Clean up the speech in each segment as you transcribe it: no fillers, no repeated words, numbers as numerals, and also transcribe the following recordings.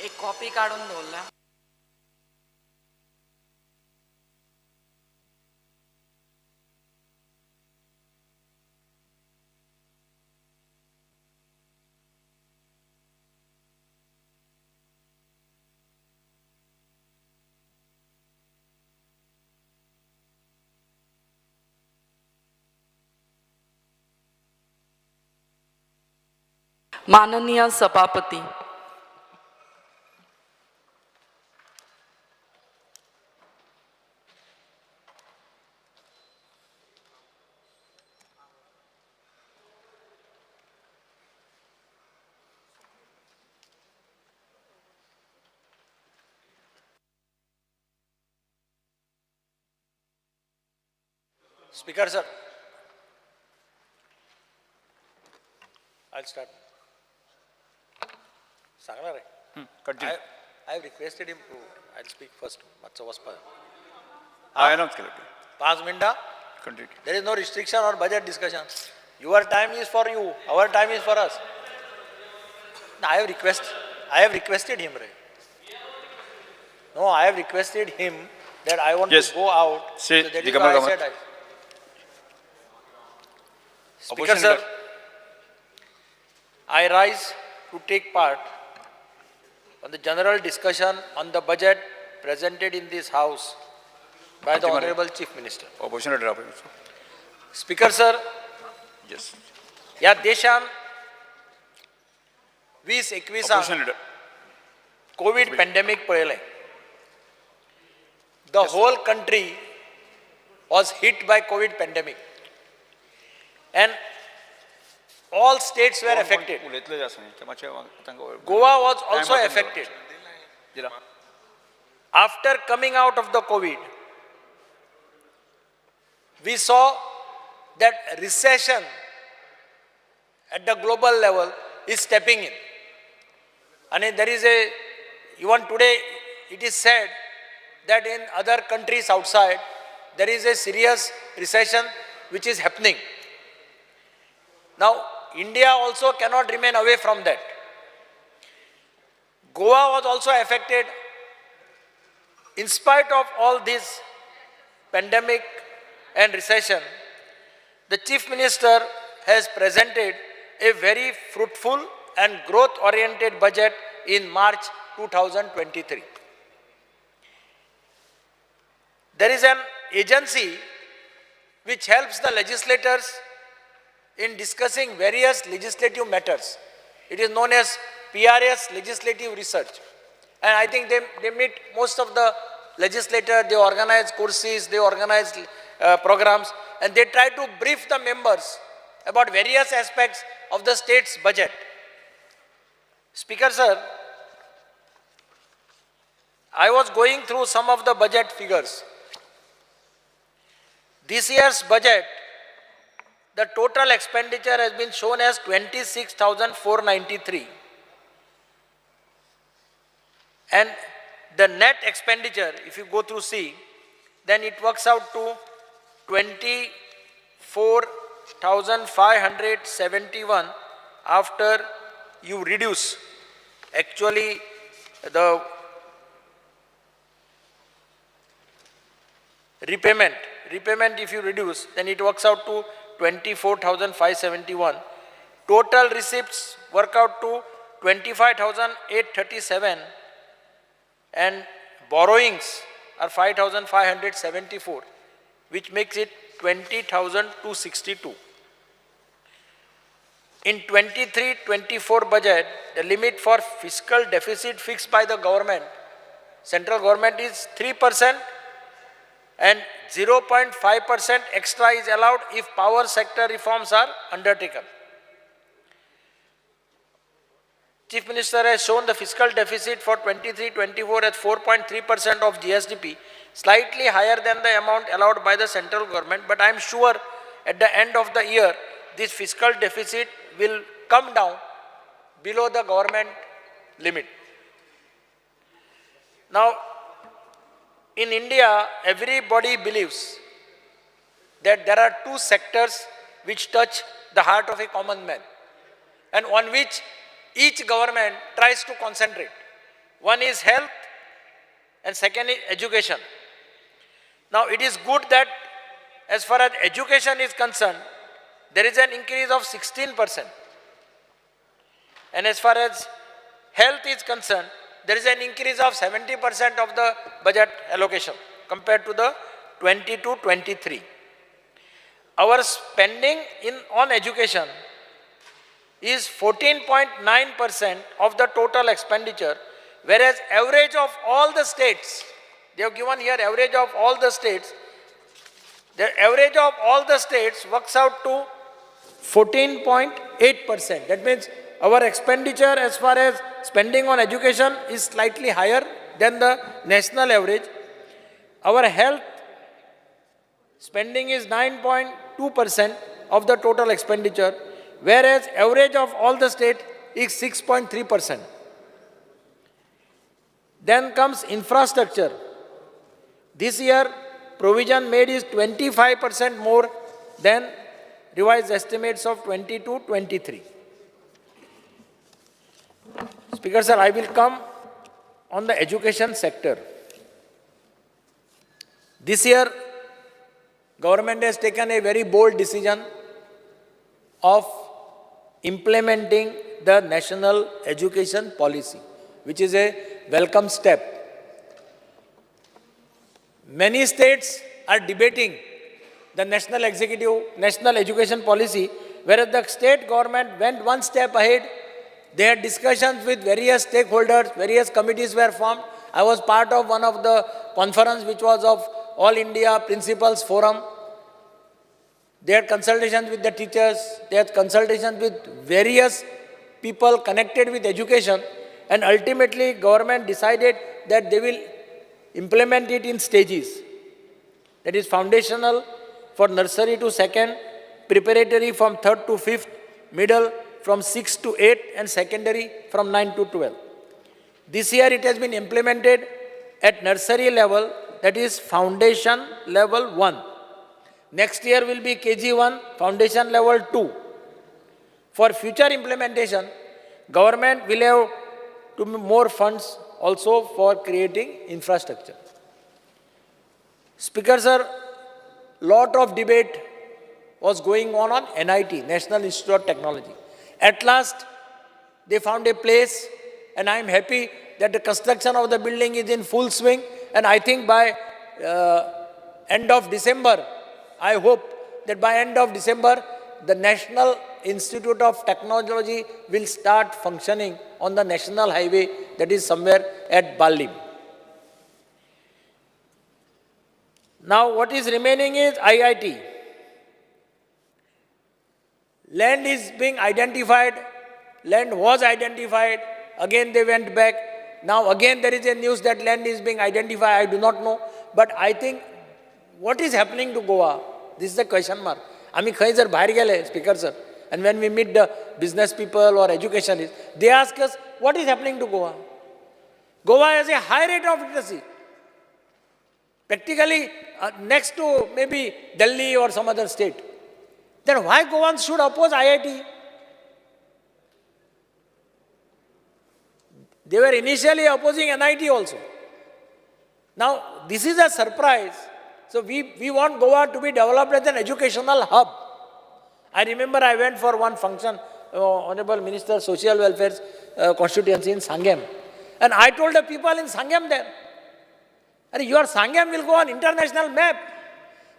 एक कॉपी काढून बोलला. माननीय सभापती, Speaker sir, I'll start. सांगणार आहे. Continue. I have requested him to. I'll speak first. मागचा वसपा. I announced it. 5 मिनिटं. Continue. There is no restriction or budget discussion. Your time is for you. Our time is for us. No, I have requested him, right? No, I have requested him that I want Yes. to go out. Say, so that is Digambar why I Kamath. said Speaker Opposition sir, leader. I rise to take part on the general discussion on the budget presented in this house by the Opposition Honorable Chief Minister. Opposition leader. Speaker sir, Yes. या देशान 20-21 Opposition leader. Covid pandemic पळयलें. The whole country was hit by COVID pandemic and all states were affected. Goa was also affected. After coming out of the COVID, we saw that recession at the global level is stepping in. And there is even today it is said that in other countries outside, there is a serious recession which is happening. Now, India also cannot remain away from that. Goa was also affected. In spite of all this pandemic and recession, the Chief Minister has presented a very fruitful and growth-oriented budget in March 2023. There is an agency which helps the legislators in discussing various legislative matters. It is known as PRS, Legislative Research. And I think they meet most of the legislators, they organize courses, they organize programs, and they try to brief the members about various aspects of the state's budget. Speaker sir, I was going through some of the budget figures. This year's budget, the total expenditure has been shown as 26,493. And the net expenditure, if you go through C, then it works out to 24,571 after you reduce actually the repayment. Repayment if you reduce, then it works out to 24,571. Total receipts work out to 25,837 and borrowings are 5,574, which makes it 20,262. In 23-24 budget, the limit for fiscal deficit fixed by the government, central government is 3%, and 0.5% extra is allowed if power sector reforms are undertaken. Chief Minister has shown the fiscal deficit for 23-24 as 4.3% of GSDP, slightly higher than the amount allowed by the central government, but I am sure at the end of the year, this fiscal deficit will come down below the government limit. Now, in India, everybody believes that there are two sectors which touch the heart of a common man and on which each government tries to concentrate. One is health and second is education. Now it is good that as far as education is concerned, there is an increase of 16%. And as far as health is concerned, there is an increase of 70% of the budget allocation compared to the 22-23. Our spending on education is 14.9% of the total expenditure, whereas average of all the states, they have given here average of all the states, the average of all the states works out to 14.8%. That means our expenditure as far as spending on education is slightly higher than the national average. Our health spending is 9.2% of the total expenditure, whereas average of all the states is 6.3%. Then comes infrastructure. This year, provision made is 25% more than revised estimates of 22-23. Speaker sir, I will come on the education sector. This year, government has taken a very bold decision of implementing the national education policy, which is a welcome step. Many states are debating the national education policy, whereas the state government went one step ahead. They had discussions with various stakeholders, various committees were formed. I was part of one of the conference which was of All India Principals Forum. They had consultations with the teachers, they had consultations with various people connected with education, and ultimately government decided that they will implement it in stages. That is foundational for nursery to second, preparatory from third to fifth, middle from 6 to 8 and secondary from 9 to 12. This year it has been implemented at nursery level, that is foundation level 1. Next year will be KG1, foundation level 2. For future implementation, government will have to more funds also for creating infrastructure. Speaker sir, lot of debate was going on NIT, National Institute of Technology. At last, they found a place, and I am happy that the construction of the building is in full swing, and I think by end of December, I hope that by end of December, the National Institute of Technology will start functioning on the national highway that is somewhere at Balim. Now what is remaining is IIT. Land is being identified, land was identified, again they went back. Now again there is a news that land is being identified, I do not know. But I think what is happening to Goa, this is a question mark. Ami khayi jar bahar gele, Speaker sir, and when we meet the business people or educationists, they ask us, what is happening to Goa? Goa has a high rate of literacy. Practically next to maybe Delhi or some other state. Then why Goans should oppose IIT? They were initially opposing NIT also. Now this is a surprise. So we want Goa to be developed as an educational hub. I remember I went for one function, Honorable Minister Social Welfare's constituency in Sangam. And I told the people in Sangam there, your Sangam will go on international map.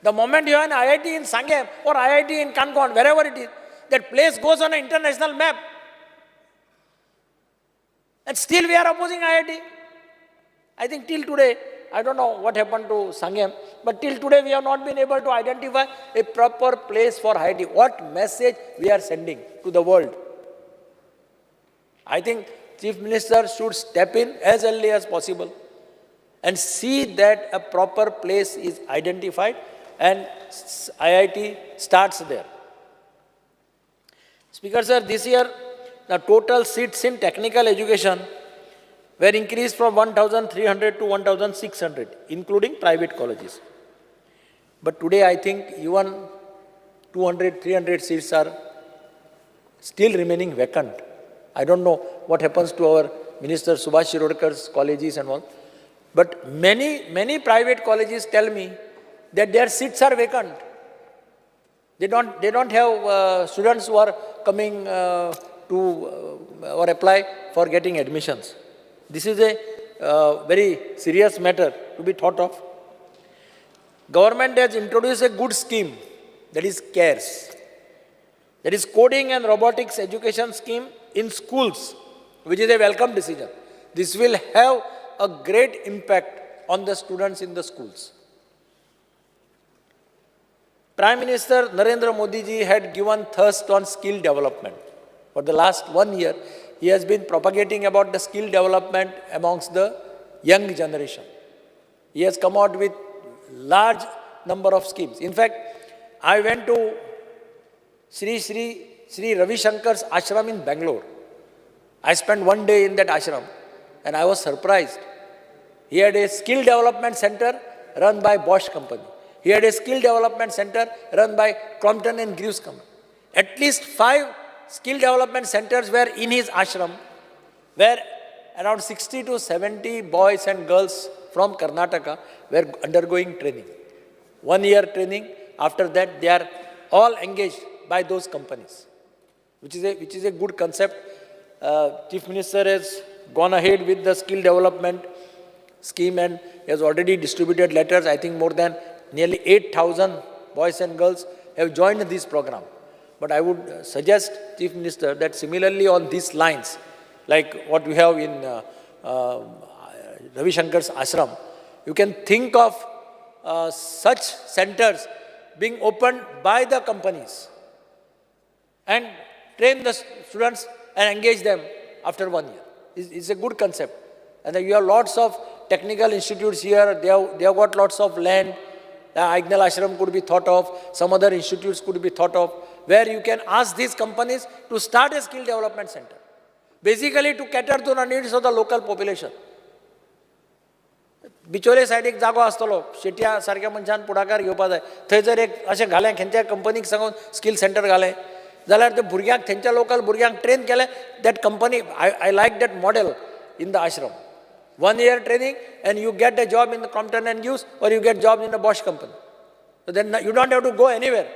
The moment you have an IIT in Sangam or IIT in Kangon, wherever it is, that place goes on an international map. And still we are opposing IIT. I think till today, I don't know what happened to Sangam, but till today we have not been able to identify a proper place for IIT. What message we are sending to the world? I think Chief Minister should step in as early as possible and see that a proper place is identified and IIT starts there. Speaker sir, this year the total seats in technical education were increased from 1,300 to 1,600, including private colleges. But today I think even 200, 300 seats are still remaining vacant. I don't know what happens to our Minister Subhash Shirodkar's colleges and all. But many private colleges tell me that their seats are vacant. They don't have students who are coming or apply for getting admissions. This is a very serious matter to be thought of. Government has introduced a good scheme, that is CARES. That is Coding and Robotics Education Scheme in schools, which is a welcome decision. This will have a great impact on the students in the schools. Prime Minister Narendra Modi ji had given thrust on skill development. For the last 1 year, he has been propagating about the skill development amongst the young generation. He has come out with large number of schemes. In fact, I went to Sri Ravi Shankar's ashram in Bangalore. I spent 1 day in that ashram and I was surprised. He had a skill development center run by Bosch company. He had a skill development center run by Crompton and Greaves company. At least 5 skill development centers were in his ashram, where around 60 to 70 boys and girls from Karnataka were undergoing training. 1 year training, after that they are all engaged by those companies, which is a good concept. Chief Minister has gone ahead with the skill development scheme and has already distributed letters. I think more than nearly 8,000 boys and girls have joined this program. But I would suggest, Chief Minister, that similarly on these lines, like what we have in Ravi Shankar's ashram, you can think of such centers being opened by the companies and train the students and engage them after 1 year. It's a good concept. And you have lots of technical institutes here. They have got lots of land. The Aignal Ashram could be thought of. Some other institutes could be thought of, where you can ask these companies to start a skill development center, basically to cater to the needs of the local population. बिचोले side एक जागो आसतलो, शेट्या सारक्या मनशान पुढाकार घेवपा जाय. थंय जर एक अशें घालें, खंयच्याय कंपनीक सांगून स्किल सेंटर घालें, जाल्यार ते भुरग्यांक, थंयच्या लोकल भुरग्यांक ट्रेन केलें. That company, I like that model in the ashram. 1 year training and you get a job in the Crompton and Greaves, or you get job in the Bosch company. So then you don't have to go anywhere,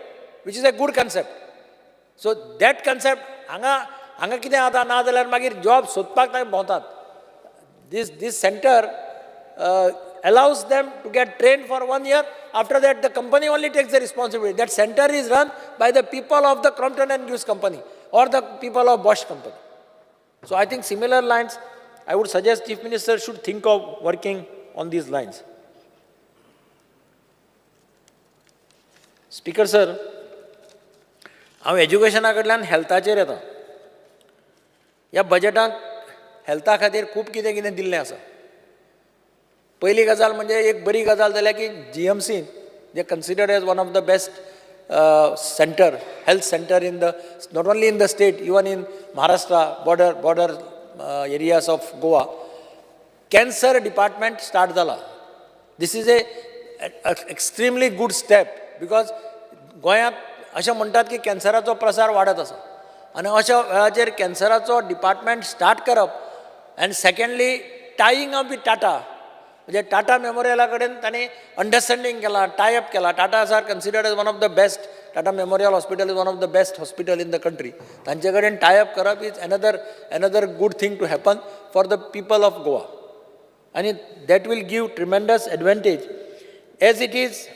which is a good concept. So that concept, हांगा कितें जाता ना जाल्यार मागीर job सोदपाक ताका भोंवतात. This center allows them to get trained for 1 year. After that, the company only takes the responsibility. That center is run by the people of the Crompton and Greaves company or the people of Bosch company. So I think similar lines, I would suggest Chief Minister should think of working on these lines. Speaker sir, हांव एज्युकेशना कडल्यान हेल्थाचेर येता. ह्या बजेटांत हेल्था खातीर खूब कितें कितें दिल्लें आसा. पयली गजाल म्हणजे एक बरी गजाल जाल्यार की GMC, they considered as one of the best health center in the, not only in the state, even in Maharashtra, border areas of Goa. Cancer department start zala. This is a extremely good step, because गोंयांत अशें म्हणटात की कॅन्सराचो प्रसार वाडत आसा, आनी अशा वेळाचेर कॅन्सराचो डिपार्टमेंट स्टार्ट करप. And secondly tying up with Tata, म्हणजे टाटा मेमोरियला कडेन तांणी अंडरस्टँडींग केला, टाय अप केला. Tatas are considered as one of the best. Tata memorial hospital is one of the best hospital in the country. तांचे कडेन टाय अप करप is another good thing to happen for the people of Goa, आनी that will give tremendous advantage. As it is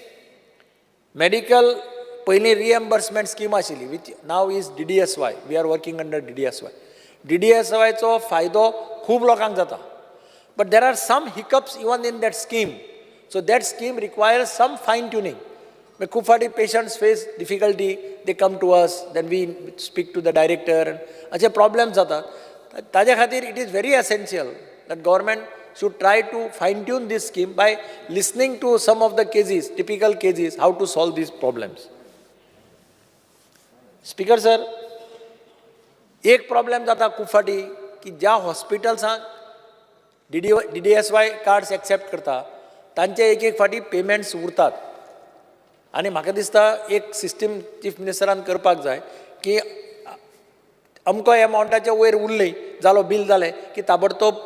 medical पयलीं reimbursement scheme आशिल्ली, which नाव is DDSY. We are working under DDSY. DDSYचो फायदो खूब लोकांक जाता. But there are some hiccups even in that scheme. So that scheme requires some fine tuning. खूब फाटी patients face difficulty, they come to us, then we speak to the director, and अशे problems जातात. ताजे खातीर it is very essential that government should try to fine tune this scheme by listening to some of the cases, typical cases, how to solve these problems. Speaker sir, एक problem जाता खूब फाटी की ज्या हॉस्पिटल्सांक DDSY cards accept करता तांचे एक फाटी पेमेंट्स उरतात. आनी म्हाका दिसता एक सिस्टम चीफ मिनिस्टरान करपाक जाय की अमको एमावंटाच्या वयर उरली जालो बिल जालें की ताबडतोब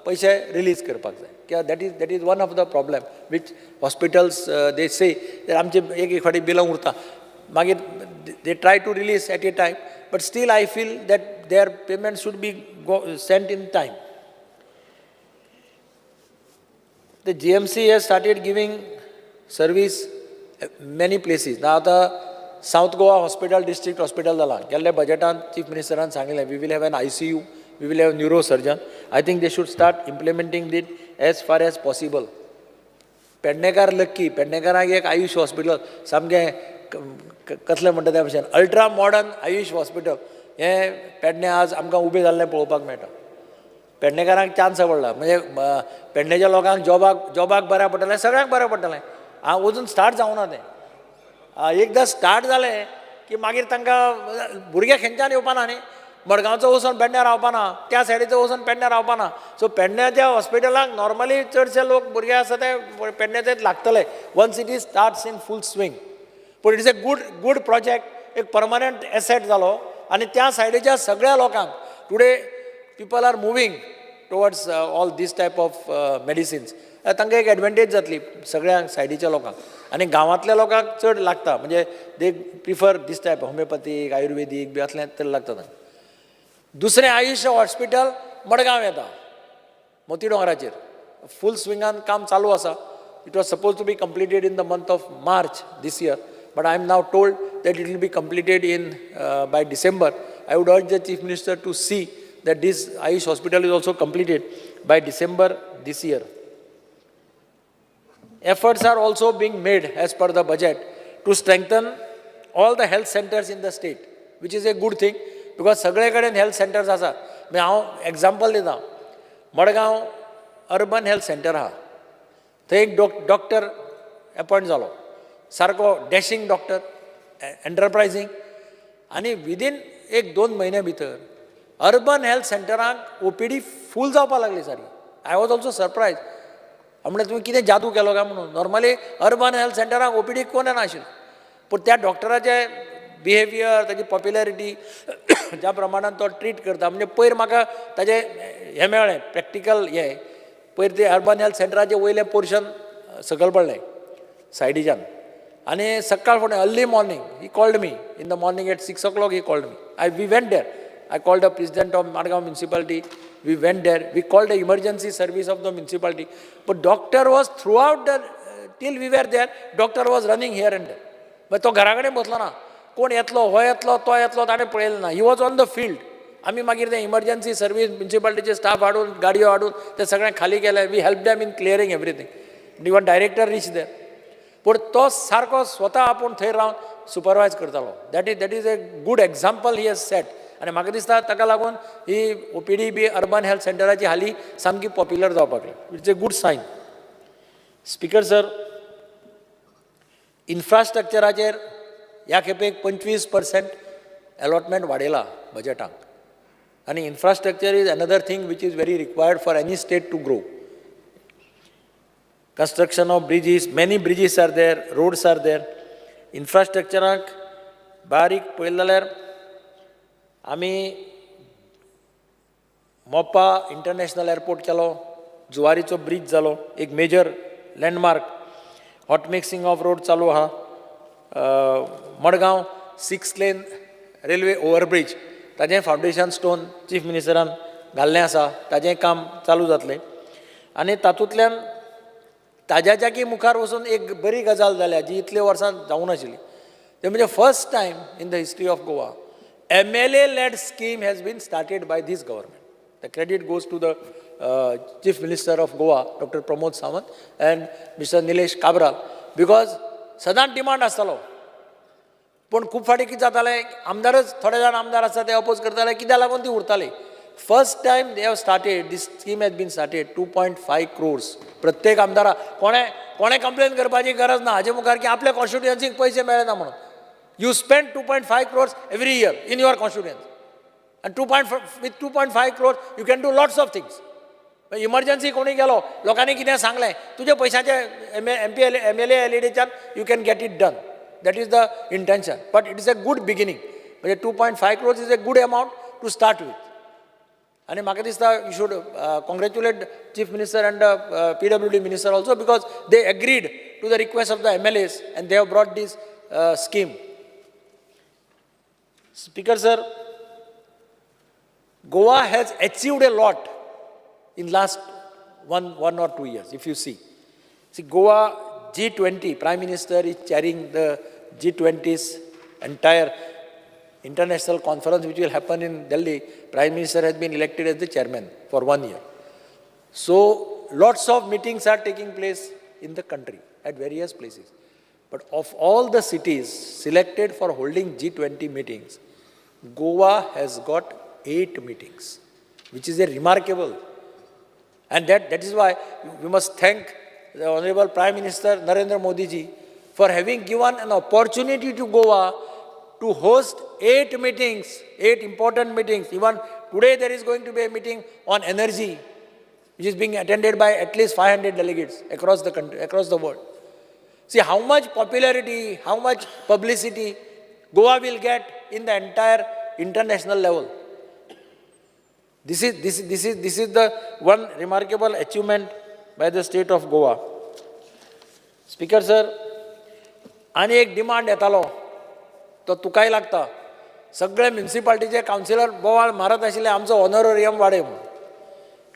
पैसे रिलीज करपाक जाय कित्याक that is one of the problem which hospitals they say आमचे एक फावटी बिलां उरता मागीर they try to release at a time but still I feel that their payment should be sent in time. The GMC has started giving service many places. Now the South Goa Hospital District Hospital जाला गेल्ले बजेटान chief मिनिस्टरान सांगिल्लें we will have an ICU, we will have neurosurgeon. I think they should start implementing it as far as possible. Pednekar lucky पेडणेकाराक एक AYUSH hospital सामकें कसलें म्हणटा त्या भशेन अल्ट्रा मॉडर्न आयुष हॉस्पिटल हें पेडणे आज आमकां उबें जाल्लें पळोवपाक मेळटा. पेडणेकारांक चान्स पडला म्हणजे पेडणेच्या लोकांक जॉबाक बऱ्या पडटलें सगळ्यांक बरें पडटलें. हांव अजून स्टार्ट जावना तें एकदां स्टार्ट जालें की मागीर तांकां भुरगे खंयच्यान येवपाना न्ही मडगांवचो वचून पेडण्या रावपाना त्या सायडीचो वचून पेडण्या रावपाना. सो पेडण्याच्या हॉस्पिटलांक नॉर्मली चडशे लोक भुरगे आसा ते पेडण्याचेच लागतले once it is starts in full swing. पूण it is a good project एक परमनंट एसेट जालो आनी त्या सायडीच्या सगळ्या लोकांक today people are moving towards all this type of medicines. तांकां एक एडवांटेज जातली सगळ्या सायडीच्या लोकांक आनी गांवांतल्या लोकांक चड लागता म्हणजे they prefer this type homeopathic Ayurvedic बी असलें तर लागता तांकां. दुसरें आयुष हॉस्पिटल मडगांव येता मोती दोंगराचेर फूल स्विंगान काम चालू आसा. It was suppose to be completed in the month of March this year but I am now told that it will be completed in by December. I would urge the Chief Minister to see that this Ayush hospital is also completed by December this year. Efforts are also being made as per the budget to strengthen all the health centers in the state, which is a good thing because सगळे कडेन health centers आसा. म्हणजे हांव example दिता Madgaon urban health centre आहा थंय एक doctor appoint जालो सारको डॅशिंग डॉक्टर एंटरप्रायझींग आनी विदीन 1-2 म्हयने भितर अर्बन हेल्थ सेंटरांक OPD फूल जावपाक लागली सारी. I was also surprise. म्हणल्यार तुवें कितें जादू केलो काय म्हणून नॉर्मली अर्बन हेल्थ सेंटरांक OPD कोण नाशिल्लें पूण त्या डॉक्टराचे बिहेवियर ताची पॉप्युलॅरिटी ज्या प्रमाणान तो ट्रीट करता म्हणजे पयर म्हाका ताजें हें मेळ्ळें प्रॅक्टिकल हें पयर ते अर्बन हेल्थ सेंटराचें वयलें पोर्शन सकयल पडलें सायडीच्यान आनी सकाळ फुडें early morning he called me in the morning at 6 o'clock he called me. We went there. I called the president of Madgaon municipality. We went there. We called the emergency service of the municipality. But doctor was throughout the till we were there. Doctor was running here and there. But तो घराकडे बसलो ना. कोण येतलो हो येतलो तो येतलो ताणें पळयलें ना. He was on the field. आमी मागीर ते इमर्जन्सी सर्वीस म्युनिसिपालिटीचे स्टाफ हाडून गाडयो हाडून ते सगळें खाली केलें. We help them in clearing everything. Even director reach there. पूण तो सारको स्वता आपूण थंय रावन सुपरवायज करतालो. That is a good example he has set. आनी म्हाका दिसता ताका लागून ही OPD बी अर्बन हेल्थ सेंटराची हाली सामकी पॉप्युलर जावपाक लागली. It's a good sign. Speaker sir इन्फ्रास्ट्रक्चराचेर ह्या खेपेक 25% अलॉटमेंट वाडयला बजेटांक आनी infrastructure is another thing which is very required for any state to grow. Construction of bridges many bridges are there roads are there. इन्फ्रास्ट्रक्चराक बारीक पळयलें जाल्यार आमी मोपा इंटरनॅशनल एअरपोर्ट केलो जुवारीचो ब्रिज जालो एक major landmark. Hot mixing of road चालू आहा. मडगांव 6 lane रेल्वे ओवरब्रिज ताजें फावंडेशन स्टोन चीफ मिनिस्टरान घाल्लें आसा. ताजें काम चालू जातलें आनी तातूंतल्यान ताज्या जागी मुखार वचून एक बरी गजाल जाल्या जी इतले वर्सां जावं नाशिल्ली. ते म्हणजे first time in the history of Goa MLA-led scheme has been started by this government. The credit goes to the Chief Minister of Goa, Dr. Pramod Sawant and Mr. Nilesh Kabral, because सदांच demand आसतालो. पूण खूब फाटी कितें जातालें आमदारच थोडे जाण आमदार आसा ते अपोज करताले कित्याक लागून ती उरताली. First time they have started this scheme has been started 2.5 crores. प्रत्येक आमदारा कोणें कंप्लेन करपाची गरज ना हाजे मुखार की आपल्या कॉन्स्टिट्युएन्सीक पयशे मेळना म्हणून. You spend 2.5 crores every year in your constituency. And with 2.5 crores, you can do lots of things. Emergency कोणी गेलो लोकांनी कितें सांगलें तुजे पयशांचे MLA LEDच्यान you can get it done. That is the intention. But it is a good beginning. 2.5 crores is a good amount to start with. And म्हाका दिसता you should congratulate Chief Minister and PWD Minister also, because they agreed to the request of the MLAs and they have brought this scheme. Speaker sir, Goa has achieved a lot in last one or 2 years, if you see. See, Goa G20, Prime Minister is chairing the G20's entire international conference which will happen in Delhi. Prime Minister has been elected as the chairman for 1 year. So, lots of meetings are taking place in the country at various places. But of all the cities selected for holding G20 meetings, Goa has got 8 meetings, which is a remarkable. And that is why we must thank the Honorable Prime Minister Narendra Modi ji for having given an opportunity to Goa to host 8 meetings, 8 important meetings. Even today there is going to be a meeting on energy, which is being attended by at least 500 delegates across the country, across the world. See how much popularity, how much publicity Goa will get in the entire international level. This is the one remarkable achievement by the state of Goa. Speaker sir, आणि एक demand येतालो तो तुकाय लागता. सगळे म्युनिसिपालिटीचे councillor बोवाळ मारत आशिल्ले आमचो ऑनरोरियम वाडय म्हणून.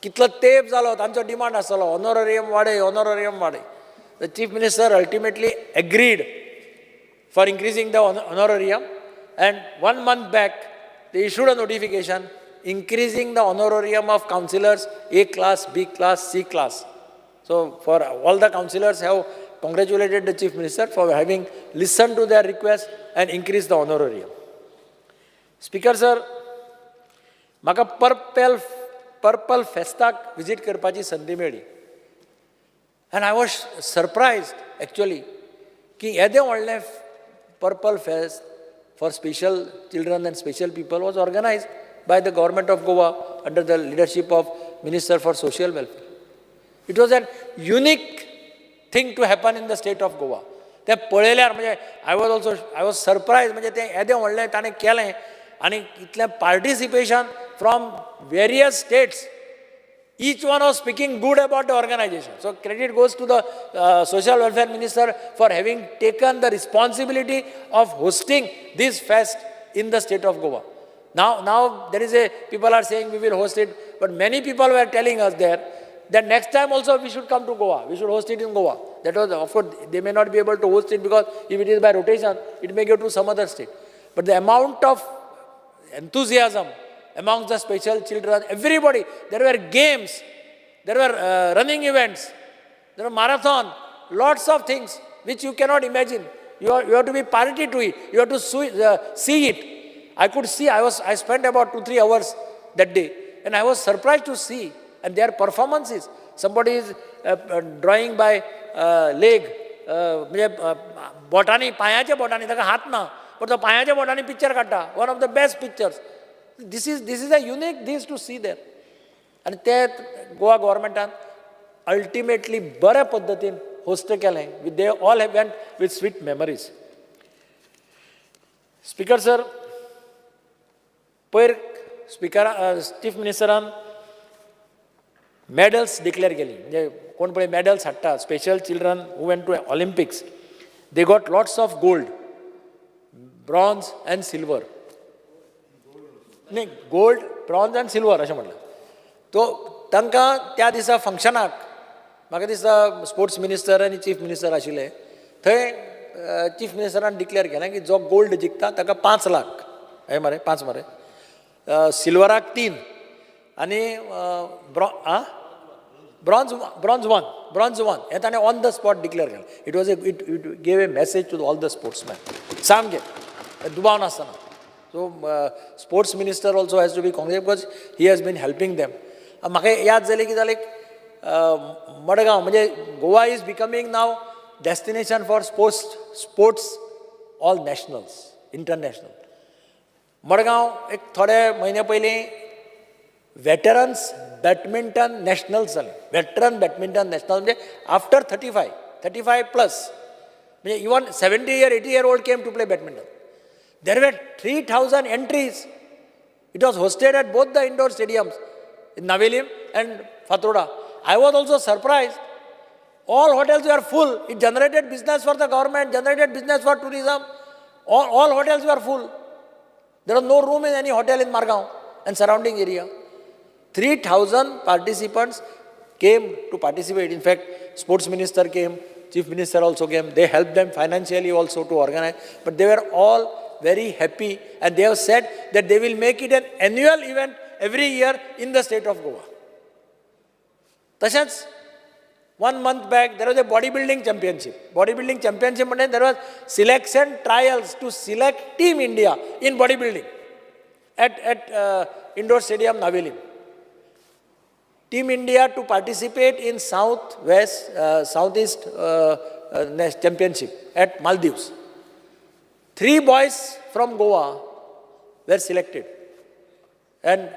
कितलो तेंप जालो आमचो डिमांड आसलो ऑनरोरियम वाडय, ऑनरोरियम वाडय. The Chief Minister ultimately agreed for increasing the honorarium, and 1 month back they issued a notification increasing the honorarium of councillors A class, B class, C class. So for all the councillors have congratulated the Chief Minister for having listened to their request and increased the honorarium. Speaker sir, म्हाका purple फेस्ताक visit करपाची संदी मेळ्ळी. And I was surprised actually कि येदे व्हडलें Purple Fest for special children and special people was organized by the government of Goa under the leadership of Minister for Social Welfare. It was a unique thing to happen in the state of Goa. ते पळयल्यार म्हणजे I was surprised म्हणजे ते येदे व्हडलें ताणें केलें आनी इतलें participation from various states. Each one was speaking good about the organization. So credit goes to the Social Welfare Minister for having taken the responsibility of hosting this fest in the state of Goa. Now there is people are saying we will host it, but many people were telling us there that next time also we should come to Goa. We should host it in Goa. That was, of course, they may not be able to host it because if it is by rotation, it may go to some other state. But the amount of enthusiasm amongst the special children, everybody, there were games, there were running events, there were marathon, lots of things which you cannot imagine. You have to be party to it. You have to see it. I could see, I spent about 2-3 hours that day, and I was surprised to see, and their performances. Somebody is drawing by leg, botani, पायाचे botani, ताका हात ना, but the पायाचे botani picture काढता, one of the best pictures. This is a unique thing to see there. And that Goa government ultimately बऱ्या पद्धतीन host केलें. They all went with sweet memories. Speaker sir, पयर Chief Ministeran medals declare केली. म्हणजे कोण पळय medals हाडटा, special children who went to Olympics, they got lots of gold, bronze and silver. नाही गोल्ड, ब्रॉन्झ आनी सिल्वर अशें म्हटलें. तो तांकां त्या दिसा फंक्शनाक म्हाका दिसता स्पोर्ट्स मिनिस्टर आनी चीफ मिनिस्टर आशिल्ले थंय चीफ मिनिस्टरान डिक्लेअर केलें की जो गोल्ड जिखता ताका 5 लाख हे मरे 5 मरे, सिल्वराक 3 आनी ब्रॉन्झ 1 हें ताणें ऑन द स्पॉट डिक्लेअर केलें. It gave a message to all the sportsman सामकें दुबाव नासतना. So sports minister also has to be congratulated because he has been helping them. म्हाका याद जालें की जालें मडगांव म्हणजे Goa is becoming now destination for sports all nationals, international. Madgaon एक थोडे म्हयने पयलीं वेटरन्स बॅडमिंटन नॅशनल्स जालें. वेटरन बॅडमिंटन नॅशनल म्हणजे आफ्टर 35 प्लस म्हणजे even 70 year old came to play badminton. There were 3,000 entries. It was hosted at both the indoor stadiums. in Navelim and Fatroda. I was also surprised. All hotels were full. It generated business for the government, generated business for tourism. All hotels were full. There was no room in any hotel in Margao and surrounding area. 3,000 participants came to participate. In fact, sports minister came, chief minister also came. They helped them financially also to organize. But they were all very happy, and they have said that they will make it an annual event every year in the state of Goa. Tashans, 1 month back, there was a bodybuilding championship. Bodybuilding championship, and there was selection trials to select Team India in bodybuilding at Indoor Stadium, Navelim. Team India to participate in Southeast championship at Maldives. 3 boys from Goa were selected. And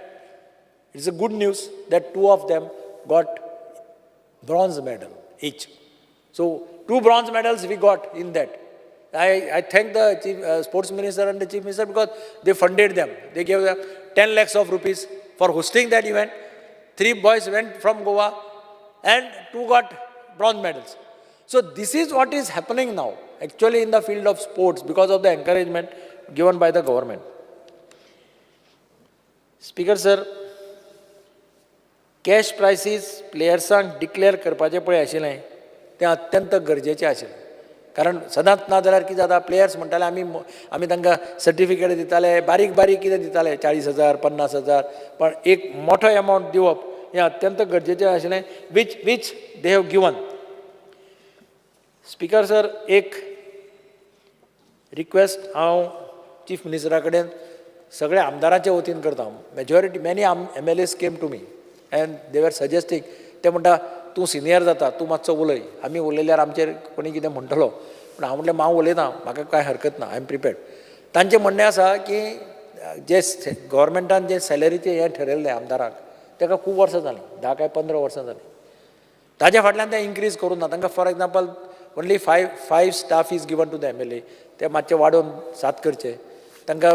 it's a good news that 2 of them got bronze medal each. So 2 bronze medals we got in that. I thank the chief, sports minister and the chief minister because they funded them. They gave them 10 lakhs of rupees for hosting that event. 3 boys went from Goa and 2 got bronze medals. So this is what is happening now, actually in the field of sports because of the encouragement given by the government. Speaker sir, cash prices प्लेयर्सांक declare करपाचें पळय आशिल्लें तें अत्यंत गरजेचें आशिल्लें. कारण सदांच ना जाल्यार कितें जाता, प्लेयर्स म्हणटाले आमी तांकां सर्टिफिकेट दिताले, बारीक बारीक कितें दिताले, 40,000 50,000, पण एक मोठो एमावंट दिवप हें अत्यंत गरजेचें आशिल्लें, which they have given. Speaker sir, एक रिक्वेस्ट हांव चीफ मिनिस्टरा कडेन सगळ्या आमदारांच्या वतीन करता. Majority many MLAs came to me and they were suggesting, ते म्हणटा तूं सिनियर जाता, तूं मातसो उलय, आमी उलयल्यार आमचेर कोणी कितें म्हणटलो. पूण हांव म्हटलें हांव उलयतां, म्हाका कांय हरकत ना, आय एम प्रिपेर्ड. तांचें म्हणणें आसा की जे गव्हर्मेंटान जे सॅलरीचें हें ठरयल्लें आमदाराक, ताका खूब वर्सां जालीं, 10 काय 15 वर्सां जालीं. ताज्या फाटल्यान तें इन्क्रीज करूं ना. तांकां for example only 5 staff is given to the MLA, ते मातशें वाडोवन 7 करचे. तांकां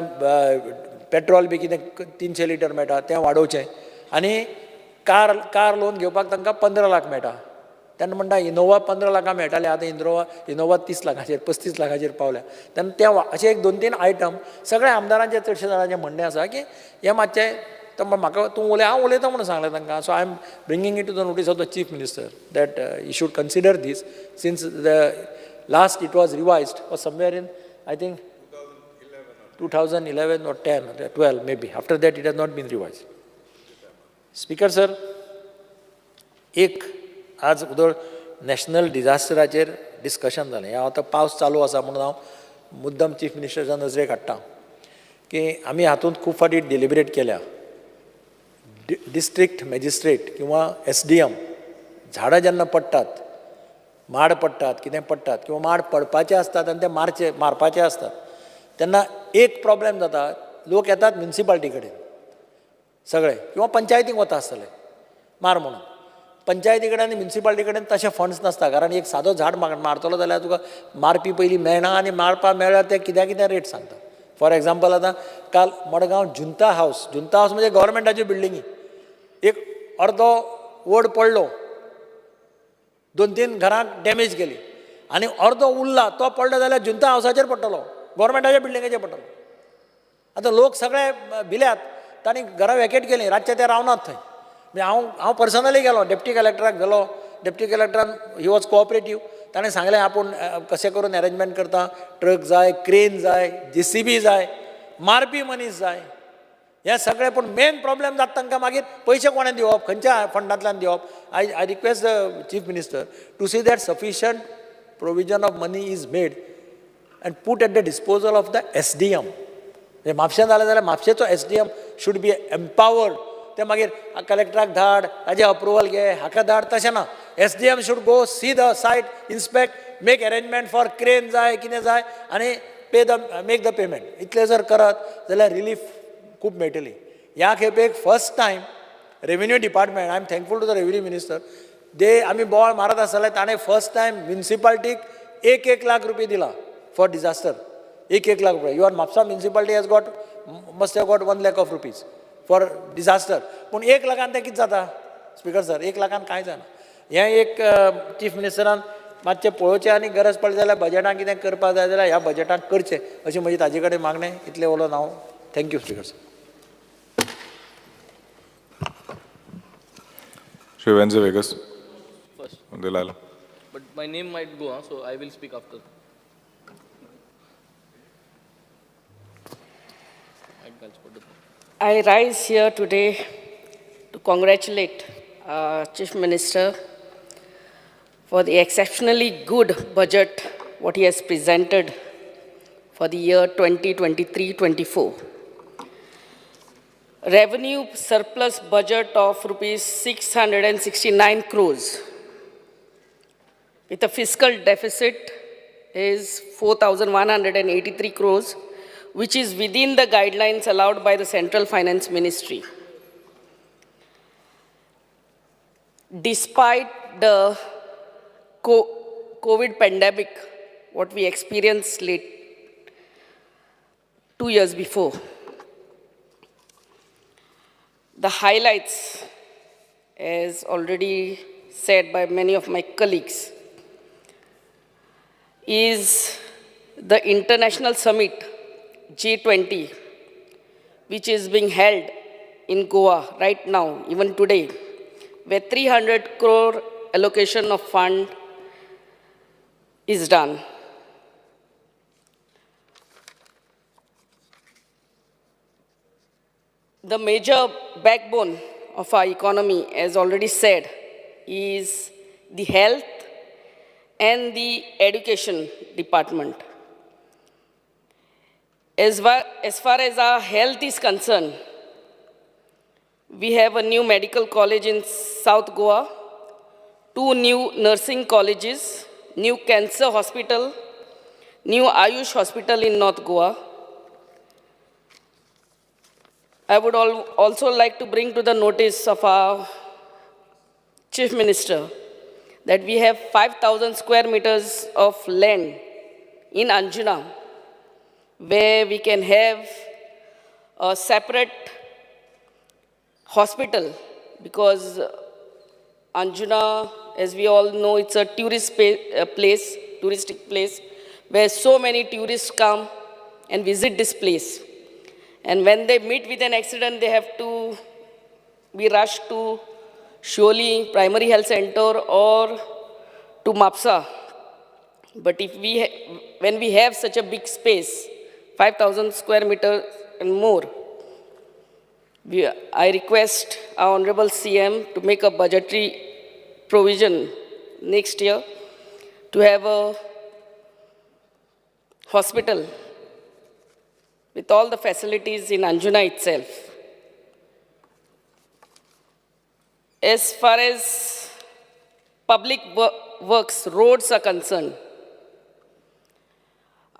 पेट्रोल बी कितें 300 लिटर मेळटा तें वाडोवचें. आनी कार लोन घेवपाक तांकां 15 लाख मेळटा. तेन्ना म्हणटा इनोवा 15 लाखां मेळटाले, आतां इनोवा 30 लाखाचेर 35 लाखाचेर पावल्या. तेन्ना ते अशे 2-3 आयटम सगळ्या आमदारांचे चडशे जाणांचें म्हणणें आसा की हें मातशें म्हाका तूं उलय, हांव उलयतां म्हणून सांगलें तांकां. So I am bringing it to the notice of the chief minister that you should consider this since the last it was revised was somewhere in I think 2011 or 10 or 12 maybe. After that it has not been revised. Speaker sir, एक आज उदळ national डिजास्टराचेर discussion जालें. हांव आतां पावस चालू आसा म्हणून हांव मुद्दम चीफ मिनिस्टराच्या नजरेक हाडटा की आमी हातूंत खूब फाटी डिलिबरेट केल्या. डिस्ट्रिक्ट मॅजिस्ट्रेट किंवा SDM झाडां जेन्ना पडटात, माड पडटात, कितें पडटात किंवा माड पडपाचे आसतात आनी ते मारपाचे असतात, तेन्ना एक प्रॉब्लेम जाता. लोक येतात म्युनिसिपालिटी कडेन सगळे किंवा पंचायतीक वता आसतले मार म्हणून. पंचायती कडेन आनी म्युनिसिपालिटी कडेन तशे फंड्स नासता. कारण एक सादो झाड मारतलो जाल्यार तुका मारपी पयलीं मेळना, आनी मारपाक मेळ्ळ्यार ते कित्याक रेट सांगता. फॉर एग्जाम्पल आतां काल मडगांव जुंता हावस म्हणजे गव्हर्मेंटाच्यो बिल्डिंगी, एक अर्दो वड पडलो, 2-3 घरांक डॅमेज केली, आनी अर्दो उरला, तो पडलो जाल्यार जुंता हावसाचेर पडटलो, गव्हर्मेंटाच्या बिल्डिंगेचेर पडटलो. आतां लोक सगळे भिल्यात, तांणी घरां वॅकेट केलीं, रातचे ते रावनात थंय. म्हणजे हांव पर्सनली गेलो, डेप्टी कलेक्टराक गेलो. डेप्टी कलेक्टरान ही वॉज कोऑपरेटीव. ताणें सांगलें आपूण कशें करून अरेंजमेंट करता, ट्रक जाय, क्रेन जाय, JCB जाय, मारपी मनीस जाय, हें सगळें. पूण मेन प्रॉब्लेम जाता तांकां मागीर पयशे कोणें दिवप, खंयच्या फंडांतल्यान दिवप. I request the chief minister to see that sufficient provision of money is made and put at the disposal of the SDM. म्हापशें जालें जाल्यार म्हापशेचो SDM शूड बी एम्पावर्ड. ते मागीर कलेक्टराक धाड, ताजें अप्रुवल घे, हाका धाड, तशें ना. SDM should go see the site, inspect, make arrangement for crane जाय, कितें जाय, आनी मेक द पेमेंट. इतलें जर करत जाल्यार रिलीफ खूब मेळटली. ह्या खेपेक first time revenue department, I am thankful to the revenue minister, आमी बोवाळ मारत आसतले, ताणें फर्स्ट टायम म्युनिसिपालिटीक 1 लाख रुपया दिला फॉर डिजास्टर. 1 लाख रुपया. Your Mapusa municipality has got must have got 1 lakh of rupees for disaster. पूण 1 लाखान तें कितें जाता स्पिकर सर? 1 लाखान कांय जायना. हें एक चीफ मिनिस्टरान मातशें पळोवचें आनी गरज पडली जाल्यार बजेटान कितें करपाक जाय जाल्यार ह्या बजेटान करचें अशें म्हजी ताजे कडेन मागणें. इतलें उलोवन हांव thank you speaker sir. Shri Venze Vegas. First, Dilal. but my name might go, so I will speak after. I rise here today to congratulate Chief Minister for the exceptionally good budget what he has presented for the year 2023-24. Revenue surplus budget of rupees 669 crores with a fiscal deficit is 4,183 crores, which is within the guidelines allowed by the Central Finance Ministry. Despite the COVID pandemic, what we experienced 2 years before, the highlights, as already said by many of my colleagues, is the International Summit G20, which is being held in Goa right now, even today, where 300 crore allocation of fund is done. The major backbone of our economy, as already said, is the health and the education department. As far as our health is concerned, we have a new medical college in South Goa, 2 new nursing colleges, new cancer hospital, new Ayush hospital in North Goa. I would also like to bring to the notice of our Chief Minister that we have 5,000 square meters of land in Anjuna, where we can have a separate hospital, because Anjuna, as we all know, it's a touristic place, where so many tourists come and visit this place. And when they meet with an accident, they have to be rushed to Sholi Primary Health Center or to MAPSA. But if when we have such a big space, 5,000 square meters and more, I request our Honorable CM to make a budgetary provision next year to have a hospital with all the facilities in Anjuna itself. As far as public works, roads are concerned,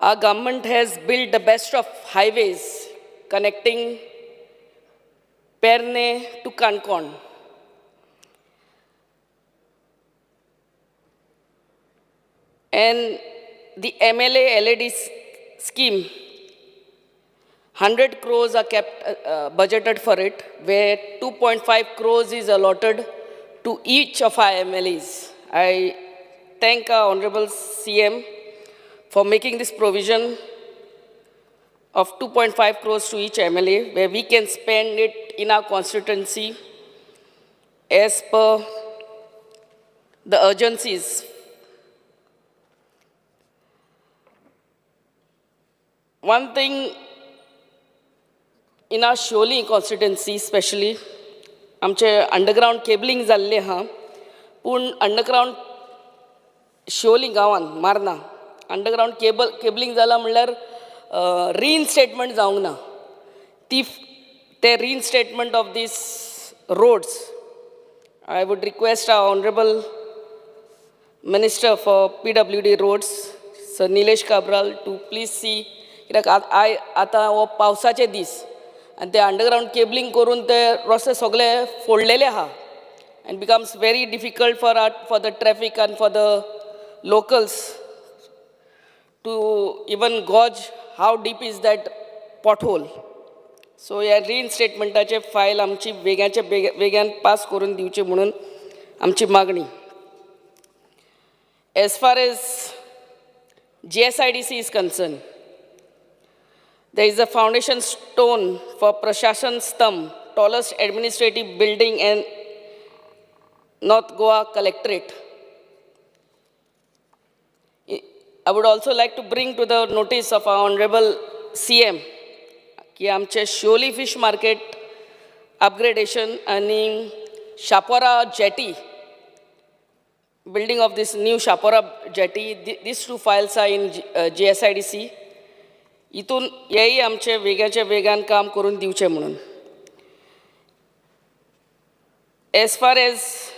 our government has built the best of highways connecting Perne to Kankon. And the MLA LED scheme, 100 crores are kept budgeted for it, where 2.5 crores is allotted to each of our MLAs. I thank our Honorable CM for making this provision of 2.5 crores to each MLA, where we can spend it in our constituency as per the urgencies. One thing in our Sholi constituency especially, आमचे underground cabling जाल्लें आहा, पूण underground शोली गांवान मारना underground cabling जाला म्हणल्यार रिइन्स्टेटमेंट जावंक ना. ते reinstatement of this roads, I would request our Honorable Minister for PWD Roads, Sir Nilesh Kabral, to please see. आता हो पावसाचे दीस आनी ते अंडरग्राउंड केबलिंग करून ते रस्ते सगळे फोडलेले आहा, and becomes very difficult for the traffic and for the locals to even gauge how deep is that pothole. So ह्या रिइन्स्टेटमेंटाचे फायल आमची बेग्यान पास करून दिवचे म्हणून आमची मागणी. As far as GSIDC is concerned, there is a foundation stone for Prashashan Stambh, tallest administrative building in North Goa Collectorate. I would also like to bring to the notice of our Honorable CM की आमचे Siolim fish market upgradation आणि Shapora jetty, building of this new Shapora jetty, these two files are in GSIDC. इथून हेही आमचे वेगान काम करून दिवचे म्हणून. As far as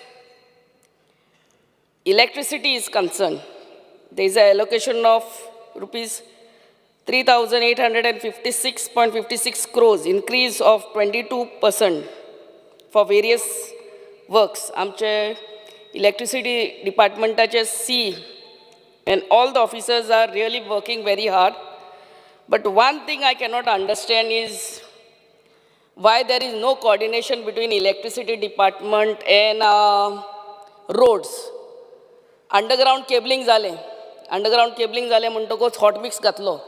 electricity is concerned, there is an allocation of rupees 3,856.56 crores, increase of 22% for various works. आमचे electricity departmentaचे C and all the officers are really working very hard. But one thing I cannot understand is why there is no coordination between electricity department and roads. Underground cabling जाले म्हणटकूच hot mix घातलो.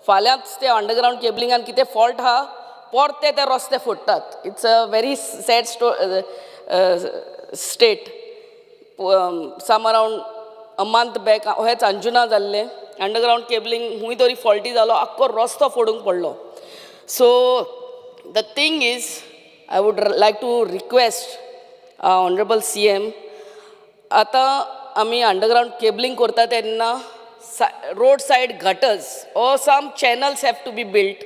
फाल्यांच ते underground केबलिंगान कितें fault आहा परते ते रस्ते फोडटात. It's a very sad state. Some around a month back हेच अंजुना जाल्ले अंडरग्राउंड केबलिंग खूंय तरी फॉल्टी जालो आख्खो रस्तो फोडूंक पडलो. So the thing is I would like to request honourable CM, आतां आमी अंडरग्राउंड केबलिंग करता तेन्ना roadside gutters or some channels have to be built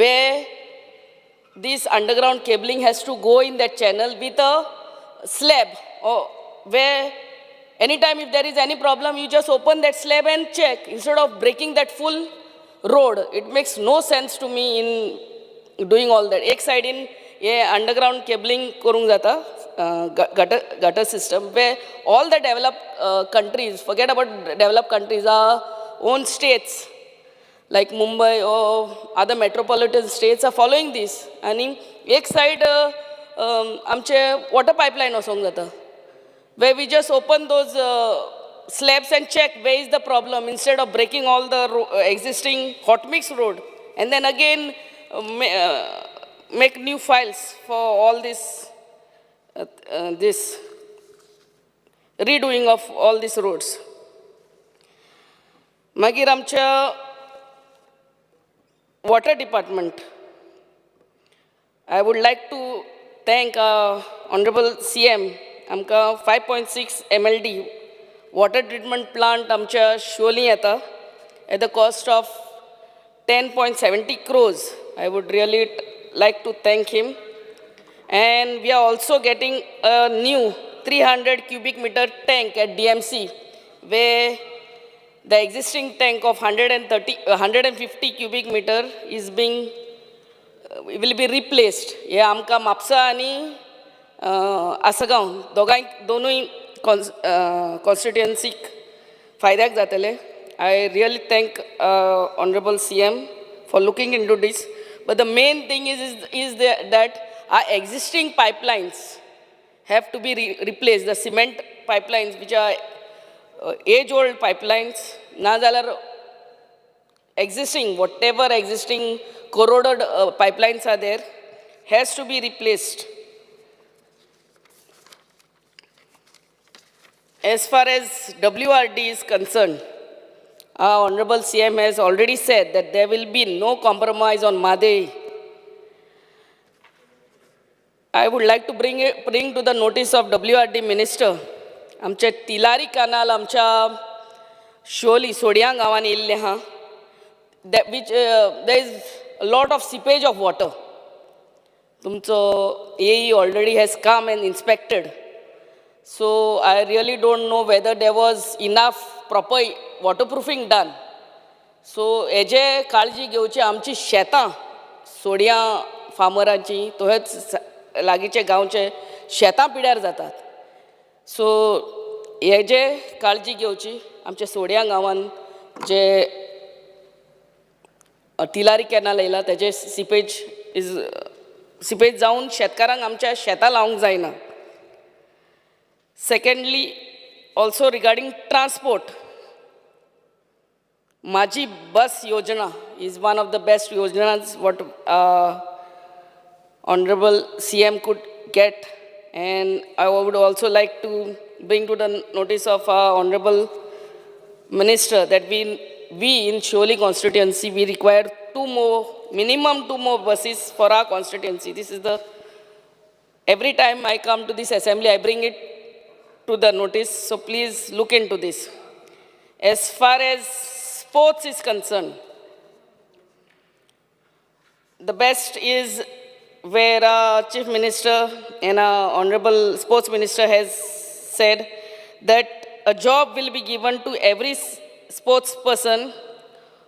where this underground cabling has to go in that channel with a slab, or where anytime if there is any problem you just open that slab and check instead of breaking that full road. It makes no sense to me in doing all that. Ek side in ye underground cabling karung jata gutter system where all the developed countries, forget about developed countries, our own states like Mumbai or other metropolitan states are following this. And ek side amche water pipeline osong jata where we just open those slabs and check where is the problem instead of breaking all the existing hot mix road and then again make new files for all this redoing of all these roads. मागीर आमच्या water department, I would like to thank Honorable CM. आमकां 5.6 MLD water treatment plant आमच्या शिवोली येता at the cost of 10.70 crores. I would really like to thank him. And we are also getting a new 300 cubic meter tank at DMC where the existing tank of 150 cubic meter is being will be replaced. हे आमकां म्हापसा आनी आसगांव दोनूय कॉन्स्टिट्युएन्सीक फायद्याक जातले. I really thank Honorable CM for looking into this. But the main thing is that our existing pipelines have to be replaced. The cement pipelines, which are age-old pipelines, na jalar existing, whatever existing corroded pipelines are there, has to be replaced. As far as WRD is concerned, our Honorable CM has already said that there will be no compromise on Madey. I would like to bring to the notice of WRD Minister, आमचे Tilari canal आमच्या शिवोली सोडियां गांवान येयल्लें आहा, which there is a lot of seepage of water. तुमचो AE already has come and inspected. So I really don't know whether there was enough proper waterproofing done. So हेजे काळजी घेवची आमची शेतां सोडियां फार्मरांची तोच लागींचे गांवचे शेतां पिड्यार जातात. सो हेजे काळजी घेवची आमच्या सोडियां गांवान जे तिलारी कॅनाल येयला तेजे सिपेज सिपेज जावन शेतकारांक आमच्या शेतां लावंक जायना. सेकंडली ऑल्सो रिगार्डिंग ट्रान्सपोर्ट, माझी बस योजना is one of the best योजनाज what Honorable CM could get, and I would also like to bring to the notice of our Honorable Minister that we in Sholi constituency, we require minimum two more buses for our constituency. This is the, every time I come to this assembly, I bring it to the notice, so please look into this. As far as sports is concerned, the best is where our Chief Minister and our Honorable Sports Minister has said that a job will be given to every sports person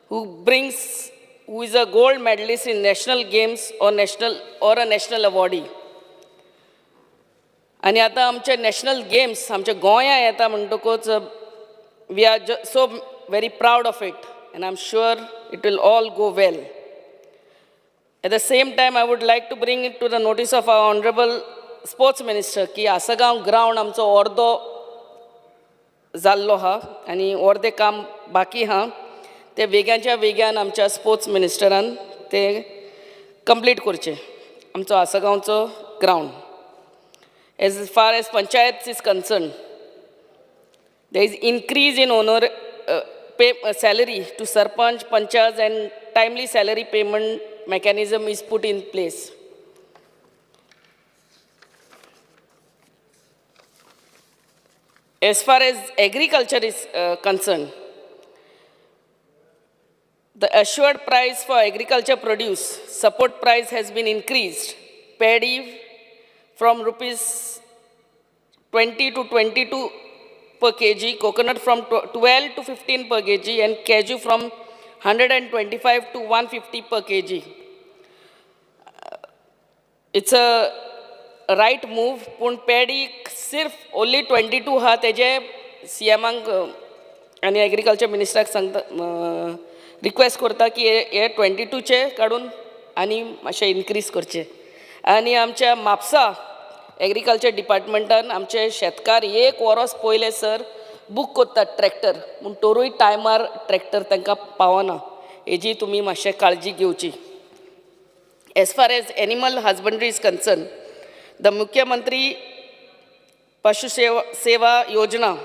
who is a gold medalist in national games or a national awardee. आणि आता आमचे national games आमच्या गोंया येता म्हणटकूच we are so very proud of it, and I'm sure it will all go well. At the same time, I would like to bring it to the notice of our Honorable Sports Minister की Assagao ground आमचो अर्दो जाल्लो हा आनी अर्दें काम बाकी हा, ते वेग्याच्या वेग्यान आमच्या स्पोर्ट्स मिनिस्टरान ते कंप्लीट करचें आमचो आसगांवचो ground. As far as panchayats is concerned, there is increase in salary to sarpanch, panchas, and timely salary payment mechanism is put in place. As far as agriculture is concerned, the assured price for agriculture produce, support price has been increased. Paddy from rupees 20 to 22 per kg, coconut from 12 to 15 per kg, and cashew from 125 to 150 per kg. It's a right move, पण paddy सिर्फ only 22 हा तेजे CMांक आणि agriculture मिनिस्टराक सांगता request करता की हे 22चे काडून आनी मातशें इनक्रीज करचे. आनी आमच्या म्हापसा एग्रीकल्चर डिपार्टमेंटान आमचे शेतकार एक वरोस पयले सर बूक करतात ट्रॅक्टर, पूण तोरूय टायमार ट्रॅक्टर तांकां पावना. हेजी तुमी मातशें काळजी घेवची. As far as animal husbandry is concerned, the Mukhyamantri Pashu Seva Yojana,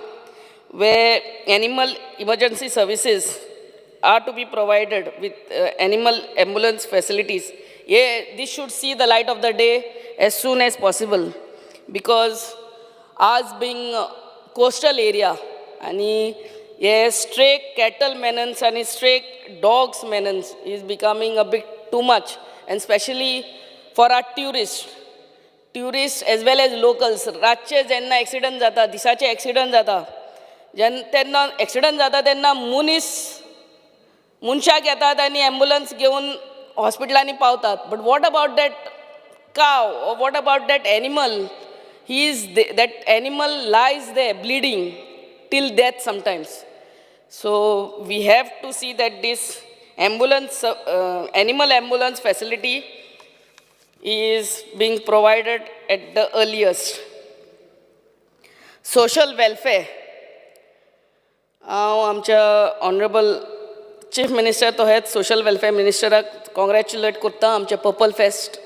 where animal emergency services are to be provided with animal ambulance facilities. This should see the light of the day as soon as possible, because ours being a coastal area, and stray cattle menace and stray dogs menace is becoming a bit too much, and especially for our tourists as well as locals. रातचे जेन्ना accident जाता, दिसाचे accident जाता, तेन्ना accident जाता तेन्ना मनशाक येतात आनी एम्बुलन्स घेवन हॉस्पिटलांनी पावतात. But what about that cow, or what about that animal? That animal lies there bleeding till death sometimes. So we have to see that this ambulance, animal ambulance facility is being provided at the earliest. Social welfare. आमच्या honourable chief minister तो हेच social welfare मिनिस्टराक congratulate करता आमचे purple fest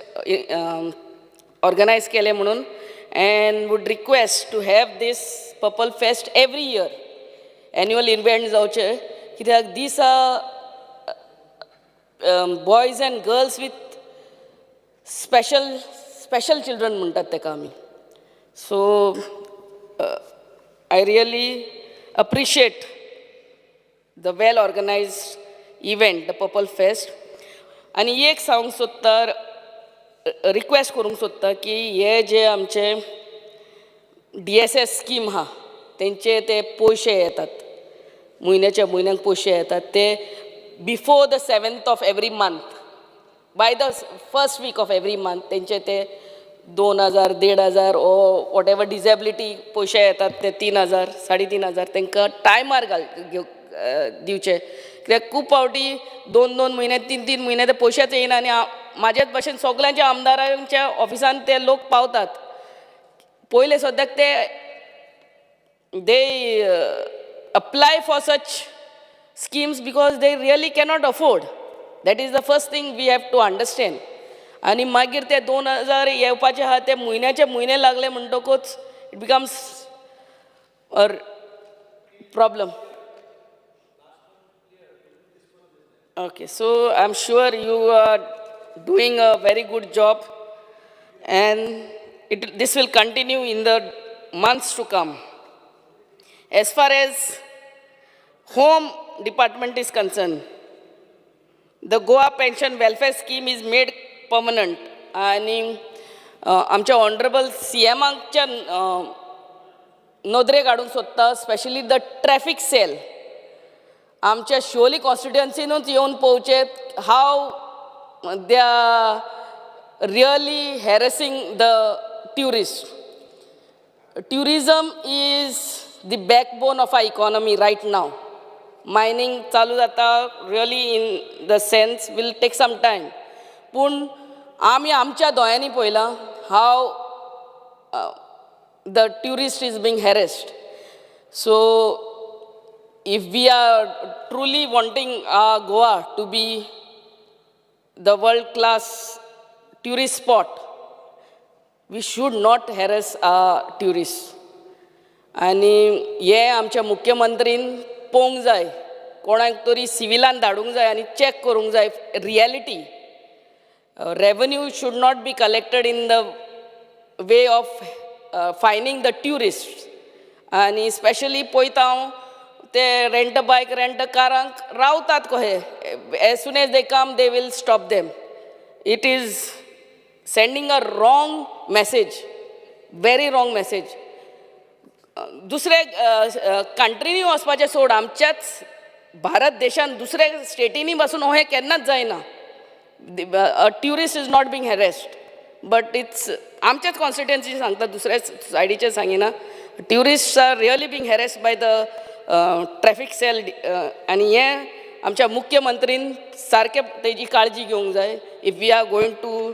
organise केले म्हणून, and would request to have this Purple Fest every year. Annual event जावचे, कित्याक these are boys and girls with special children म्हणटात तेका आमी. So I really appreciate the well organized event, the Purple Fest. आणि एक सांगूंक सोदता, request करूंक सोदता की हे जे आमचे DSS स्कीम आहा तेंचे ते पयशे येतात, म्हयन्याक पयशे येतात ते before the 7th of every month, by the first week of every month तेंचे ते 2000, 1500 ओ वॉट एवर डिजेबिलिटी पयशे येतात ते 3000, 3500 तांकां टायमार दिवचे. कित्याक खूब फावटी 2-2 म्हयने 3-3 म्हयने ते पयशेच येयना आनी म्हाजेच भशेन सगळ्यांच्या आमदारांच्या ऑफिसान ते लोक पावतात. पयले सद्याक they apply for such schemes because they really cannot afford. That is the first thing we have to understand. आणि मागीर ते 2000 येवपाचे आहा ते म्हयन्याचे म्हयने लागले म्हणटकूच it becomes a problem. Okay, so I'm sure you are doing a very good job and this will continue in the months to come. As far as Home Department is concerned, the Goa Pension Welfare Scheme is made permanent. आणि आमच्या honourable CMच्या नदरे काडूंक सोदता, specially the traffic sale. आमच्या शिवोली कॉन्स्टिट्युएन्सीनूच येवन पळोवचे हाव they are really harassing the tourist. Tourism is the backbone of our economy right now. Mining चालू जाता really in the sense will take some time. पूण आमी आमच्या दोळ्यांनी पळयलां how the tourist is being harassed. So if we are truly wanting Goa to be the world-class tourist spot, we should not harass tourists. आनी हे आमच्या मुख्यमंत्रीन पळोवंक जाय, कोणाक तरी सिविलान धाडूंक जाय आनी चॅक करूंक जाय reality. Revenue should not be collected in the way of fining the tourists. आनी स्पेशली पळयता हांव ते रेंट बायक रेंट कारांक रावतात कशे. As soon as they come they will stop them. It is sending a wrong message, very wrong message. दुसरे कंट्रीनी वचपाचें सोड, आमच्याच भारत देशान दुसऱ्या स्टेटीनी पासून हे केन्नाच जायना. A tourist is not being harassed, but it's आमच्याच कॉन्स्टिट्युएन्सी सांगता, दुसऱ्या सायडीचे सांगिना. Tourists are really being harassed by the traffic cell. आनी हे आमच्या मुख्यमंत्रीन सारके तेजी काळजी घेवंक जाय. If we are going to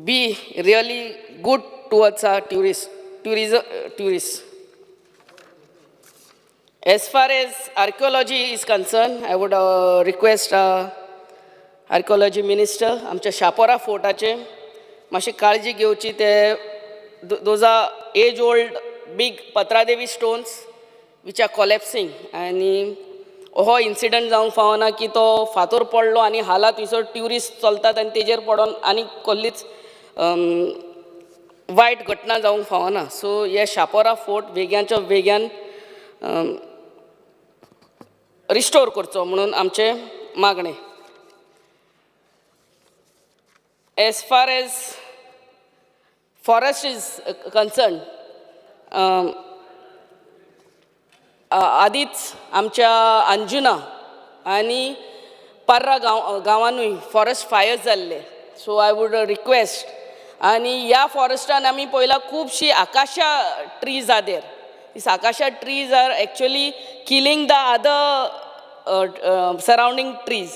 be really good towards our tourists. As far as archaeology is concerned, I would request archaeology minister आमच्या शापोरा फोर्टाचे मातशी काळजी घेवची. ते those are age old big Patradevi stones which are collapsing. आनी हो incident जावंक फावना की तो फातर पडलो आनी हालात थंयसर ट्युरिस्ट चलतात आनी तेजेर पडोन आनी कसलीच वायट घटना जावंक फावना. सो हे शापोरा फोर्ट बेग्याच्या बेग्यान रिस्टोर करचो म्हणून आमचें मागणें. As far as forest is concern, आदींच आमच्या अंजुना आनी पर्रा गांवांनूय फॉरेस्ट फायर्स जाल्ले. सो आय वूड रिक्वेस्ट, आनी ह्या फॉरेस्टान आमी पळयलां खुबशीं acacia trees are there. This acacia trees are actually killing the other surrounding trees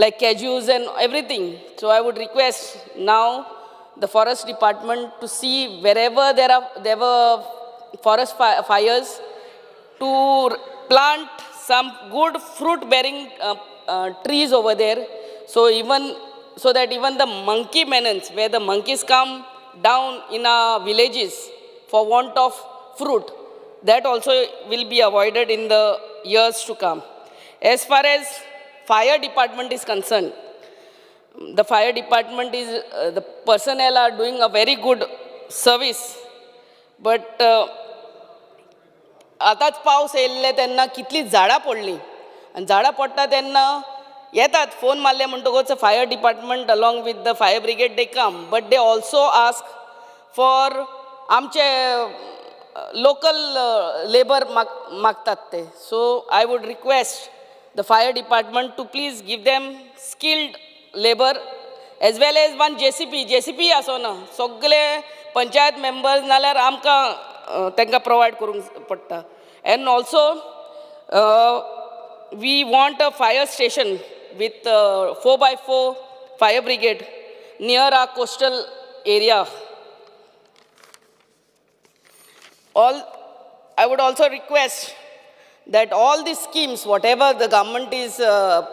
like cashews and everything. So I would request now the forest department to see wherever there were forest fires to plant some good fruit bearing trees over there, so that even the monkey menace, where the monkeys come down in our villages for want of fruit, that also will be avoided in the years to come. As far as fire department is concerned, the fire department is the personnel are doing a very good service, but आतांच पावस येयल्ले तेन्ना कितलीं झाडां पडलीं आनी झाडां पडटा तेन्ना येतात फोन मारले म्हणटकूच fire department along with the fire brigade they come, but they also ask for आमचे लोकल लेबर मागतात ते. So I would request the fire department to please give them skilled labor as well as one JCP आसोना. सगळे panchayat members नाल्यार आमकां तांकां provide करूंक पडटा. End also we want a fire station with 4x4 fire brigade near our coastal area. I would also request that all these schemes, whatever the government is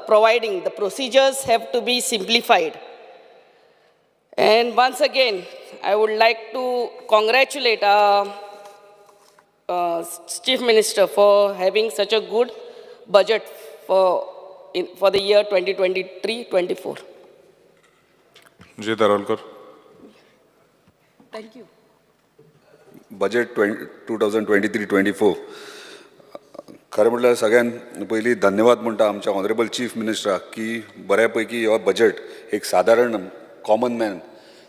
providing, the procedures have to be simplified. And once again, I would like to congratulate our Chief Minister for having such a good budget for the year 2023-24. Jay Tarolkar. Thank you. Budget 2023-24 खरें म्हटल्यार सगळ्यान पयलीं धन्यवाद म्हणटा आमच्या honourable chief मिनिस्टराक की बऱ्यापैकी हो बजेट एक सादारण कॉमन मॅन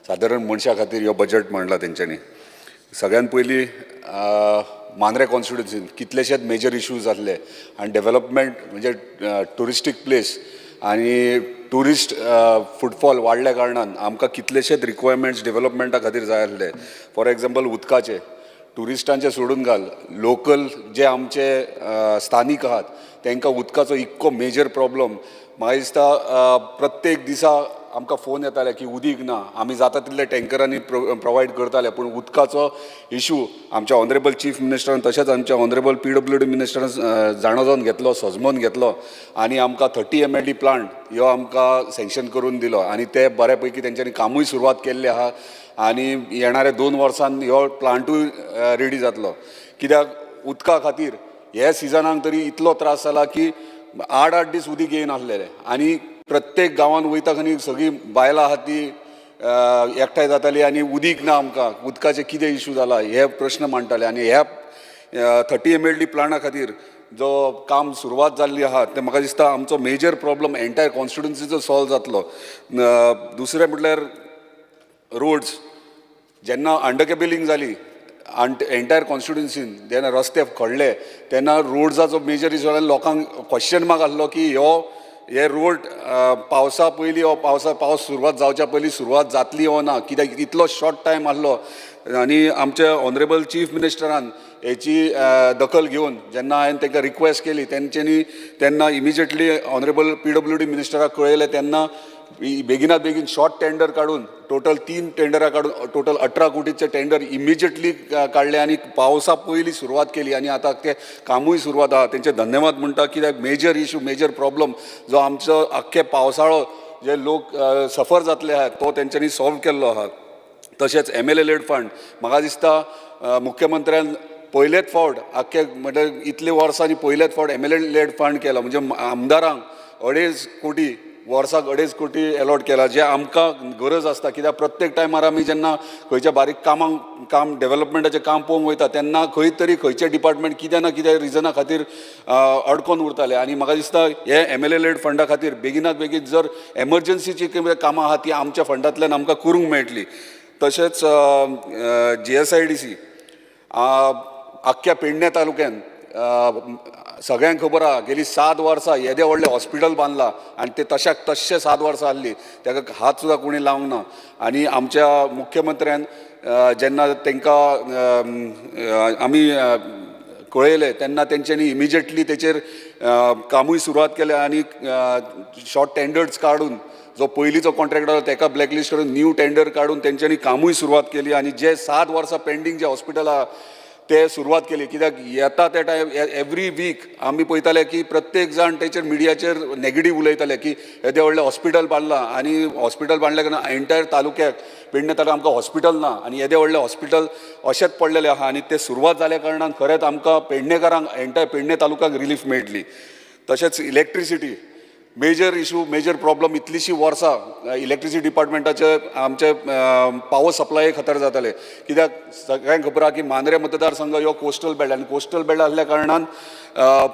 सादारण मनशा खातीर हो बजेट मांडला तेंच्यांनी. सगळ्यान पयलीं मांद्रे कॉन्स्टिट्युन्सीन कितलेशेच मेजर इश्यूज आसले आनी डेव्हलपमेंट म्हणजे टुरिस्टीक प्लेस आनी टुरिस्ट फुटफॉल वाडल्या कारणान आमकां कितलेशेच रिक्वायरमेंट्स डेव्हलपमेंटा खातीर जाय आसले. फॉर एग्जाम्पल उदकाचे टुरिस्टांचे सोडून घाल, लोकल जे आमचे स्थानीक आहात तांकां उदकाचो इतको मेजर प्रॉब्लम. म्हाका दिसता प्रत्येक दिसा आमकां फोन येताले की उदीक ना, आमी जाता तितले टँकरांनी प्रोवायड करताले, पूण उदकाचो इशू आमच्या ऑनरेबल चीफ मिनिस्टरान तशेंच आमच्या ऑनरेबल PWD मिनिस्टरान जाणून घेतलो, सजमोवन घेतलो आनी आमकां 30 MLD प्लांट ह्यो आमकां सँक्शन करून दिलो आनी ते बऱ्यापैकी तेंच्यांनी कामूय सुरवात केल्लें आहा आनी येणाऱ्या 2 वर्सान ह्यो प्लांटूय रेडी जातलो. कित्याक उदका खातीर हे सिजनाक तरी इतलो त्रास जाला की 8 दीस उदीक येयनासलेलें आनी प्रत्येक गांवांत वयता खंय सगळीं बायलां आहात ती एकठांय जातालीं आनी उदीक ना, आमकां उदकाचे कितें इशू जाला हे प्रश्न मांडटाले. आनी ह्या 30 MLD प्लांटा खातीर जो काम सुरवात जाल्ली आहा ते म्हाका दिसता आमचो मेजर प्रॉब्लम एंटायर कॉन्स्टिट्युन्सीचो सॉल्व जातलो. दुसरें म्हटल्यार रोड्स जेन्ना अंडरकेबलिंग जाली एंटायर कॉन्स्टिट्युन्सीन जेन्ना रस्ते खडले तेन्ना रोड्साचो मेजर इशू जालो. लोकांक क्वेश्चन मार्क आसलो की हे रोड पावसा पयलीं हो पावस सुरवात जावच्या पयलीं सुरवात जातली हो ना, कित्याक इतलो शॉर्ट टायम आसलो. आनी आमच्या ऑनरेबल चीफ मिनिस्टरान हेची दखल घेवन जेन्ना हांवें तांकां रिक्वेस्ट केली तेंच्यांनी तेन्ना इमिजिएटली ऑनरेबल PWD मिनिस्टराक कळयलें. तेन्ना बेगिनात बेगीन शॉर्ट टेंडर काडून टोटल 3 टेंडरां काडून टोटल 18 कोटीचे टेंडर इमिजिएटली काडले आनी पावसा पयलीं सुरवात केली आनी आतां ते कामूय सुरवात आहा. तेंचे धन्यवाद म्हणटा कित्याक मेजर इशू मेजर प्रॉब्लम जो आमचो आख्खे पावसाळो जे लोक सफर जातले आहात तो तेंच्यांनी सॉल्व केल्लो आहा. तशेंच MLA लेड फंड म्हाका दिसता मुख्यमंत्र्यान पयलेच फावट आख्खे म्हणजे इतले वर्सांनी पयलेच फावट MLA लेड फंड केला, म्हणजे आमदारांक 2.5 कोटी वर्साक 2.5 कोटी अलॉट केला, जे आमकां गरज आसता. कित्याक प्रत्येक टायमार आमी जेन्ना खंयच्या बारीक काम डेव्हलपमेंटाचें काम पळोवंक वयता तेन्ना खंय तरी खंयचे डिपार्टमेंट कितें ना कितें रिजना खातीर अडकोन उरताले. आनी म्हाका दिसता हे MLA लेड फंडा खातीर बेगिनात बेगीन जर एमर्जन्सीची कामां आहा ती आमच्या फंडांतल्यान आमकां करूंक मेळटली. तशेंच GSIDC आख्ख्या पेडणे तालुक्यान सगळ्यांक खबर आहा गेली 7 वर्सां येदे व्हडलें हॉस्पिटल बांदलां आनी ते तशाक तशें 7 वर्सां आसलीं ताका हात सुद्दां कोणी लावंक ना. आनी आमच्या मुख्यमंत्र्यान जेन्ना तांकां आमी कळयलें तेन्ना तेंच्यांनी इमिजिएटली तेचेर कामूय सुरवात केलें आनी शॉर्ट टेंडर्स काडून जो पयलींचो कॉन्ट्रॅक्टर आसा ताका ब्लॅकलिस्ट करून न्यू टेंडर काडून तेंच्यांनी कामूय सुरवात केली आनी जे 7 वर्सां पेंडींग जे हॉस्पिटल आहा ते सुरवात केली. कित्याक येता त्या टायम एवरी वीक आमी पळयताले की प्रत्येक जाण तेचेर मिडियाचेर नेगेटीव उलयताले की येदे व्हडलें हॉस्पिटल बांदलां आनी हॉस्पिटल बांदल्या कारणान एंटायर तालुक्याक पेडणे तालुक्याक आमकां हॉस्पिटल ना आनी येदे व्हडलें हॉस्पिटल अशेंच पडलेलें आहा आनी ते सुरवात जाल्या कारणान खरेंच आमकां पेडणेकारांक एंटायर पेडणे तालुक्याक रिलीफ मेळटली. तशेंच electricity major issue major problem इतलीशीं वर्सां इलेक्ट्रिसिटी डिपार्टमेंटाचे आमचे पावर सप्लाय खातीर जाताले. कित्याक सगळ्यांक खबर आहा की मांद्रे मतदारसंघ हो कोस्टल बेल्ट आनी कोस्टल बेल्ट आसल्या कारणान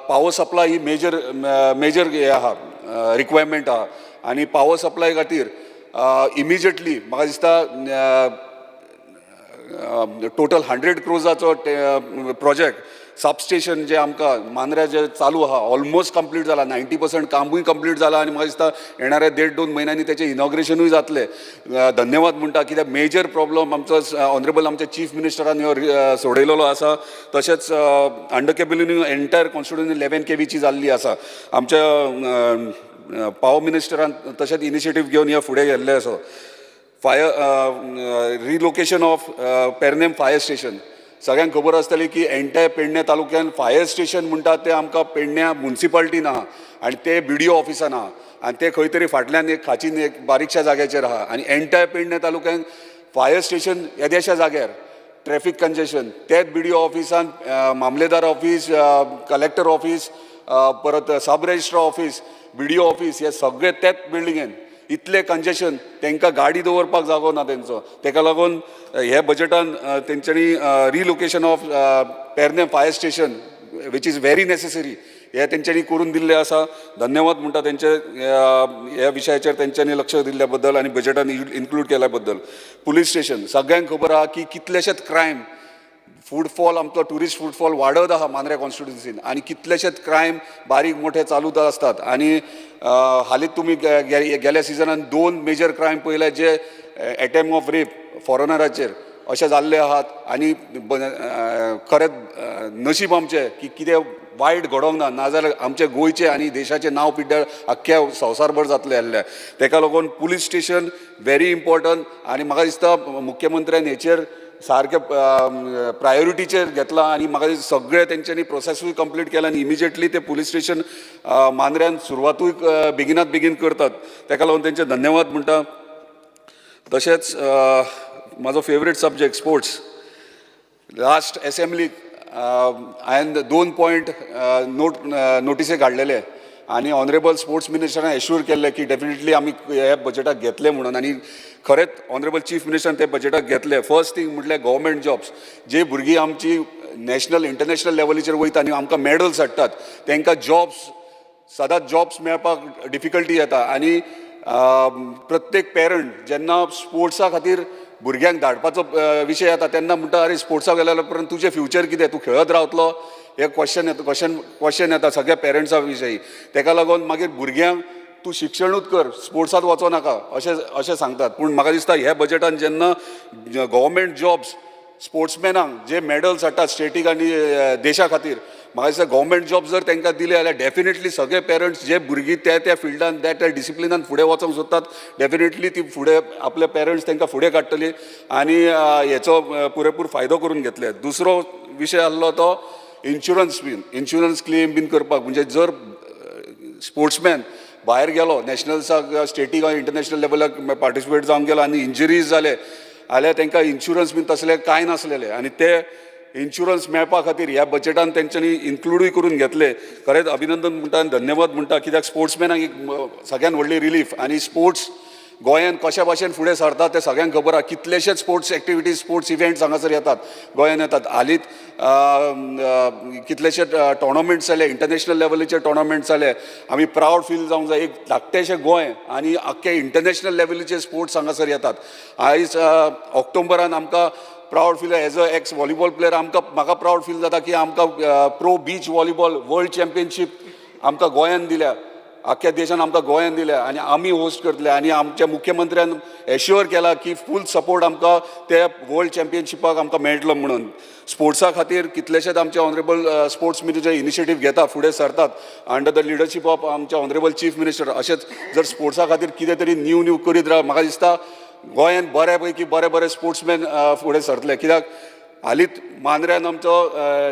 पावर सप्लाय ही मेजर हे आहा रिक्वायरमेंट आहा आनी पावर सप्लाय खातीर इमिजिएटली म्हाका दिसता टोटल 100 क्रोजाचो प्रोजेक्ट सबस्टेशन जे आमकां मांद्र्या जे चालू आहा ऑलमोस्ट कंप्लीट जाला, 90% कामूय कंप्लीट जाला आणि म्हाका दिसता येणाऱ्या 1.5-2 म्हयन्यांनी तेचें इनॉग्रेशनूय जातलें. धन्यवाद म्हणटा कित्याक मेजर प्रॉब्लम आमचो ऑनरेबल आमच्या चीफ मिनिस्टरान ह्यो सोडयलेलो आसा. तशेंच अंडर केबिलिनूय एंटायर कॉन्स्टिट्युन्सी 11 KVची जाल्ली आसा. आमच्या पावर मिनिस्टरान तशेंच इनिशिएटीव घेवन ह्या फुडें गेल्ले आसा. Relocation of Pernem fire station. सगळ्यांक खबर आसतली की एंटायर पेडणे तालुक्यान फायर स्टेशन म्हणटा तें आमकां पेडण्या म्युन्सिपाल्टीन आहा आनी ते BDO ऑफिसान आहा आनी ते खंय तरी फाटल्यान एक खाचीन एक बारीकशा जाग्याचेर आहा आनी एंटायर पेडणे तालुक्यान फायर स्टेशन येद्याशा जाग्यार ट्रॅफिक कंजेशन तेच BDO ऑफिसान मामलेदार ऑफिस, कलेक्टर ऑफिस, परत सब रजिस्ट्रार ऑफिस, BDO ऑफिस हे सगळे तेच बिल्डिंगेन. इतले कंजेशन तांकां गाडी दवरपाक जागो ना तेंचो. ताका लागून हे बजेटान तेंच्यांनी relocation of Pernem fire station which is very necessary हे तेंच्यांनी करून दिल्ले आसा. धन्यवाद म्हणटा तेंचे ह्या विशयाचेर तेंच्यांनी लक्ष दिल्ल्या बद्दल आनी बजेटान इन्क्लूड केल्या बद्दल. पुलीस स्टेशन सगळ्यांक खबर आहा की कितलेशेच क्रायम फूडफॉल आमचो ट्युरिस्ट फूडफॉल वाडत आहा मांद्र्या कॉन्स्टिट्युन्सीन आनी कितलेशेच क्रायम बारीक मोठे चालूच आसतात. आनी हालींच तुमी गेल्या सिजनान 2 मेजर क्रायम पळयले जे एटेम्प ऑफ रेप फॉरेनराचेर अशें जाल्ले आहात. आनी खरेंच नशीब आमचें की कितें वायट घडोवंक ना, नाजाल्यार आमचे गोंयचे आनी देशाचें नांव पिड्ड्यार आख्ख्या संवसारभर जातलें आसलें. ताका लागून पुलीस स्टेशन व्हेरी इम्पॉर्टंट आनी म्हाका दिसता मुख्यमंत्र्यान हेचेर सारके प्रायोरिटीचेर घेतला आनी म्हाका सगळे तेंच्यांनी प्रोसेसूय कंप्लीट केला आनी इमिजिएटली ते पुलीस स्टेशन मांद्र्यान सुरवातूय बेगिनात बेगीन करतात. ताका लागून तेंचे धन्यवाद म्हणटा. तशेंच म्हाजो फेवरेट सब्जेक्ट स्पोर्ट्स. लास्ट एसेंब्लीक हांवें 2 पॉयंट नोटिसे काडलेले आनी ऑनरेबल स्पोर्ट्स मिनिस्टरान एश्युअर केल्ले की डेफिनेटली आमी ह्या बजेटाक घेतले म्हणून. आनी खरेंच ऑनरेबल चीफ मिनिस्टरान ते बजेटाक घेतले. फर्स्ट थिंग म्हटल्यार गव्हर्मेंट जॉब्स. जे भुरगीं आमची नॅशनल इंटरनॅशनल लेवलीचेर वयता आनी आमकां मेडल्स हाडटात तांकां जॉब्स सदांच जॉब्स मेळपाक डिफिकल्टी येता. आनी प्रत्येक पेरंट जेन्ना स्पोर्ट्सा खातीर भुरग्यांक धाडपाचो विशय येता तेन्ना म्हणटा अरे स्पोर्ट्साक गेल्या उपरांत तुजें फ्युचर कितें, तूं खेळत रावतलो, हे क्वेश्चन येता सगळ्या पेरंट्सा विशयी. ताका लागून मागीर भुरग्यांक तूं शिक्षणूच कर, स्पोर्ट्सांत वचो नाका अशें सांगतात. पूण म्हाका दिसता ह्या बजेटान जेन्ना गव्हर्मेंट जॉब्स स्पोर्ट्समॅनांक जे मेडल्स हाडटात स्टेटीक आनी देशा खातीर, म्हाका दिसता गव्हर्मेंट जॉब जर तांकां दिले जाल्यार डेफिनेटली सगळे पेरंट्स जे भुरगीं त्या फिल्डान त्या डिसिप्लिनान फुडें वचूंक सोदतात डेफिनेटली ती फुडें आपले पेरंट्स तांकां फुडें काडटली आनी हेचो पुरेपूर फायदो करून घेतले. दुसरो विशय आसलो तो इन्शुरन्स क्लेम बीन करपाक. म्हणजे जर स्पोर्ट्समॅन भायर गेलो नॅशनल्साक स्टेटीक वा इंटरनॅशनल लेवलाक पार्टिसिपेट जावंक गेलो आनी इंजरीज जाले जाल्यार तांकां इन्शुरन्स बीन तसले कांय नासलेले आनी ते इन्शुरन्स मेळपा खातीर ह्या बजेटान तेंच्यांनी इन्क्लूडूय करून घेतले. खरेंच अभिनंदन म्हणटा आनी धन्यवाद म्हणटा कित्याक स्पोर्ट्समॅनाक एक सगळ्यान व्हडली रिलीफ. आनी स्पोर्ट्स गोंयान कशा भाशेन फुडें सरता तें सगळ्यांक खबर आहा. कितलेशेच स्पोर्ट्स एक्टिविटीज स्पोर्ट्स इव्हेंट्स हांगासर येतात गोंयान येतात. हालींच कितलेशे टोर्नामेंट्स जाले, इंटरनॅशनल लेवलीचे टोर्नामेंट्स जाले. आमी प्रावड फील जावंक जाय एक धाकटेशें गोंय आनी आख्खे इंटरनॅशनल लेवलीचे स्पोर्ट्स हांगासर येतात. आयज ऑक्टोबरान आमकां proud feel as a x volleyball player म्हाका प्रावड फील जाता की आमकां pro beach volleyball world championship आमकां गोंयान दिल्या, आख्ख्या देशान आमकां गोंयान दिल्या आनी आमी होस्ट करतले. आनी आमच्या मुख्यमंत्र्यान एश्युअर केला की फूल सपोर्ट आमकां त्या वर्ल्ड चॅम्पियनशिपाक आमकां मेळटलो म्हणून. स्पोर्ट्सा खातीर कितलेशेच आमचे ऑनरेबल स्पोर्ट्स मिनिस्टर इनिशिएटीव घेता, फुडें सरतात अंडर द लिडरशीप ऑफ आमचे ऑनरेबल चीफ मिनिस्टर. अशेंच जर स्पोर्ट्सा खातीर कितें तरी न्यू करीत राव म्हाका दिसता गोंयान बऱ्यापैकी बरे स्पोर्ट्समॅन फुडें सरतले. कित्याक हालींच मांद्र्यान आमचो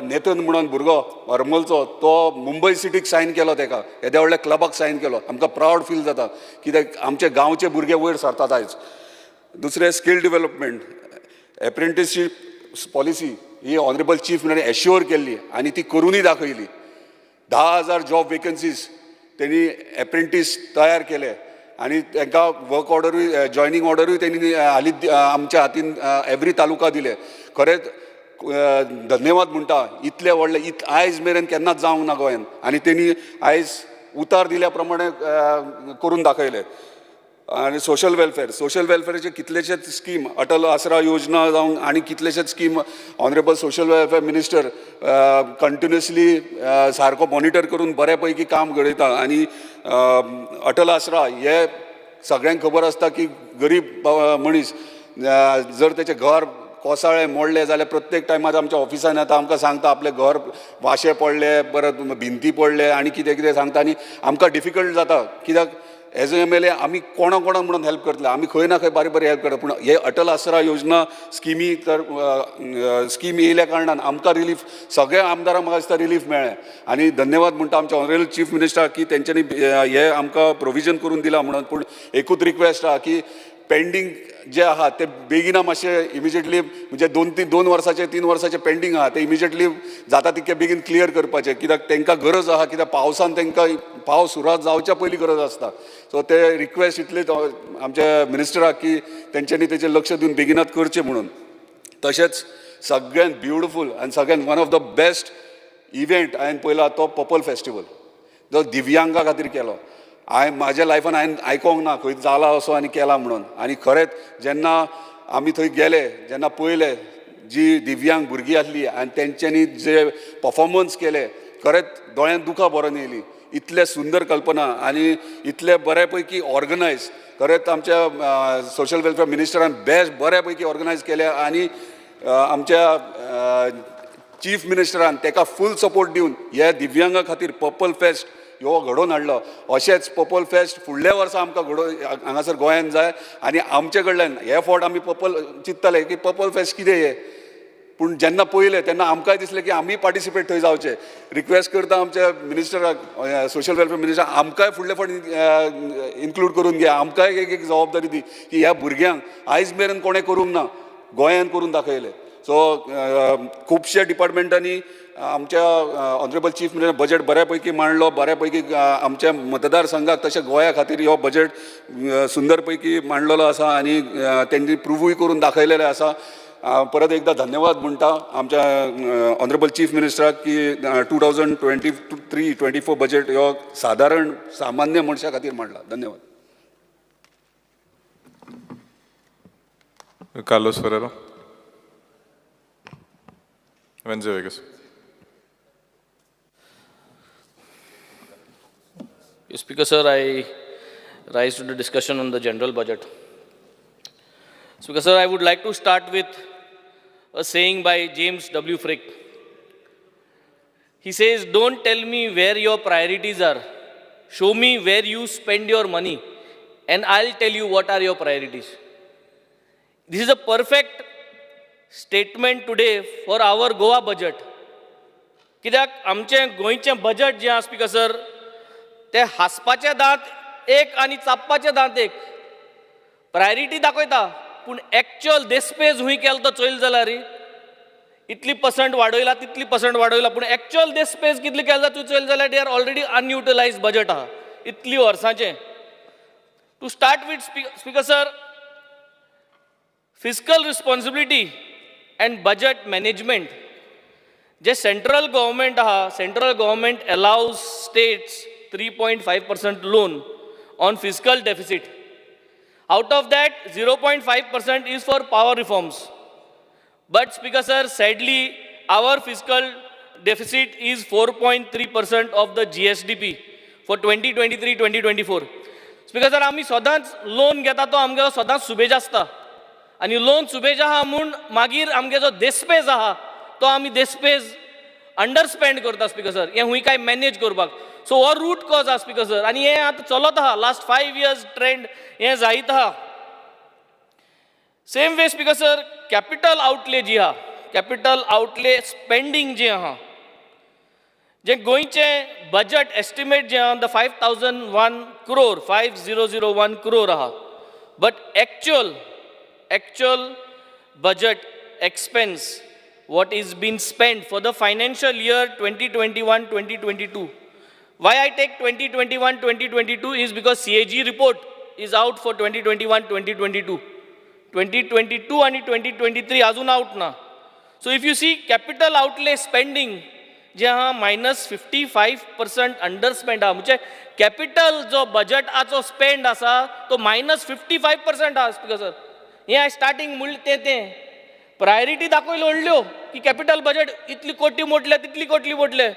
नेतन म्हणून भुरगो हरमलचो तो मुंबय सिटीक सायन केलो, ताका येद्या व्हडल्या क्लबाक सायन केलो. आमकां प्रावड फील जाता कित्याक आमचे गांवचे भुरगे वयर सरतात आयज. दुसरें स्कील डेव्हलपमेंट एप्रेंटिसशीप पॉलिसी ही ऑनरेबल चीफ मिनिस्टरान एश्युअर केल्ली आनी ती करूनय दाखयली. 10,000 जॉब वेकन्सीज त्यांनी एप्रेंटीस तयार केले आनी तांकां वर्क ऑर्डरूय जॉयनींग ऑर्डरूय त्यांनी हालींच आमच्या हातीन एवरी तालुका दिले. खरेंच धन्यवाद म्हणटा. इतले व्हडले आयज मेरेन केन्नाच जावंक ना गोंयान आनी तेणी आयज उतार दिल्या प्रमाणे करून दाखयले. आणि सोशल वेलफेअरचे कितलेशेच स्कीम अटल आसरा योजना जावं आनी कितलेशेच scheme honourable social welfare minister continuously सारको मॉनिटर करून बऱ्या पैकी काम घडयता आनी अटल आसरा हे सगळ्यांक खबर आसता की गरीब मनीस जर तेचें घर कोसळ्ळें मोडलें जाल्यार प्रत्येक टायमार आमच्या ऑफिसान येता आमकां सांगता आपलें घर वाशे पडले परत भिंती पडले आनी कितें कितें सांगता आनी आमकां डिफिकल्ट जाता कित्याक एज एम एल ए आमी कोणाक म्हणून हेल्प करतले आमी खंय ना खंय बारीक हेल्प करता पूण हे अटल आसरा योजना स्किमी तर स्कीम येयल्या कारणान आमकां रिलीफ सगळ्या आमदारांक म्हाका दिसता रिलीफ मेळ्ळें आनी धन्यवाद म्हणटा आमच्या ऑनरेबल चीफ मिनिस्टराक की तेंच्यांनी हे आमकां प्रोविजन करून दिला म्हणून पूण एकूच रिक्वेस्ट आहा की पेंडींग जे आहा ते बेगिना मातशें इमिजिएटली म्हणजे 2 वर्साचे 3 वर्साचे पेंडींग आहा ते इमिजिएटली जाता तितके बेगीन क्लियर करपाचें कित्याक तांकां गरज आहा कित्याक पावसान तांकां पावस सुरवात जावच्या पयलीं गरज आसता सो ते रिक्वेस्ट इतलेच आमच्या मिनिस्टराक की तेंच्यांनी तेचेर लक्ष दिवन बेगिनात करचें म्हणून तशेंच सगळ्यात ब्युटिफूल आनी सगळ्यात one of the best event हांवें पयला तो पर्पल फेस्टिवल जो दिव्यांगा खातीर केलो म्हाज्या लायफान हांवें आयकोंक ना खंय जाला असो आनी केला म्हणून आनी खरेंच जेन्ना आमी थंय गेले जेन्ना पळयले जी दिव्यांग भुरगीं आसली आनी तेंच्यांनी जे परफॉर्मन्स केले खरेंच दोळ्यांत दुखां भरून येयली इतले सुंदर कल्पना आनी इतले बऱ्या पैकी ऑर्गनायज खरेंच आमच्या सोशल वेलफेअर मिनिस्टरान बऱ्या पैकी ऑर्गनायज केले आनी आमच्या चीफ मिनिस्टरान ताका फूल सपोर्ट दिवन ह्या दिव्यांगा खातीर पर्पल फेस्ट ह्यो घडोवन हाडलो अशेंच पर्पल फेस्ट फुडल्या वर्सा आमकां हांगासर गोंयांत जाय आनी आमचे कडल्यान हे फावट आमी पर्पल चिंत्ताले की पर्पल फेस्ट कितें हे पूण जेन्ना पळयलें तेन्ना आमकांय दिसलें की आमी पार्टिसिपेट थंय जावचें रिक्वेस्ट करता आमच्या मिनिस्टराक सोशल वेलफेअर मिनिस्टर आमकांय फुडले फावट इन्क्लूड करून घे आमकांय एक जबाबदारी दी की ह्या भुरग्यांक आयज मेरेन कोणें करूंक ना गोंयांत करून दाखयलें सो खुबशे डिपार्टमेंटांनी आमच्या ऑनरेबल चीफ मिनिस्टर बजेट बऱ्या पैकी मांडलो बऱ्या पैकी आमच्या मतदारसंघाक तशें गोंया खातीर हो बजेट सुंदर पैकी मांडलेलो आसा आनी तेंनी प्रूव्हूय करून दाखयलेलें आसा परत एकदा धन्यवाद म्हणटा आमच्या ऑनरेबल चीफ मिनिस्टराक की 2023-24 बजेट हो साधारण सामान्य मनशा खातीर मांडला धन्यवाद Carlos Ferrero. Wednesday Vegas. Speaker sir, I rise to the discussion on the general budget. Speaker sir, I would like to start with a saying by James W. Frick. He says, "Don't tell me where your priorities are. Show me where you spend your money, and I'll tell you what are your priorities." This is a perfect statement today for our Goa budget. कित्याक आमचें गोंयचें budget जें आसा speaker sir ते हांसपाचे दांत एक आनी चापपाचे दांत एक प्रायोरिटी दाखयता पूण एक्चुअल देस्पेज हूंय केलो तो चोयल जाल्यार इतली पर्संट वाडयला तितली पर्संट वाडयला पूण एक्चुअल देस्पेज कितली केलो तूं चोयल जाल्यार they are already unutilise budget आहा इतली वर्सांचें to start with speaker sir fiscal responsibility and budget management. जे सेंट्रल गव्हर्मेंट आहा central government allows states 3.5% loan on fiscal deficit. Out of that 0.5% is for power reforms. But Speaker sir, sadly our fiscal deficit is 4.3% of the GSDP for 2023-2024. Speaker sir, आमी सदांच loan घेता तो आमगे सदांच सुबेज आसता आनी लोन सुबेज आहा म्हूण मागीर आमगे जो देस्पेज आहा तो आमी देस्पेज अंडरस्पेंड करता स्पीकर सर हें हूंय काय मॅनेज करपाक सो हो रूट कॉज आहा स्पीकर सर आनी हें आतां चलत आहा लास्ट 5 years ट्रेंड हें जायत आहा same way speaker sir capital outlay जी आहा कॅपिटल आउटले स्पेंडींग जें आहा जें गोंयचें बजेट एस्टिमेट जें आहा द 5001 crore 5001 crore आहा but actual budget expense what is being spent for the financial year 2021-2022. Why I take 2021-2022 is because CAG report is out for 2021-2022. 2022 and 2023 अजून out ना. So if you see capital outlay spending जे आहा -55% अंडरस्पेंड आहा, म्हणजे capital जो बजटाचो spend आसा तो -55% आहा स्पीकर सर. हें हांवें स्टार्टींग म्हणलें तें प्रायोरिटी दाखयल्यो व्हडल्यो की कॅपिटल बजट इतली कोटी मोडले तितली कोटी मोडले,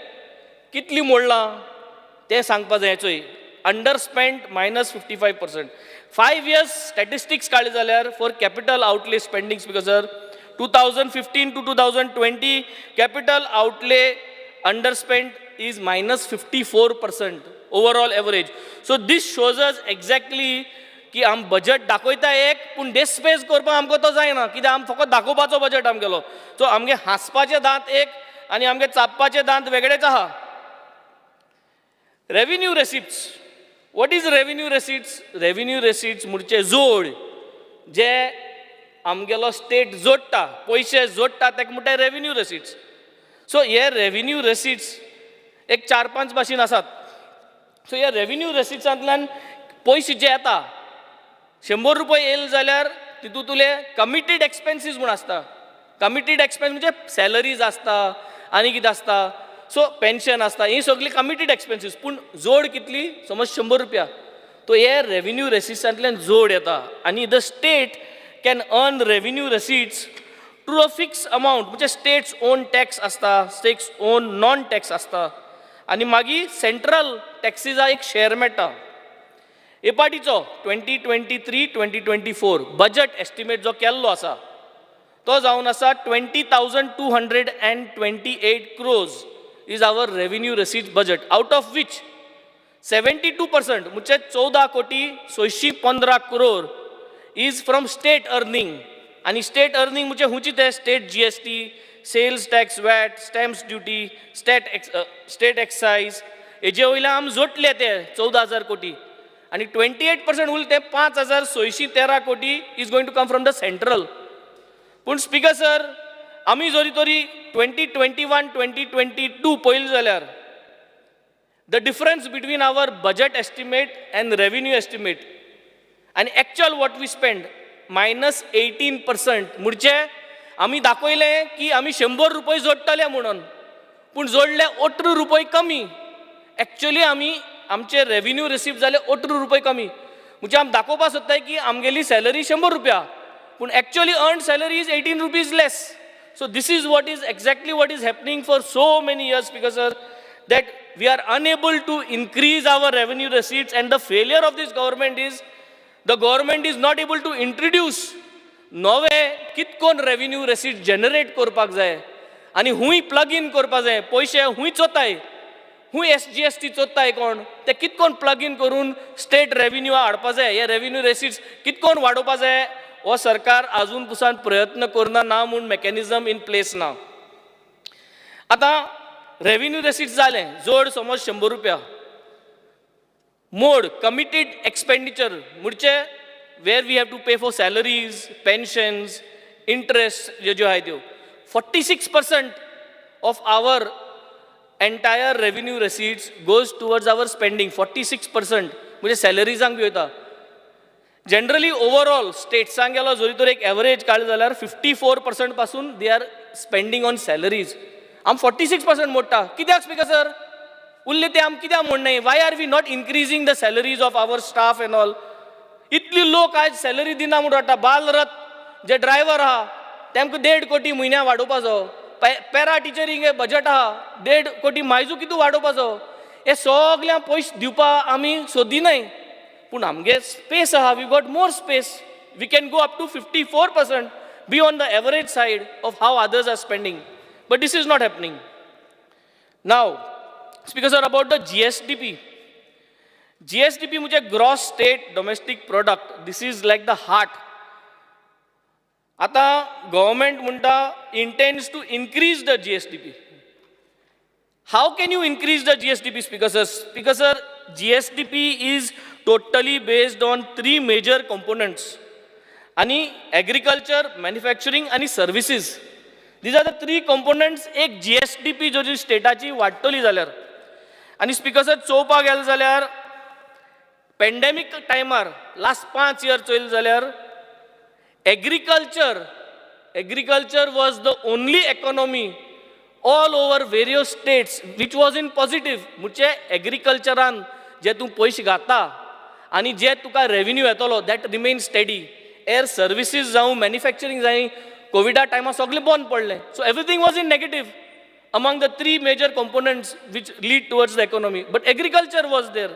कितली मोडलां तें सांगपा जाय. चोय अंडरस्पेंड -55%. 5 years स्टॅटिस्टिक्स काडले जाल्यार for capital outlay spending speaker sir 2015 to 2020 capital outlay underspend is -54% overall average. So this shows us exactly की आम बजट दाखयता एक पूण डिस्पेस करपाक आमकां तो जायना, कित्याक आम फकत दाखोवपाचो बजट आमगेलो. सो आमगे हांसपाचे दांत एक आनी आमगे चापपाचे दांत वेगळेच आहा. Revenue receipts. What is revenue receipts? Revenue receipts म्हणजे जोड जे आमगेलो स्टेट जोडटा, पयशे जोडटा, ताका म्हणटा रेव्हेन्यू रेसिट्स. सो हे रेव्हेन्यू रेसिट्स एक 4-5 भाशेन आसात. सो ह्या रेव्हेन्यू रेसिट्सांतल्यान पयशे जे येता 100 रुपये येयले जाल्यार तितूंत तुले कमिटेड एक्सपेन्सीस म्हूण आसता. कमिटेड एक्सपेन्स म्हणजे सॅलरीज आसता आनी कितें आसता, सो पेन्शन आसता, ही सगळी कमिटेड एक्सपेन्सीस. पूण जोड कितली? समज 100 रुपया. तो हे रेव्हेन्यू रेसिट्सांतल्यान जोड येता आनी the state can earn revenue receipts to a fix amount. म्हणजे स्टेट्स ओन टॅक्स आसता, स्टेट्स ओन नॉन टॅक्स आसता आनी मागीर सेंट्रल टॅक्सीचा एक शेअर मेळटा. हे पाटीचो 2023-2024 बजट एस्टिमेट जो केल्लो आसा तो जावन आसा 20,228 crores is our revenue receipt budget, out of which 72% म्हणजे 14,615 crore is from state earning. आनी स्टेट अर्निंग म्हणजे हुंची ते state GST, sales tax, VAT, stamps duty, state excise, हेजे वयल्यान आमी जोडले ते 14,000 कोटी. आनी 28% उरले ते 5,613 कोटी is going to come from the central. पूण स्पीकर सर आमी जरी तरी 2021-2022 पळयलें जाल्यार the difference between our budget estimate and revenue estimate आनी एक्चुअल वॉट वी स्पेंड -18%. म्हणजे आमी दाखयलें की आमी 100 रुपये जोडटले म्हणून, पूण जोडले 18 रुपये कमी. एक्चुअली आमी आमचे रेव्हेन्यू रिसीव जाले 18 रुपये कमी. म्हणजे आमी दाखोवपाक सोदताय की आमगेली सॅलरी 100 रुपया, पूण actually earn salary is 18 rupees less. So this is what is exactly what is happening for so many years, because sir, that we are unable to increase our revenue receipts, and the failure of this government is the government is not able to introduce नवे कितकोन revenue रेसीट generate करपाक जाय आनी हुंय plug in करपाक जाय. पयशे हुंय चोताय, हुंय SGST चोत्ताय कोण, ते कितकोन plug in करून स्टेट रेव्हेन्यू हाडपा जाय, हे रेव्हेन्यू रेसीट्स कितकोन वाडोवपा जाय, हो सरकार आजून पुसान प्रयत्न करना ना म्हूण मेकॅनिझम इन प्लेस ना. आतां रेव्हेन्यू रेसीट्स जालें, जोड समज 100 रुपया, मोड कमिटेड एक्सपेंडिचर म्हणजे where we have to pay for salaries, pensions, interest ज्यो आहाय त्यो 46% of our entire revenue receipts goes towards our spending. 46% म्हणजे सॅलरीजांक बी वयता. जनरली ओवरऑल स्टेट्सांक गेलो जरी तर एक एवरेज काडलें जाल्यार 54% पासून they are spending on salaries. आम 46% मोडटा. कित्याक स्पीकर सर उरले ते आम कित्याक मोडनाय? Why are we not increasing the salaries of our staff and all? इतली लोक आयज सॅलरी दिना म्हणून वाडटा. बालरथ जे ड्रायव्हर आहा तेमकां 1.5 कोटी म्हयन्या वाडोवपाचो. पॅरा टिचरींग बजट आहा 1.5 कोटी मायजू कितू वाडोवपाचो. हे सगळ्यांक पयशे दिवपाक आमी सोदिनाय, पूण आमगे स्पेस आहा, we got more space, we can go up to 54% beyond the average side of how others are spending. But this is not happening. Now speaker sir about the GSDP. GSDP म्हणजे gross state domestic product. This is like the heart. आता government म्हणटा intends to increase the GSDP. How can you increase the GSDP speaker sir? Speaker sir GSDP is totally based on 3 major components. आणि agriculture, manufacturing आणि services. These are the 3 components. एक GSDP जो स्टेटाची वाडटली जाल्यार. आणि speaker sir चोवपाक गेले जाल्यार pandemic टायमार last 5 years चोयले जाल्यार agriculture was the only economy all over various states which was in positive. म्हणजे एग्रीकल्चरान जे तूं पयशे घाता आनी जे तुका रेव्हेन्यू येतलो that remain steady. Air services जावं मॅन्युफॅक्चरींग जावं कोविडा टायमार सगळें बंद पडलें. So everything was in negative among the three major components which lead towards the economy. But agriculture was there.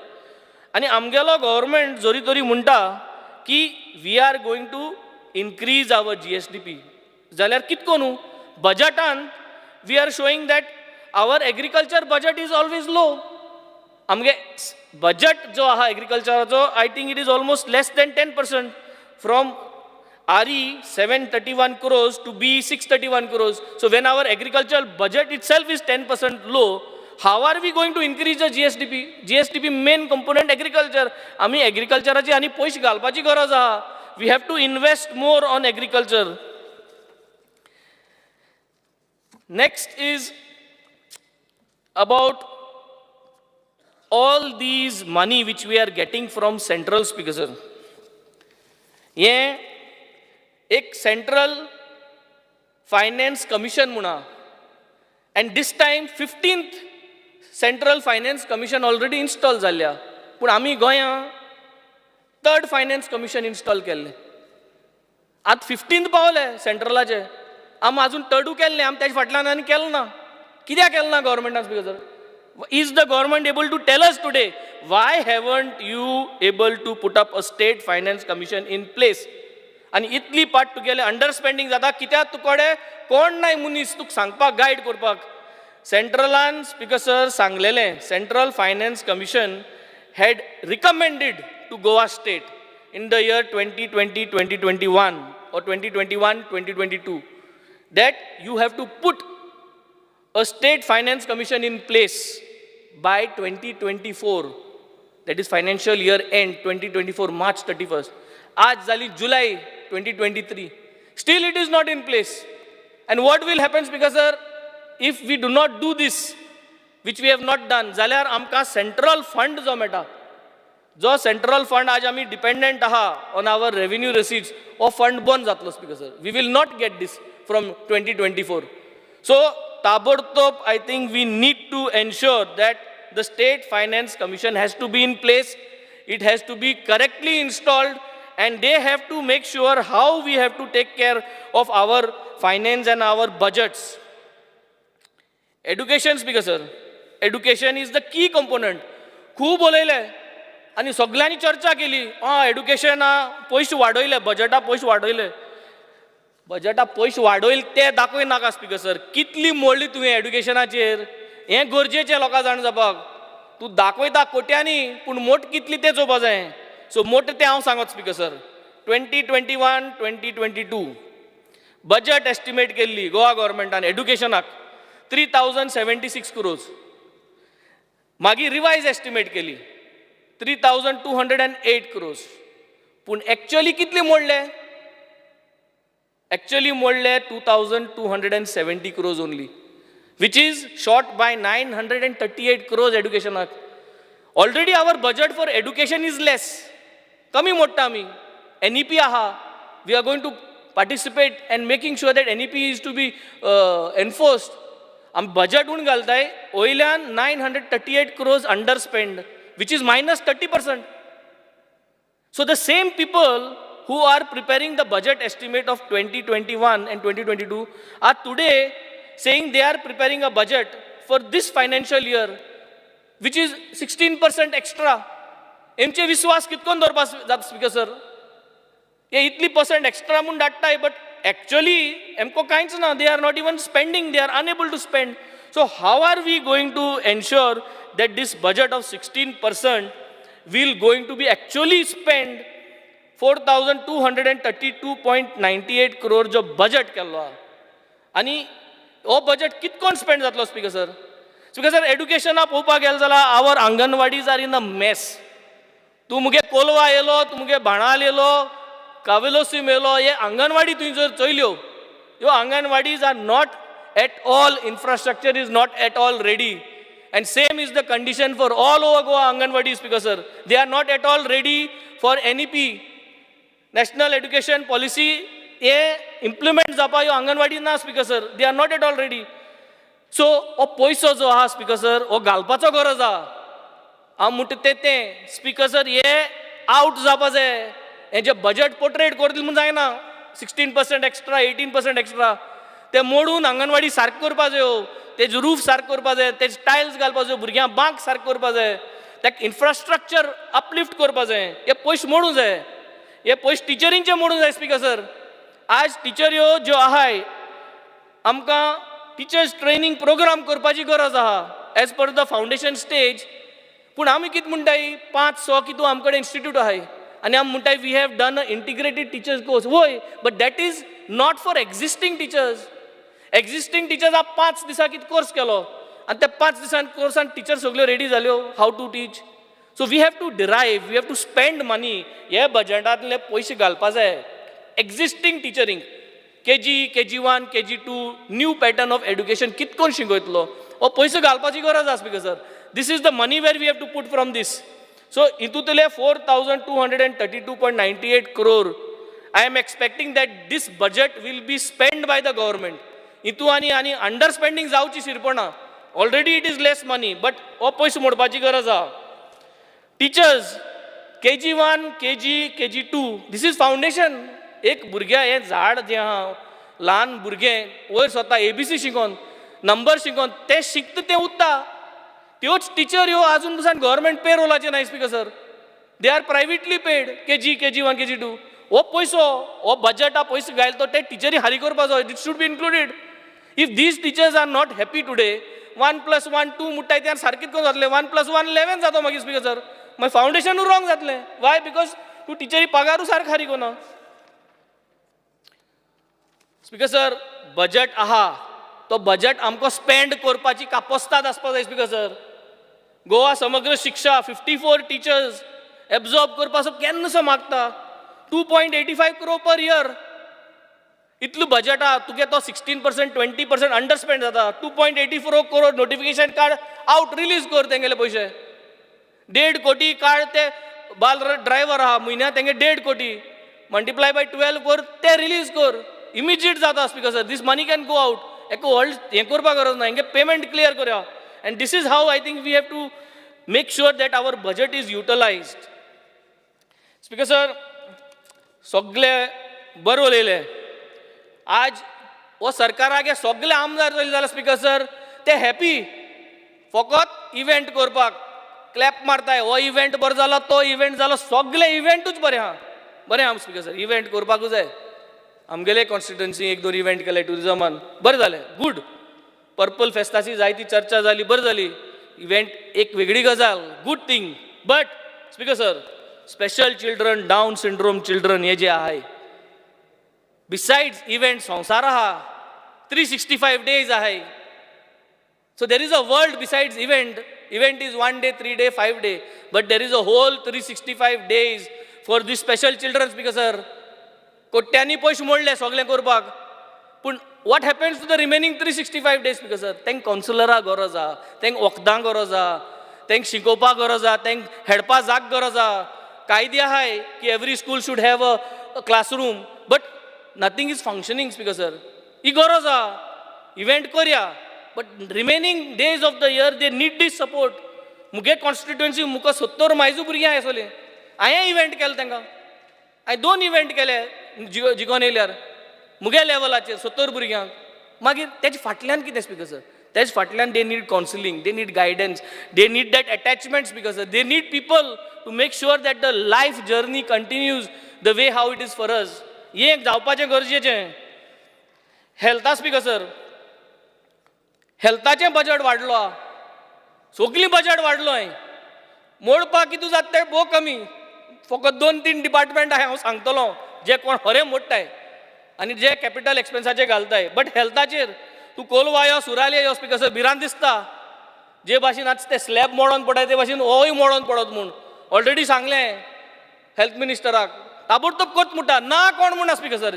आणि आमगेलो गव्हर्मेंट जोरी तोरी म्हणटा की we are going to increase our GSDP. जाल्यार कितको न्हू बजटान we are showing that our agriculture budget is always low. आमगे बजट जो आहा एग्रीकल्चराचो I think it is almost less than 10% from RE 731 crores to B 631 crores. So when our agricultural budget itself is 10% low, how are we going to increase the GSDP? GSDP main component agriculture. आमी agricultureची आनी पयशे घालपाची गरज आहा. We have to invest more on agriculture. Next is about all these money which we are getting from central speakers. Yeah. एक central finance commission म्हणा and this time 15th central finance commission already install जाल्ल्या. पूण आमी गोंयां 3rd finance commission install केल्लें. आतां 15th पावले सेंट्रलाचे. आमी आजून 3rd केल्लें. आमी तेच्या फाटल्यान आनी केलें ना. कित्याक केलें ना गव्हर्मेंटान speaker? Is the government able to tell us today why haven't you able to put up a state finance commission in place? आनी इतली पाट तुगेले अंडरस्टँडींग जाता कित्याक तुकोडे कोण नाय मनीस तुका सांगपाक गायड करपाक. सेंट्रलान स्पीकर सर सांगलेलें central finance commission had recommended to Goa state in the year 2020-2021 or 2021-2022 that you have to put a state finance commission in place by 2024. That is financial year end 2024 March 31st. आज जाली July 2023. Still it is not in place. And what will happen, Speaker sir, if we do not do this, which we have not done, जाल्यार आमकां central fund जो मेळटा, जो central fund आज आमी dependent आहा ऑन आवर रेव्हेन्यू रिसीट्स, हो fund बंद जातलो speaker sir. We will not get this from 2024. So ताबडतोब I think we need to ensure that the state finance commission has to be in place. It has to be correctly installed. And they have to make sure how we have to take care of our finance and our budgets. Education, Speaker sir. Education is the key component. खूब उलयले आनी सगळ्यांनी चर्चा केली. एड्युकेशना पयशे वाडयले, बजटा पयशे वाडयले. बजटा पयशे वडयले ते दाखय नाका स्पीकर सर. कितली मोडली तुवें एड्युकेशनाचेर. हें गरजेचें लोकां जाण जावपाक. तूं दाखयता कोट्यांनी पूण मोठ कितली तें चोवपा जाय. सो मोठे ते हांव सांगत स्पीकर सर. 2021-2022 बजट एस्टिमेट केल्ली गोवा गव्हर्मेंटान एड्युकेशनाक 3076 crores. मागीर रिवायज एस्टिमेट केली 3208 crores. पूण एक्चुअली कितली मोडले? एक्चुअली मोडले 2270 crores only, which is short by 938 crores educationak. Already our budget for education is less. कमी मोडटा आमी. NEP आहा. We are going to participate and making sure that NEP is to be enforced. आमी budget उण घालताय वयल्यान 938 crores underspend, which is minus 30%. So the same people who are preparing the budget estimate of 2021 and 2022 are today saying they are preparing a budget for this financial year, which is 16% extra. एमचे विश्वास कितकोन दवरपाक जाता speaker sir? हे इतली percent extra म्हूण धाडटाय, but actually एमको कांयच ना. They are not even spending, they are unable to spend. So how are we going to ensure that this budget of 16% will going to be actually spend 4,232.98 crore जो budget केल्लो आहा. आनी हो budget कितकोन spend जातलो speaker sir? Speaker sir, एड्युकेशना पळोवपाक गेले जाल्यार आवर आंगणवाडीज are in a mess. तूं मुगे कोलवा येयलो, तूं मुगे बाणाल येयलो, कावेलोसीम येयलो, हे आंगणवाडी तुवें जर चयल्यो, ह्यो anganwadis are not at all, infrastructure is not at all ready. And same is the condition for all over Goa Anganwadi, Speaker sir. They are not at all ready for NEP. National Education Policy, implement जावपा ह्यो Anganwadi ना, Speaker sir. They are not at all ready. So हो पयसो जो आहा speaker sir हो घालपाचो गरज आहा. हांव म्हणटा तें स्पीकर सर हे आवट जावपा जाय. हें जें बजट पोर्ट्रेट करतले म्हूण जायना. 16% एक्स्ट्रा 18% एक्स्ट्रा ते मोडून अंगणवाडी सारको करपा जायो, तेजे रूफ सारको करपा जाय, तेजे टायल्स घालपा जाय, भुरग्यांक बांक सारको करपा जाय, ताका इन्फ्रास्ट्रक्चर अपलिफ्ट करपा जाय. हे पयशे मोडूं जाय. हे पयशे टिचरींचे मोडूं जाय स्पीकर सर. आज टिचऱ्यो ज्यो आहाय आमकां टिचर्स ट्रेनिंग प्रोग्राम करपाची गरज आहा as per the foundation stage. पूण आमी कितें म्हणटाय 5-6 कितू आमचे कडेन इन्स्टिट्यूट आहाय आनी आमी म्हणटाय we have done a integrated teachers course. वय but that is not for existing teachers. Existing teachers 5 दिसा कितें कोर्स केलो आनी त्या 5 दिसान कोर्सान टिचर सगल्यो रेडी जाल्यो how to teach. So we have to derive, we have to spend money. हे बजटांतले पयशे घालपा जाय एक्झिस्टींग टिचरींक. KG, KG1, KG2 new pattern of education कितकोन शिकयतलो हो पयसो घालपाची गरज आसा speaker sir. This is the money where we have to put from this. So हितूंतले 4,232.98 crore I am expecting that this budget will be spent by the government. हितू आनी अंडर स्पेंडिंग जावची शिरपणा. Already it is less money but हो पयसो मोडपाची गरज आहा. Teachers KG1, KG, KG2 this is foundation. एक भुरग्या हें झाड जें आहा ल्हान भुरगें वयर स्वता ABC शिकोवन नंबर शिकोवन तें शिकता तें उत्ता. त्योच टिचर ह्यो आजून पसून गव्हर्मेंट पे रोलाचे नाय speaker sir. They are privately paid. KG, KG1, KG2 हो पयसो हो बजटा पयसो घायला तो ते टिचरी हारी करपाचो. It should be included. If these teachers are not happy today 1+1 2 म्हणटाय ते सारकेंच करून जातलें. 1+1 11 जातो मागीर स्पीकर सर. मागीर फावंडेशनूय रॉंग जातलें. वाय बिकॉज तूं टिचरी पगारूय सारको हारी कोना. स्पीकर सर बजट आहा तो बजट आमकां स्पेंड करपाची कापोस्ताद आसपाक जाय स्पीकर सर. गोवा समग्र शिक्षा 54 टिचर्स एब्जॉर्ब करपाचो केन्नासो मागता. 2.85 crore पर इयर. इतलो बजट आहा तुगे तो 16% 20% अंडर स्पेंड जाता. 2.84 crore notification card out release कर तेंगेले पयशे. 1.5 कोटी कार्ड ते बाल ड्रायव्हर आहा म्हयन्याक तेंगे 1.5 कोटी मल्टिप्लाय बाय 12 कर ते रिलीज कर. इमिजिएट जाता speaker sir. This money can go out. एको व्हड हें करपाक गरज ना. हेंगे पेमेंट क्लियर करया. And this is how I think we have to make sure that our budget is utilised. Speaker sir सगळे बरें उलयले. आज हो सरकाराक सगळे आमदार जाले जाल्यार स्पीकर सर ते हॅपी फकत इव्हेंट करपाक क्लॅप मारताय. हो इव्हेंट बरो जालो तो इव्हेंट जालो सगळे इव्हेंटूच बरें आहा. बरें आहा स्पीकर सर. इव्हेंट करपाकूच जाय. आमगेले कॉन्स्टिट्युएन्सी 1-2 इव्हेंट केले टुरिजमान बरें जालें गूड. पर्पल फेस्टाची जायती चर्चा जाली बरी जाली. इव्हेंट एक वेगळी गजाल good thing. But speaker sir special children down syndrome children हे जे आहाय बिसाइड्स इव्हेंट संवसार आहा 365 days आहाय. So there is a world besides event. Event is 1 day 3 day 5 day but there is a whole 365 days for this special children speaker sir. कोट्यांनी पयशे मोडले सगळें करपाक. पूण what happens to the remaining 365 days speaker sir. तेंक कावन्सिलराक गरज आहा, तेंक वखदां गरज आहा, तेंक शिकोवपाक गरज आहा, तेंक हेडपा जाग गरज आहा. कायदे आहाय की every school should have a classroom but nothing is functioning speaker sir. ही गरज आहा. इव्हेंट करया but remaining days of the year they need this support. मुगे कॉन्स्टिट्युएन्सी मुखार 70 मायजू भुरगीं आसलीं. हांवें इव्हेंट केले तांकां. हांवें 2 इव्हेंट केले जिखोन येयल्यार मुगे लेवलाचेर 70 भुरग्यांक. मागीर तेजे फाटल्यान कितें स्पीकर सर. तेजे फाटल्यान they need counselling, they need guidance, they need that attachment speaker sir. They need people to make sure that the life journey continues the way how it is for us. हें जावपाचें गरजेचें. हेल्था speaker sir हेल्थाचें budget वाडलो आहा. सगळीं budget वाडलोय. मोडपाक कितू जाता तें भोव कमी. फकत 2-3 डिपार्टमेंट आहाय हांव सांगतलो जे कोण खरें मोडटाय आनी जे कॅपिटल एक्सपेन्साचेर घालताय. बट हेल्थाचेर तूं कोलवा यो सुराले यो स्पीकर सर भिरांत दिसता. जे भाशेन आतां ते स्लॅब मोडोन पडटाय ते भाशेन होय मोडोन पडत म्हूण ऑलरेडी सांगलें हेल्थ मिनिस्टराक. ताबडतोब कोच म्हणटा ना कोण म्हणना speaker sir.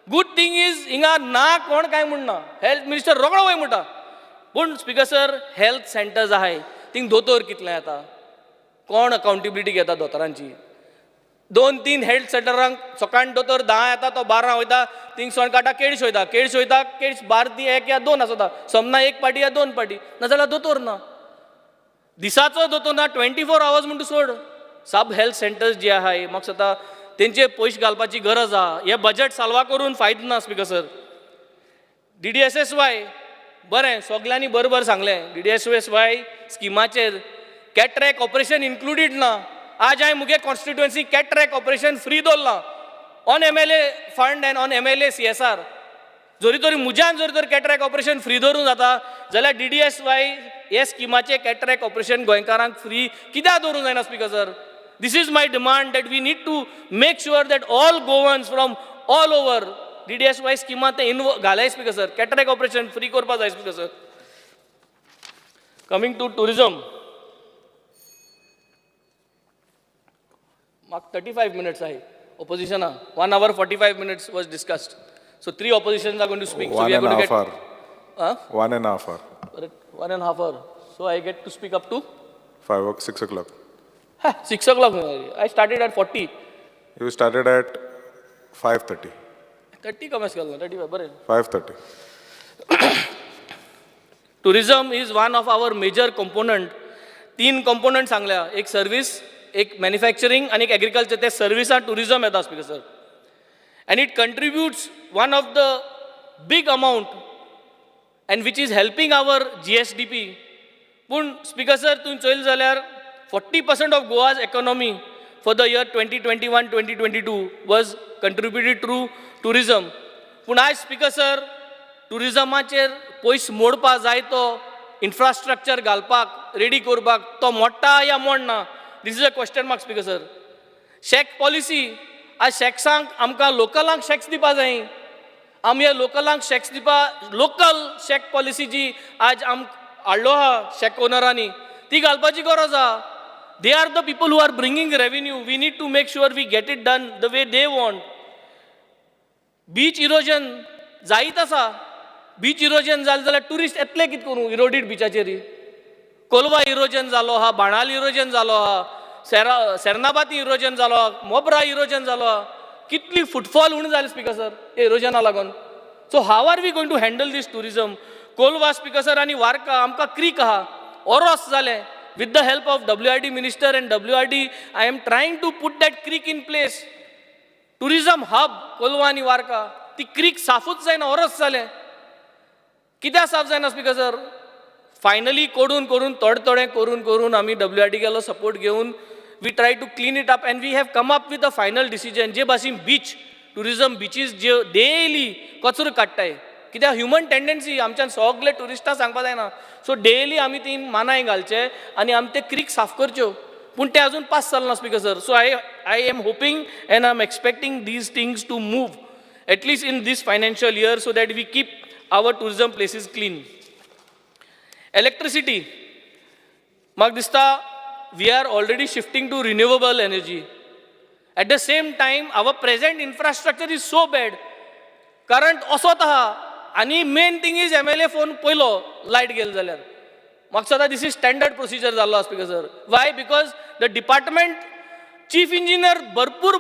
Good thing is हिंगा ना कोण काय म्हणना. हेल्थ मिनिस्टर रोखडो वय म्हणटा. पूण स्पीकर सर हेल्थ सेंटर्स आहाय थिंग दोतोर कितले येता, कोण अकाउंटेबिलिटी घेता दोतोरांची. 2-3 हेल्थ सेंटरांक सकाळी दोतोर 10 येता तो 12 वयता थिंग सण काटा केळश वयता केळश बारती 1 या 2 आसता समना 1 पाटी या 2 पाटी नाजाल्यार दोतोर ना दिसाचो दोतोर ना 24 आवर्स म्हणटा सोड सब हेल्थ सेंटर्स जे आहाय म्हाका स्वता तेंचे पयशे घालपाची गरज आहा हे बजेट साल्वा करून फायदो ना स्पीकर सर DDSSY बरें सगल्यांनी बरोबर सांगलें DDSSY स्किमाचेर कॅट्रॅक ऑपरेशन इन्क्लुडीड ना आज हांवें मुगे कॉन्स्टिट्युएन्सी कॅट्रॅक ऑपरेशन फ्री दवरलां on MLA fund end on MLA CSR जोरी तरी मुज्यान जोरी तर कॅट्रॅक ऑपरेशन फ्री दवरूं जाता जाल्यार DDSY हे स्किमाचे कॅट्रॅक ऑपरेशन गोंयकारांक फ्री कित्याक दवरूं जायना speaker sir this is my demand that we need to make sure that all Goans from all over DDSY स्किमांत ते घालाय speaker sir cataract operation free करपा जाय speaker sir coming to tourism म्हाका 35 मिनिट्स आहे opposition 1 hour 45 minutes was discussed so 3 oppositions are going to speak so we are going to get 1.5 hour. 1.5 hour so I get to speak up to 6 o'clock. 6 o'clock I started at 40 You started at 5:30. 30 कमेस केलो 35 बरें 5:30. tourism is one of our major component 3 component सांगल्या एक service एक manufacturing आणि एक agriculture ते service आणि tourism येता speaker sir and it contributes one of the big amount and which is helping our GSDP पूण स्पीकर सर तुमी चोयल जाल्यार 40% of Goa's economy for the year 2021-2022 was contributed through tourism पूण आज स्पीकर सर टुरिजमाचेर पयस मोडपा जाय तो इन्फ्रास्ट्रक्चर घालपाक रेडी करपाक तो मोडटा या मोडना this is a question mark speaker sir shack policy आज शॅक्सांक आमकां लोकलांक शॅक्स दिवपा जाय आमी ह्या लोकलांक शॅक्स दिवपा लोकल शॅक पॉलिसी जी आज हाडलो आहा शॅक ओनरांनी ती घालपाची गरज आहा they are the people who are bringing revenue we need to make sure we get it done the way they want beach erosion जायत आसा बीच इरोजन जालें जाल्यार ट्युरिस्ट येतले कितें करूं इरोडीड बिचाचेर कोलवा इरोजन जालो आहा बाणाल इरोजन जालो आहा सेर्नाबाती इरोजन जालो आहा मोबरा इरोजन जालो आहा कितली फुटफॉल उणी जाली स्पीकर सर हे इरोजना लागून so how are we going to handle these tourism Colva speaker sir आनी वार्का आमकां क्रीक आहा ओरोस जालें with the help of WRD minister and WRD I am trying to put that creek in place tourism hub Kolwa आनी वार्का ती creek साफूच जायना ओरोस जालें कित्याक साफ जायना स्पीकर सर फायनली करून थोडें करून आमी WRD गेलो सपोर्ट घेवन we try to clean it up and we have come up with a final decision जे भाशेन बीच टुरिजम बिचीस जे डेली कचरो काडटाय कित्याक ह्युमन टेंडन्सी आमच्यान सगळे टुरिस्टांक सांगपा जायना सो डेली आमी ती मानाय घालचे आनी आमी ते क्रीक साफ करच्यो पूण ते अजून पास जालें ना speaker sir so I am hoping and I am expecting these things to move at least in this financial year so that we keep our tourism places clean electricity म्हाका दिसता we are already shifting to renewable energy at the same time our present infrastructure is so bad current असोच आहा आनी main thing is MLA phone पयलो light गेलो जाल्यार म्हाका सदां दिस इज स्टँडर्ड प्रोसिजर जाल्लो speaker sir why because the department chief engineer भरपूर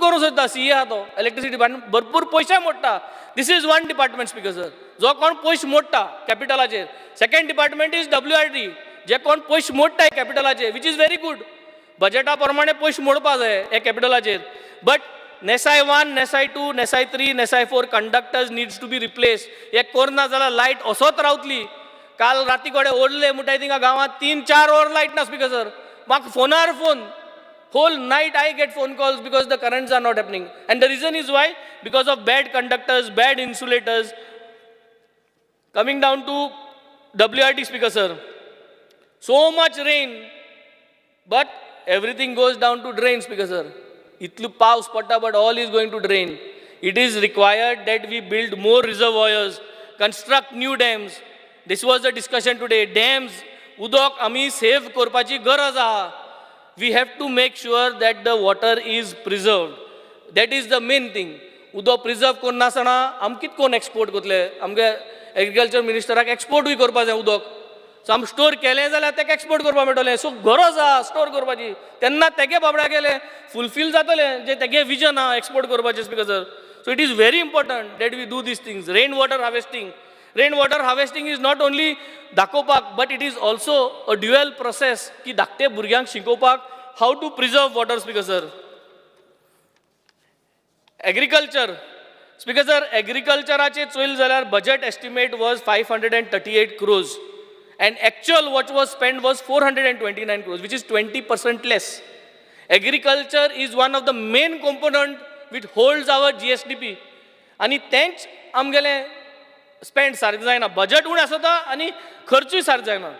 करूं सोदता CA आहा तो इलेक्ट्रिसिटी डिपार्टमेंट भरपूर पयशे मोडटा this is one department speaker sir जो कोण पयशे मोडटा कॅपिटलाचेर सेकंड डिपार्टमेंट इज WRD जे कोण पयशे मोडटाय कॅपिटलाचेर वीच इज व्हेरी गुड बजेटा प्रमाणे पयशे मोडपा जाय हे कॅपिटलाचेर बट नेसाय 1, नेसाय 2, नेसाय 3, नेसाय 4 conductors needs to be replace हे करना जाल्यार लायट असोच रावतली काल राती कोडे ओडले म्हणटाय थिंगा गांवांत 3-4 वर लायट ना स्पीकर सर म्हाका फोनार phone whole night I get phone calls because the currents are not happening and the reason is why because of bad conductors, bad insulators. Coming down to WRD speaker sir, so much rain but everything goes down to drain speaker sir. Itlu paus patta but all is going to drain. It is required that we build more reservoirs, construct new dams. This was the discussion today. Dams udok ami save korpachi garaz aha. We have to make sure that the water is preserved. That is the main thing. उदक preserve कोण नासतना आम कित कोण export करतले आमगे agriculture मिनिस्टराक एक्सपोर्टूय करपा जाय उदक सो आमी स्टोर केलें जाल्यार तेका एक्सपोर्ट करपाक मेळटलें. सो गरज आहा स्टोर करपाची. तेन्ना तेगे बाबड्या गेले फुलफील जातलें जे तेगे विजन आहा एक्सपोर्ट करपाचें speaker sir. So it is very important that we do these things. Rainwater harvesting. Rainwater harvesting is not only दाखोवपाक, but it is also a dual process की धाकटे भुरग्यांक शिकोवपाक how to preserve water, speaker sir. Agriculture. Speaker sir, agricultureचे Choyal जाल्यार budget estimate was 538 crores. And actual what was spent was 429 crores, which is 20% less. Agriculture is one of the main component which holds our GSDP. आणि तेंच आमगेले spend सारकें जायना. Budget उण आसता आनी खर्चूय सारको जायना.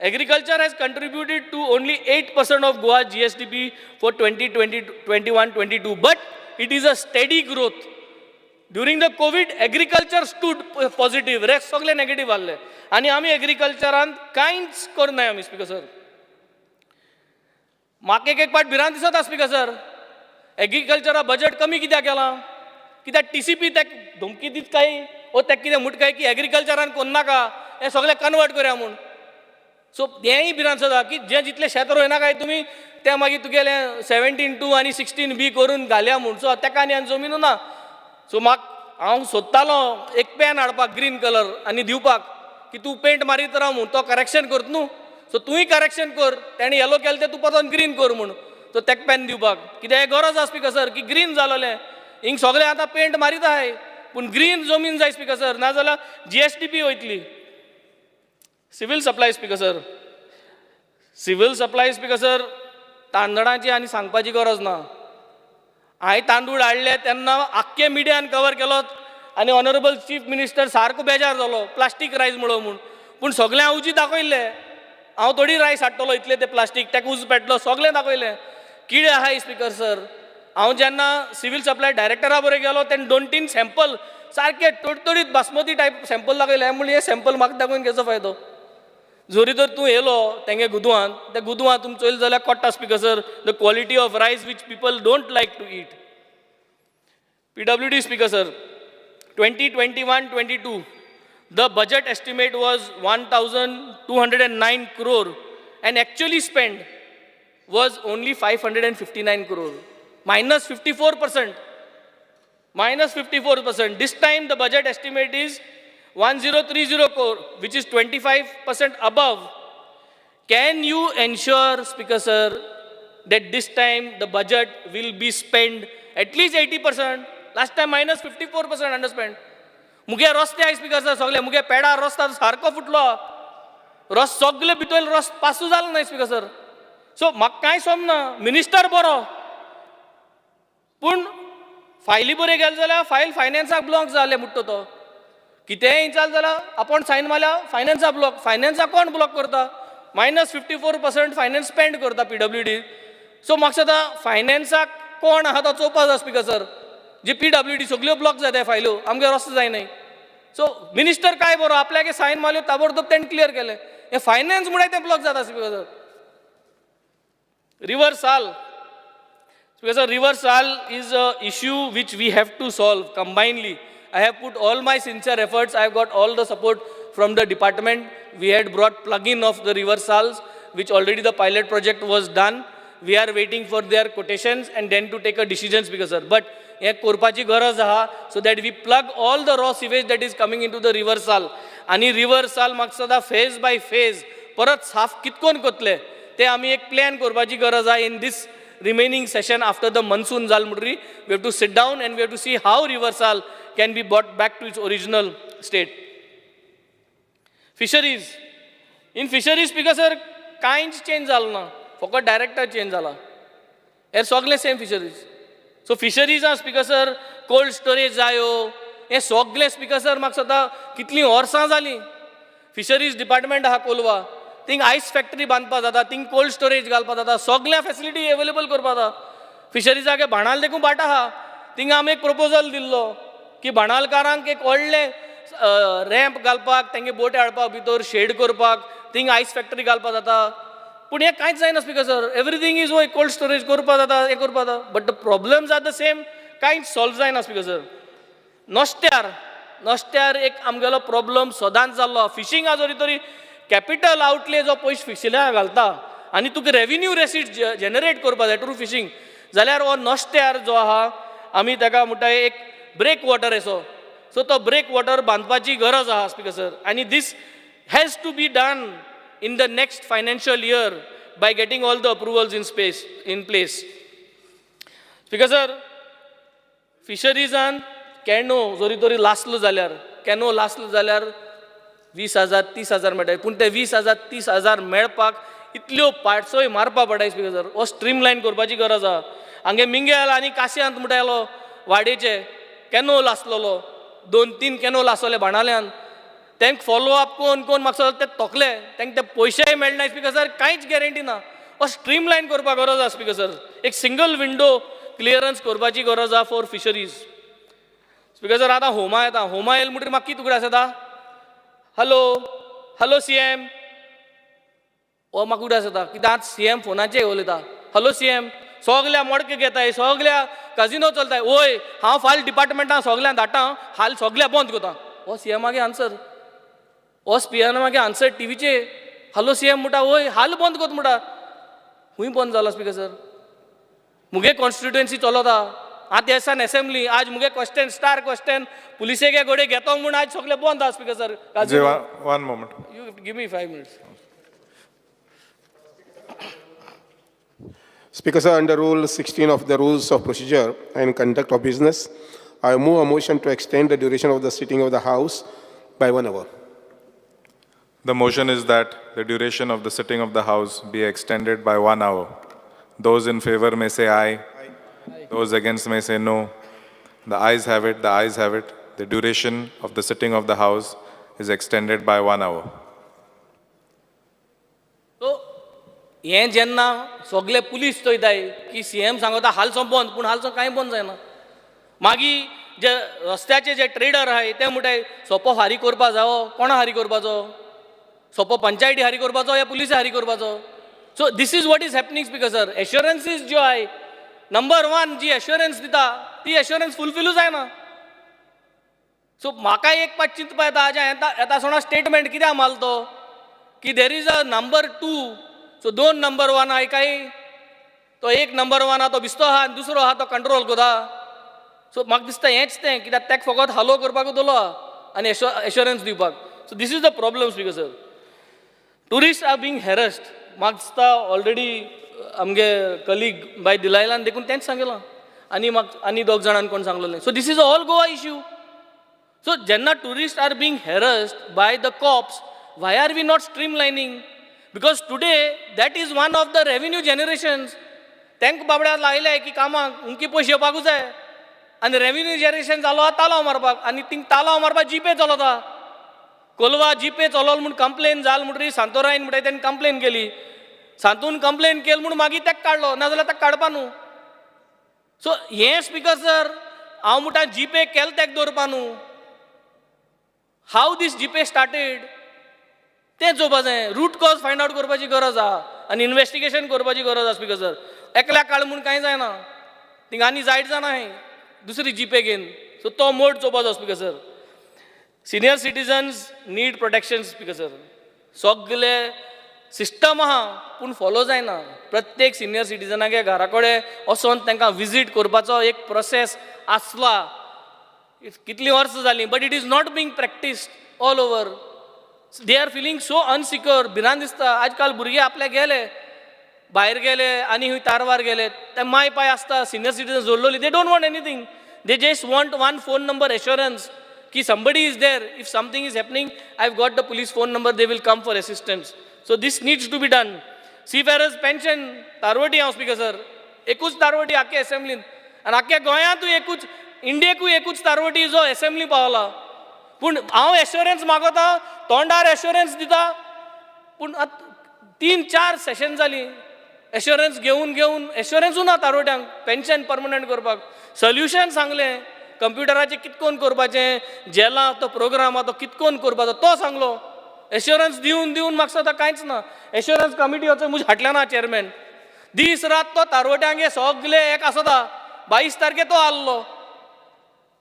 Agriculture has contributed to only 8% of Goa's GSDP for 2021-22, but it is a steady growth. During the COVID, agriculture stood positive, rest सगळे negative आले. आणि आमी agricultureान कांयच करनाय आमी स्पीकर सर. म्हाका एक पाट भिरांत दिसता स्पीकर सर. एग्रीकल्चरा बजट कमी कित्याक केलां? कित्याक TCP तेका धमकी दीत काय ओ तेका कितें म्हूट काय की एग्रीकल्चरान कोन्न नाका हें सगळें कन्वर्ट करया म्हूण. सो हेंय भिरांत जाता की जें जितलें शेत रोयना काय तुमी तें मागीर तुगेलें 17(2) आनी 16(b) करून घालया म्हूण. सो तेका आनी जमीन ना. सो हांव सोदतालो एक पेन हाडपाक ग्रीन कलर आनी दिवपाक की तूं पेंट मारीत राव म्हूण तो करेक्शन करता न्हू. सो तुंय करेक्शन कर. तेणें येलो केलें तें तूं परत ग्रीन कर म्हूण. सो तेका पेन दिवपाक कित्याक गरज आसा स्पीकर सर की ग्रीन जालोलें. हिंग सगळे आतां पेंट मारीत आहाय पूण ग्रीन जमीन जाय स्पीकर सर, नाजाल्यार GSDP वयतली. Civil supply speaker sir. Civil supply speaker sir तांदळाची आनी सांगपाची गरज ना. हांवें तांदूळ हाडले तेन्ना आख्खे मिडियान कवर केलो आनी ऑनरेबल चीफ मिनिस्टर सारको बेजार जालो प्लास्टीक रायस म्हणून म्हूण. पूण सगळें हांव उजी दाखयल्लें. हांव थोडी रायस हाडटलो इतलें तें प्लास्टीक तेका उज पेटलो सगळें दाखयलें. कितें आहाय स्पीकर सर. हांव जेन्ना सिवील सप्लाय डायरेक्टरा बरोबर गेलो तेन्ना 2-3 सॅम्पल सारके तडतडीत बासमती टायप सॅम्पल दाखयले. म्हणलें हे सॅम्पल म्हाका दाखोवन घेवचो फायदो. जोरी तर तूं येयलो तेंगे गुदवान त्या गुदवान तुमी चोयले जाल्यार कोट्टा speaker sir the quality of rice which people don't like to eat. PWD speaker sir. 2021-22 the budget estimate was 1,209 crore and actually spent was only 559 crore, minus 54%. Minus 54%. This time the budget estimate is 1030 crore, which is 25% above. Can you ensure, Speaker sir, that this time the budget will be spent at least 80%? Last time minus 54% underspent. मुगे रस्ते I speaker sir सगळे मुगे पेडा रस्ता सारको फुटलो. रस सगळे भितर रस पासूं जालो ना स्पीकर सर. सो म्हाका कांय समना. मिनिस्टर बरो पूण फायली बऱ्यो गेले जाल्यार फायल फायनान्साक ब्लॉक जाले म्हणटा तो. कितेंय जालें जाल्यार आपण सायन मारल्यार फायनान्साक ब्लॉक. फायनान्साक कोण ब्लॉक करता? minus 54% फायनान्स स्पेंड करता PWD. सो म्हाका सदां फायनान्साक कोण आहा तो चोवपाक जाय स्पीकर सर. जे PWD सगळ्यो ब्लॉक जाता फायल्यो आमगे रस्तो जायनाय. सो मिनिस्टर काय बरो आपल्यागे सायन मारल्यो ताबडतोब तेणें क्लियर केलें. हे फायनान्स म्हणून ते ब्लॉक जाता speaker sir. Reversal. Because a reversal is an issue which we have to solve combinedly. I have put all my sincere efforts. I have got all the support from the department. We had brought plug-in of the reversals, which already the pilot project was done. We are waiting for their quotations and then to take a decision, Speaker sir. But हे करपाची गरज आहा so that we plug all the raw sewage that is coming into the reversal. आणि reversal म्हाका सदां phase by phase परत साफ कितकोन कोतले ते आमी एक प्लॅन करपाची गरज आहा in this remaining session after the monsoon zal mudri. We have to sit down and we have to see how reversal can be brought back to its original state. Fisheries. In fisheries, Speaker sir, कांयच change जालो ना. फकत director change जाला. हे सगळे same fisheries. So fisheries speaker sir cold storage जायो हे सगळे स्पीकर सर म्हाका सदां कितलीं वर्सां जालीं. फिशरीज डिपार्टमेंट आहा कोलवा थिंग आयस फॅक्टरी बांदपा जाता, थिंग कोल्ड स्टोरेज घालपा जाता, सगळ्या फॅसिलिटी अवेलेबल करपा जाता. फिशरीजागे बाणाल देखून बाट आहा. थिंग आमी एक प्रपोजल दिल्लो की बाणालकारांक एक व्हडलें रॅम्प घालपाक तेंगे बोटी हाडपाक भितर शेड करपाक थिंग आयस फॅक्टरी घालपा जाता. पूण हें कांयच जायना स्पीकर सर. एवरीथींग इज वय कोल्ड स्टोरेज करपा जाता हें करपा जाता. But the problems are the same. कांयच सॉल्व जायना स्पीकर सर. नुस्त्यार एक आमगेलो प्रॉब्लम सदांच जाल्लो. फिशींगा जरी तरी कॅपिटल आउटले जो पयशे फिशिंगाक घालता आनी तुका रेव्हेन्यू रेसीट जनरेट करपा जाय थ्रू फिशींग, जाल्यार हो नश्ट्यार जो आहा आमी ताका म्हणटा एक ब्रेक वॉटर असो, सो तो ब्रेक वॉटर बांदपाची गरज आहा स्पीकर सर. आनी this has to be done in the next financial year by getting all the approvals in place. Speaker sir, fisheries canoe जोरी तोरी लासलो जाल्यार 20,000 30,000 मेळटाय, पूण ते 20,000 30,000 मेळपाक इतल्यो पार्ट्सोय मारपा पडटाय स्पीकर सर. हो स्ट्रीमलायन करपाची गरज आहा. हांगे मिंगेल आनी काश्यांत म्हणटालो वाडेचे कॅनो लासलोलो, 2-3 कॅनो लासले बाणाल्यान, तांकां फॉलो अप कोण म्हाका ते तोकले, तांकां ते पयशेय मेळनाय स्पीकर सर, कांयच गॅरंटी ना. हो स्ट्रीमलायन करपाक गरज आहा स्पीकर सर. एक सिंगल विंडो क्लियरन्स करपाची गरज आहा फॉर फिशरीज. स्पीकर सर आतां होमा येता, होमा येयले म्हणटकीर म्हाका कितें उगडास येता, हॅलो CM, हो म्हाका उगडास येता कित्याक आतां CM फोनाचेर उलयता, हॅलो CM, सगल्या मोडके घेताय, सगल्या काजिनो चलताय, ओय हांव फाल्यां डिपार्टमेंटान सगल्यांक धाडटा, हाल सगल्या बंद करता. हो CMागे आन्सर, हो स्पियरान आन्सर टीव्हीचे, हॅलो CM म्हणटा, ओय हाल बंद करता म्हणटा, खूंय बंद जाला स्पीकर सर. मुगे कॉन्स्टिट्युएन्सी चलता, आतां येसान असेंब्ली, आज मुगे क्वेश्चन स्टार क्वेश्चन पुलिसेगे गोडे घेतो म्हूण आज सगळे बंद आहा speaker sir. One moment. You give me 5 minutes. Speaker sir, under Rule 16 of the Rules of Procedure and Conduct of Business, I move a motion to extend the duration of the sitting of the House by 1 hour. The motion is that the duration of the sitting of the House be extended by 1 hour. Those in favor may say aye. Those against may say no. The ayes have it, the ayes have it. The duration of the sitting of the House is extended by 1 hour. So हें जेन्ना सगळे police चोयताय की CM सांगता हालसो बंद, पूण हालसो कांय बंद जायना. मागीर जे रस्त्याचे जे ट्रेडर आहाय ते म्हणटाय सोपो हारी करपा जावो, कोणा हारी करपाचो, सोपो पंचायती हारी करपाचो या पुलिस हारी करपाचो. So this is what is happening speaker sir. Assurances ज्यो आहाय, नंबर 1 जी एश्युरन्स दिता ती एश्युरन्स फुलफिलूच जायना. सो म्हाका एक पाट चिंतपा येता, येता सोणा स्टेटमेंट कित्याक मारलो की देर is a number 2, so 2 number 1 आहाय काय, तो 1 नंबर 1 आहा तो बिस्तो आहा आनी दुसरो आहा तो कंट्रोल करता. सो म्हाका दिसता हेंच तें, कित्याक ताका फकत हालो करपाक दवरलो आनी एश्युरन्स दिवपाक. So this is the problem speaker sir. Tourist are being harassed. म्हाका दिसता ऑलरेडी आमगे कलीग बाय दिलायलान देखून तेंच सांगलां, आनी 2 जाणांनी कोण सांगलेलें. So this is a all Goa issue. So जेन्ना tourist are being harassed by the cops, why are we not streamlining? Because today that is one of the revenue generations. तांकां बाबड्याक लायले की कामाक उमकी पयशे येवपाकूच जाय, आनी रेव्हेन्यू जनरेशन जालो तालाव मारपाक, आनी थिंग तालाव मारपाक जीपे चलता. कोलवा जीपे चलोल म्हूण कंप्लेन जाल म्हणटरी सांतोरायन म्हणटा तेणी कंप्लेन केली, सांतून कंप्लेन केली म्हूण मागीर ताका काडलो, नाजाल्यार ताका काडपा न्हू. सो हें स्पीकर सर हांव म्हणटा जीपे केले ताका दवरपा न्हू. हाव दीस जीपे स्टार्टेड तें चोवपा जाय. रूट कॉज फायंड आवट करपाची गरज आहा आनी इन्वेस्टिगेशन करपाची गरज आहा स्पीकर सर. एकल्याक काड म्हूण कांय जायना, थिंग आनी जायत जाणा हें दुसरी जीपे घेवन. सो तो मोड चोवपा जाय speaker sir. Senior citizens need protection speaker sir. सगळे सिस्टम आहा पूण फॉलो जायना. प्रत्येक सिनियर सिटीजनागे घरा कडेन वचोन तांकां विजीट करपाचो एक प्रोसेस आसला. कितलीं वर्सां जालीं, but it is not being practised all over. They are feeling so insecure. भिरांत दिसता. आजकाल भुरगे आपले गेले भायर गेले आनी खंय तारवार गेले, ते माय पाय आसता सिनियर सिटीजन जोडलोली, they don't want anything. They just want 1 phone number assurance ki somebody is there. If something is happening, I've got the police phone number, they will come for assistance. So this needs to be done. Seafarers pension तारवटी हांव speaker sir, एकूच तारवटी आख्खे असेंब्लीन, आनी आख्ख्या गोंयांतूय एकूच, इंडियेकूय एकूच तारवटी जो assembly पावला. पूण हांव एश्युरन्स मागता, तोंडार एश्युरन्स दिता, पूण 3-4 सेशन जालीं एश्युरन्स घेवन एश्युरन्सूच ना तारवट्यांक पेन्शन परमनंट करपाक. सोल्युशन सांगलें कंप्युटराचेर कितकोन करपाचें, जेला तो प्रोग्राम आहा तो कितकोन करपाचो तो सांगलो. एश्युरन्स दिवन म्हाका सुद्दां कांयच ना. एश्युरन्स कमिटी वचून म्हजे हाटल्या ना चेअरमॅन. दीस रात तो तारवट्यांगे सगळे एक आसता. 22 तारखे तो आसलो.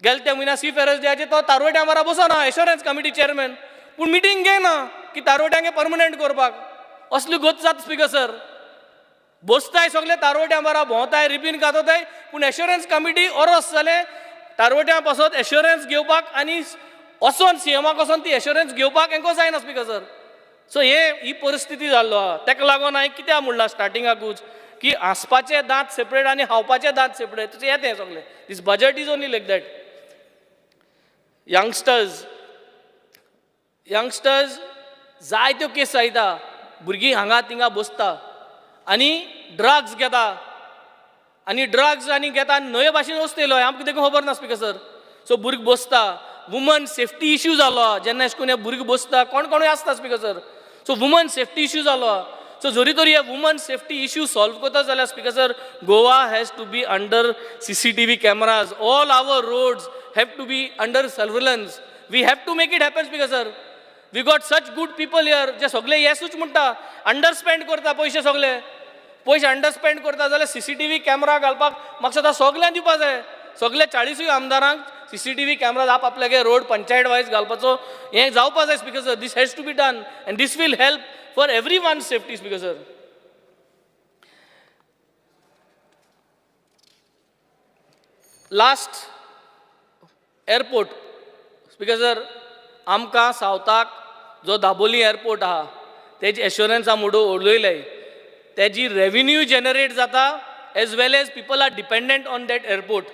गेल्या त्या म्हयन्या सीफेरर्स डेयाचेर तो तारवट्यां बरा बसना एश्युरन्स कमिटी चेअरमॅन, पूण मिटींग घेयना. की तारोट्यांगे परमनंट करपाक असली गोत जाता स्पीकर सर बसताय सगळे तारोट्यां बरा भोंवताय रिबीन कातताय पूण एश्युरन्स कमिटी ओरोस जाले तारोट्यां पासत एश्युरन्स घेवपाक आनी वचोन सीएमाक वचोन ती एश्युरन्स घेवपाक हेंको जायना स्पीकर सर सो ही परिस्थिती जाल्लो आहा तेका लागून हांवें कित्याक म्हणलां स्टार्टिंगाकूच की हांसपाचे दांत सेपरेट आनी हावपाचे दांत सेपरेट तशें येतें सगळें this budget is only like that youngsters जायत्यो केस जायता भुरगीं हांगा थिंगा बसता आनी ड्रग्स घेता आनी ड्रग्स आनी घेता आनी न्हंये भाशेन वस्त येयलो आमकां कितें खबर ना स्पीकर सर सो भुरगीं बसता वुमन सेफ्टी इश्यू जालो जेन्ना अशें करून हे भुरगीं बसता कोण कोणूय आसता speaker sir so woman safety issue जालो सो जरी तरी हे वुमन सेफ्टी इश्यू सॉल्व करता जाल्यार speaker sir Goa has to be under CCTV cameras all our roads have to be under surveillance we have to make it happen speaker sir we got such good people here जे सगळे येसूच म्हणटा अंडरस्पेंड करता पयशे सगळे पयशे अंडरस्पेंड करता जाल्यार CCTV कॅमेरा घालपाक म्हाका सदां सगळ्यांक दिवपा जाय सगळे 40 आमदारांक CCTV कॅमेरा आपल्यागे रोड पंचायत वायज घालपाचो हें जावपा जाय speaker sir this has to be done and this will help for every one safety speaker sir last airport speaker sir आमकां सावथाक जो दाबोली एअरपोर्ट आहा तेजी एश्युरन्स हांव उलयलें तेजी रेव्हेन्यू जनरेट जाता as well as people are dependent on that airport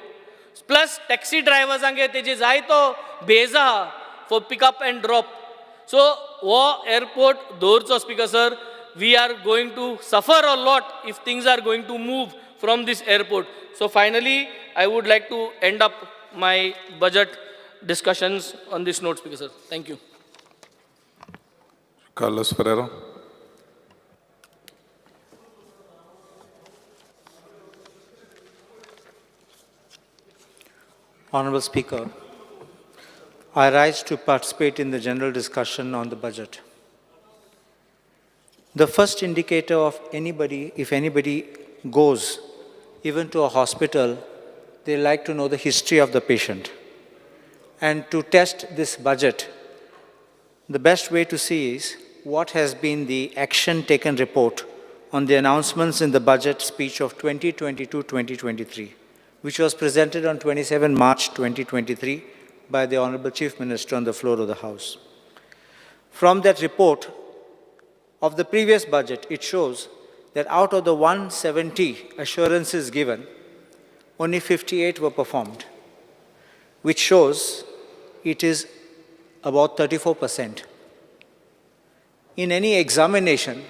plus taxi ड्रायव्हर्सांगे तेजे जायतो बेज आहा for pickup and drop so हो एअरपोर्ट दवरचो speaker sir we are going to suffer a lot if things are going to move from this airport so finally I would like to end up my budget discussions on this note, Speaker sir. Thank you. Carlos Ferrero. Honorable Speaker, I rise to participate in the general discussion on the budget. The first indicator of anybody, if anybody goes even to a hospital, they like to know the history of the patient. And to test this budget, the best way to see is what has been the action taken report on the announcements in the budget speech of 2022-2023, which was presented on 27 March 2023 by the Honorable Chief Minister on the floor of the House. From that report of the previous budget, it shows that out of the 170 assurances given, only 58 were performed, which shows it is about 34%. In any examination,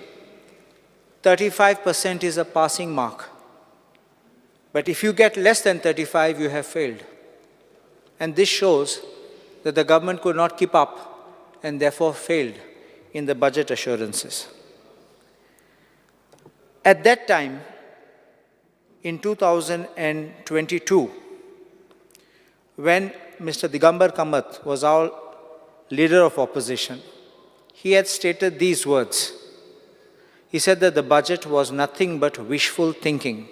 35% is a passing mark. But if you get less than 35, you have failed. And this shows that the government could not keep up and therefore failed in the budget assurances. At that time, in 2022, when Mr. Digambar Kamath was our leader of opposition, he had stated these words. He said that the budget was nothing but wishful thinking.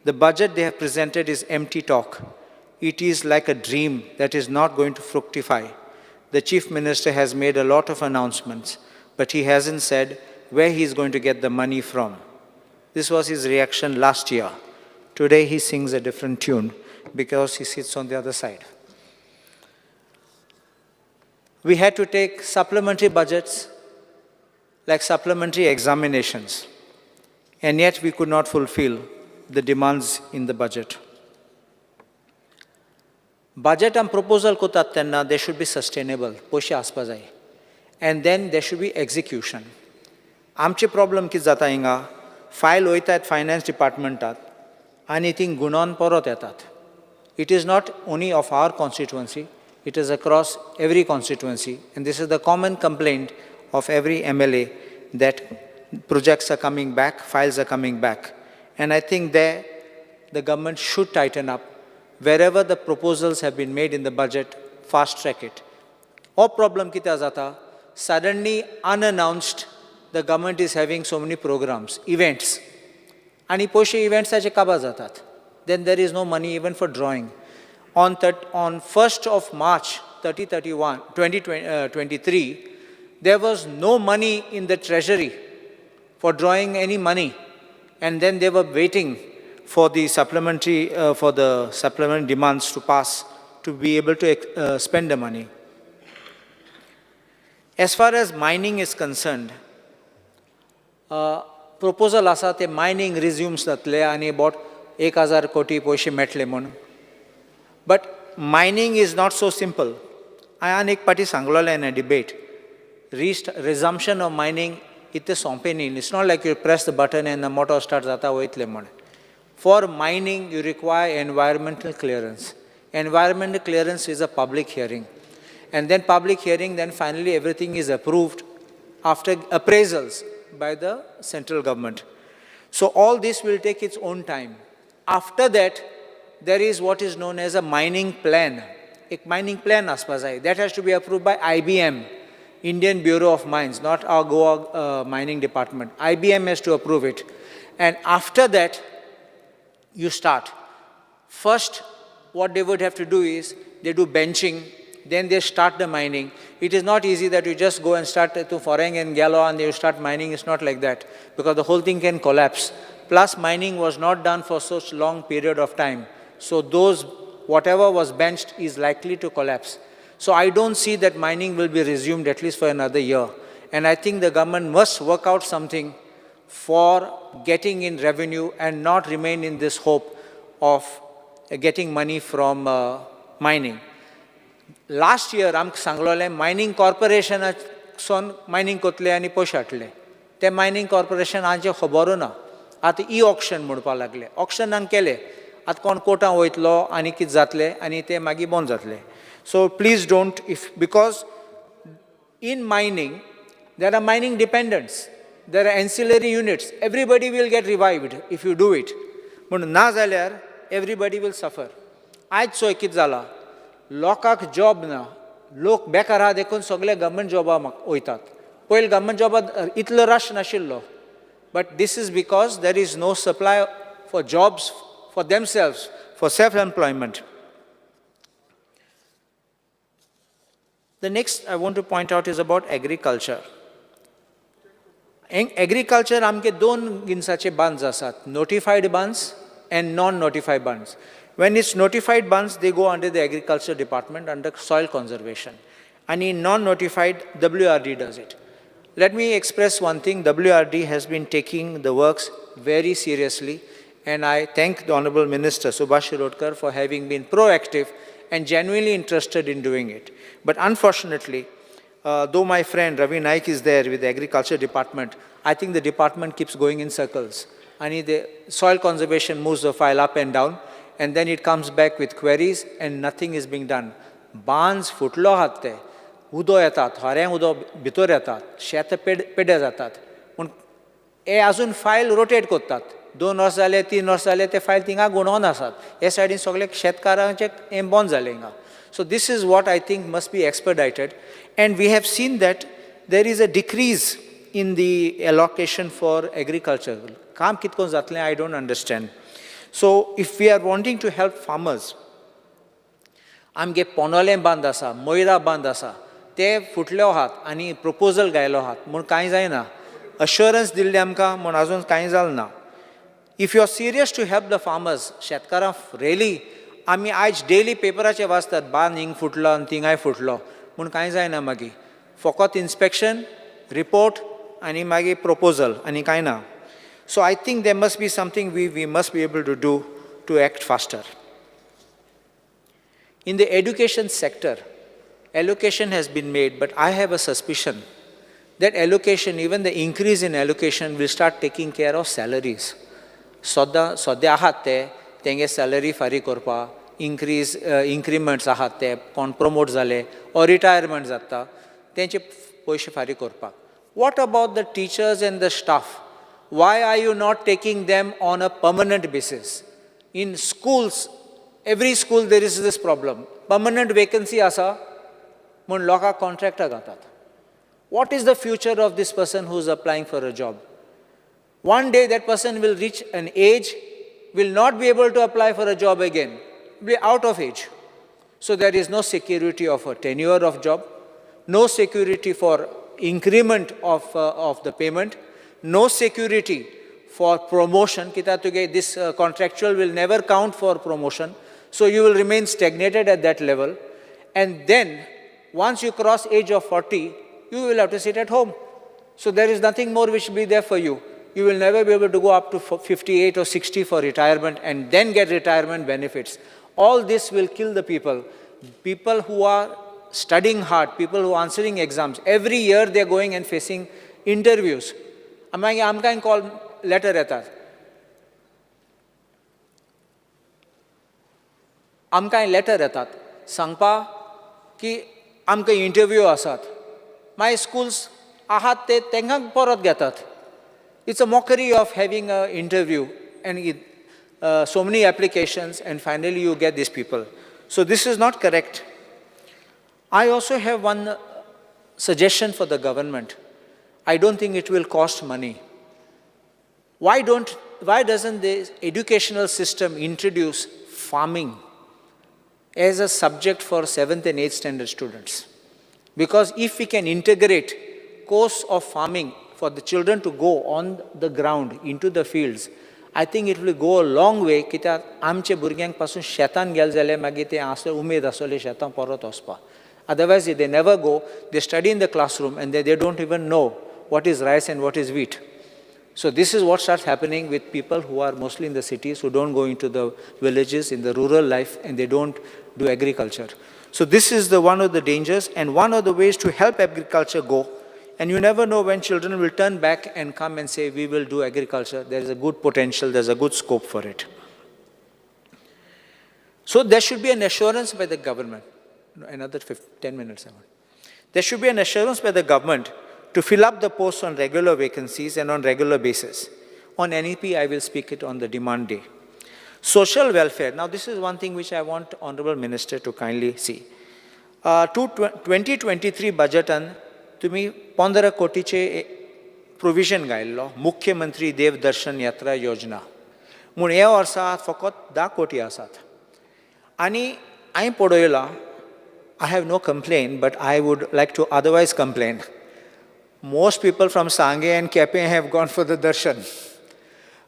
The budget they have presented is empty talk. It is like a dream that is not going to fructify. The Chief Minister has made a lot of announcements, but he hasn't said where he is going to get the money from. This was his reaction last year. Today he sings a different tune because he sits on the other side. We had to take supplementary budgets like supplementary examinations, and yet we could not fulfill the demands in the budget. Budget and proposal kotat tenna, they should be sustainable, poishe aspa jay. And then there should be execution. Amche problem ki jata inga, file oitat finance departmentat, ani ting gunon porot yetat. It is not only of our constituency, it is across every constituency, and this is the common complaint of every MLA that projects are coming back, files are coming back. And I think there the government should tighten up. Wherever the proposals have been made in the budget, fast track it. Or problem kita jata, suddenly unannounced, the government is having so many programs, events. Ani poshe events ache kaba jatat. Then there is no money even for drawing. On 1st of March 2023, There was no money in the treasury for drawing any money, and then they were waiting for the supplementary demands to pass to be able to spend the money. As far as mining is concerned, proposal asa te mining resumes जातले आणि about 1,000 कोटी पैसे मेळटले म्हणून. But mining is not so simple. हांवें एक पाटी सांगलोलें in a debate. Resumption of mining इतलें सोंपें न्ही. It's not like you press the button and the motor starts जाता वयतलें म्हणून. For mining, you require environmental clearance. Environmental clearance is a public hearing. And then public hearing, then finally everything is approved after appraisals by the central government. So all this will take its own time. After that, there is what is known as a mining plan. A mining plan that has to be approved by IBM, Indian Bureau of Mines, not our Goa mining department. IBM has to approve it. And after that, you start. First, what they would have to do is, they do benching, then they start the mining. It is not easy that you just go and start to Foreng and Gallo and you start mining. It's not like that, because the whole thing can collapse. Plus, mining was not done for such long period of time. So whatever was benched is likely to collapse. So I don't see that mining will be resumed at least for another year. And I think the government must work out something for getting in revenue and not remain in this hope of getting money from mining. Last year, आमकां सांगलोलें mining कॉर्पोरेशनासून mining कोतले आनी पयशे हाडले. ते mining corporation हांचे खबरूच ना. आतां auction म्हणपाक लागले. ऑक्शनाक केले. आतां कोण कोर्टां वयतलो आनी कितें जातलें आनी ते मागीर बंद जातले. So please don't, because in mining, there are mining dependents. There are ancillary units. Everybody will get revived if you do it. But ना जाल्यार everybody will suffer. आयज चोय कितें जाला. लोकांक जॉब ना. लोक बेकार आहा देखून सगळे गव्हर्मेंट जॉबाक वयतात. पयलीं गव्हर्मेंट जॉबाक इतलो रश नाशिल्लो. But this is because there is no supply for jobs for themselves, for self-employment. The next I want to point out is about agriculture. In agriculture, आमचे दोन गिन्साचे bans आसात. Notified bans and non-notified bans. When it's notified bans, they go under the agriculture department, under soil conservation. And in non-notified, WRD does it. Let me express one thing. WRD has been taking the works very seriously, and I thank the Honorable Minister Subhash Shirodkar for having been proactive and genuinely interested in doing it. But unfortunately, though my friend Ravi Naik is there with the agriculture department, I think the department keeps going in circles. And the soil conservation moves the file up and down, and then it comes back with queries and nothing is being done. Bans futlo hatte, udo yetat, hareng udo bitor yetat, शेत पेड्या जातात. पूण हे अजून file rotate करतात. 2 वर्स जाले, 3 वर्स जाले, ते फायल थिंगा गुणोवन आसात. हे सायडीन सगळे शेतकारांचे हें बंद जालें हिंगा. So this is what I think must be expedited. And we have seen that there is a decrease in the allocation for agriculture. Kam kitkon zatle, I don't understand. So if we are wanting to help farmers, आमगे पोनोलें बांद आसा, मोयरा बांद आसा, ते फुटल्यो आहात आनी proposal गायलो आहात म्हूण कांय जायना. अश्युरन्स दिल्ले आमकां म्हूण आजून कांय जालें ना. If you are serious to help the farmers, शेतकारांक really, आमी आयज डेली पेपराचेर वाचतात बांद हिंग फुटलो आनी थिंगाय फुटलो म्हूण कांय जायना मागीर. फकत इन्स्पेक्शन, रिपोर्ट आनी मागीर प्रपोजल आनी कांय ना. So I think there must be something we must be able to do to act faster. In the education sector, allocation has been made, but I have a suspicion that allocation, even the increase in allocation, will start taking care of salaries. सद्या आहात तेंगे salary फारीक करपा, increments आहात ते, कोण promote जाले or retirement जाता, तेंचे पयशे फारीक करपाक. What about the teachers and the staff? Why are you not taking them on a permanent basis? In schools, every school there is this problem. Permanent vacancy asa, म्हूण लोकांक contractor घातात. What is the future of this person who is applying for a job? One day that person will reach an age, will not be able to apply for a job again, be out of age. So there is no security of a tenure of job, no security for increment of the payment, no security for promotion. This contractual will never count for promotion, so you will remain stagnated at that level. And then, once you cross age of 40, you will have to sit at home. So there is nothing more which will be there for you. You will never be able to go up to 58 or 60 for retirement and then get retirement benefits. All this will kill the people. People who are studying hard, people who are answering exams. Every year they are going and facing interviews. आमकां call letter येतात. आमकां letter येतात. सांगपा की आमकां interview आसात. My schools आहात ते तेंकां परत घेतात. It's a mockery of having an interview and so many applications, and finally you get these people. So this is not correct. I also have one suggestion for the government. I don't think it will cost money. Why doesn't the educational system introduce farming as a subject for 7th and 8th standard students? Because if we can integrate course of farming for the children to go on the ground into the fields, I think it will go a long way. कित्याक आमचे भुरग्यांक पासून शेतान गेले जाल्यार मागीर ते आसले उमेद आसले शेतान परत वचपा. Otherwise, if they never go, they study in the classroom and they don't even know what is rice and what is wheat. So this is what starts happening with people who are mostly in the cities, who don't go into the villages, in the rural life, and they don't do agriculture. So this is one of the dangers and one of the ways to help agriculture go. And you never know when children will turn back and come and say, we will do agriculture. There is a good potential, there's a good scope for it. So there should be an assurance by the government. Another 10 minutes. There should be an assurance by the government to fill up the posts on regular vacancies and on regular basis. On NEP, I will speak it on the demand day. Social welfare. Now, this is one thing which I want Honorable Minister to kindly see. 2023 budget and तुम्ही 15 कोटीचे provision घायल्लो मुख्यमंत्री देव दर्शन यात्रा योजना म्हूण ह्या वर्सा फकत 10 कोटी आसात आनी हांवें पळयलां I have no complaint, but I would like to otherwise complain. Most people from Sangay and Kepe have gone for the darshan.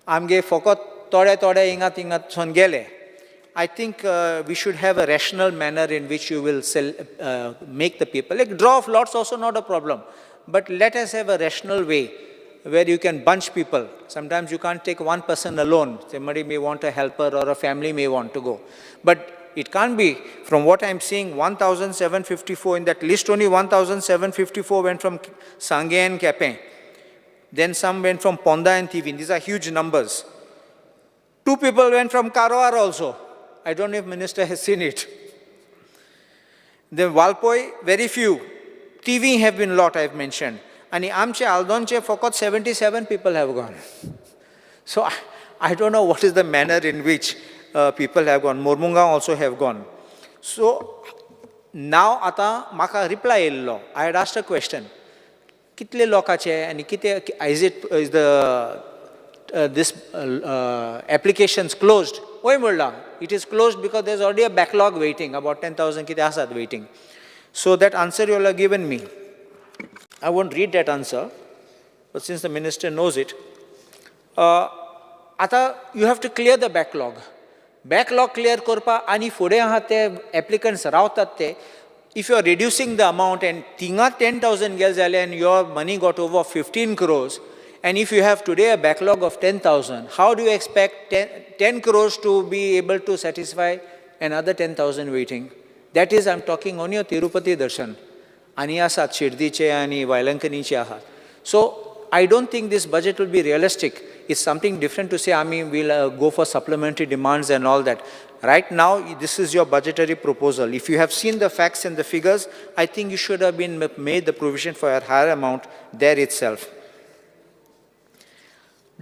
Amge fokot tode ingat son gele. I think we should have a rational manner in which you will make the people. Like draw of lots also not a problem. But let us have a rational way where you can bunch people. Sometimes you can't take one person alone. Somebody may want a helper or a family may want to go. But it can't be, from what I'm seeing, 1,754, in that list only 1,754 went from Sangay and Kepe. Then some went from Ponda and Tivin. These are huge numbers. 2 people went from Karwar also. I don't know if Minister has seen it. Then Walpoi, very few. Tivin have been a lot, I've mentioned. And Amche, Aldonche, Fokot, 77 people have gone. So I don't know what is the manner in which people have gone. Mormunga also have gone. So now ata maka reply illo. I had asked a question. Kitle lokache and is this applications closed? It is closed because there's already a backlog waiting, about 10,000 kite asad waiting. So that answer you all have given me. I won't read that answer, but since the minister knows it, ata you have to clear the backlog. Backlog clear korpa ani fode ahat te applicants ravtat te. If you are reducing the amount and tinga 10,000 gels and your money got over 15 crores, and if you have today a backlog of 10,000, how do you expect 10 crores to be able to satisfy another 10,000 waiting? That is, I'm talking only of Tirupati Darshan. Ani asat Shirdiche ani Vailankaniche ahat. So I don't think this budget will be realistic. It's something different to say, we'll go for supplementary demands and all that. Right now, this is your budgetary proposal. If you have seen the facts and the figures, I think you should have been made the provision for a higher amount there itself.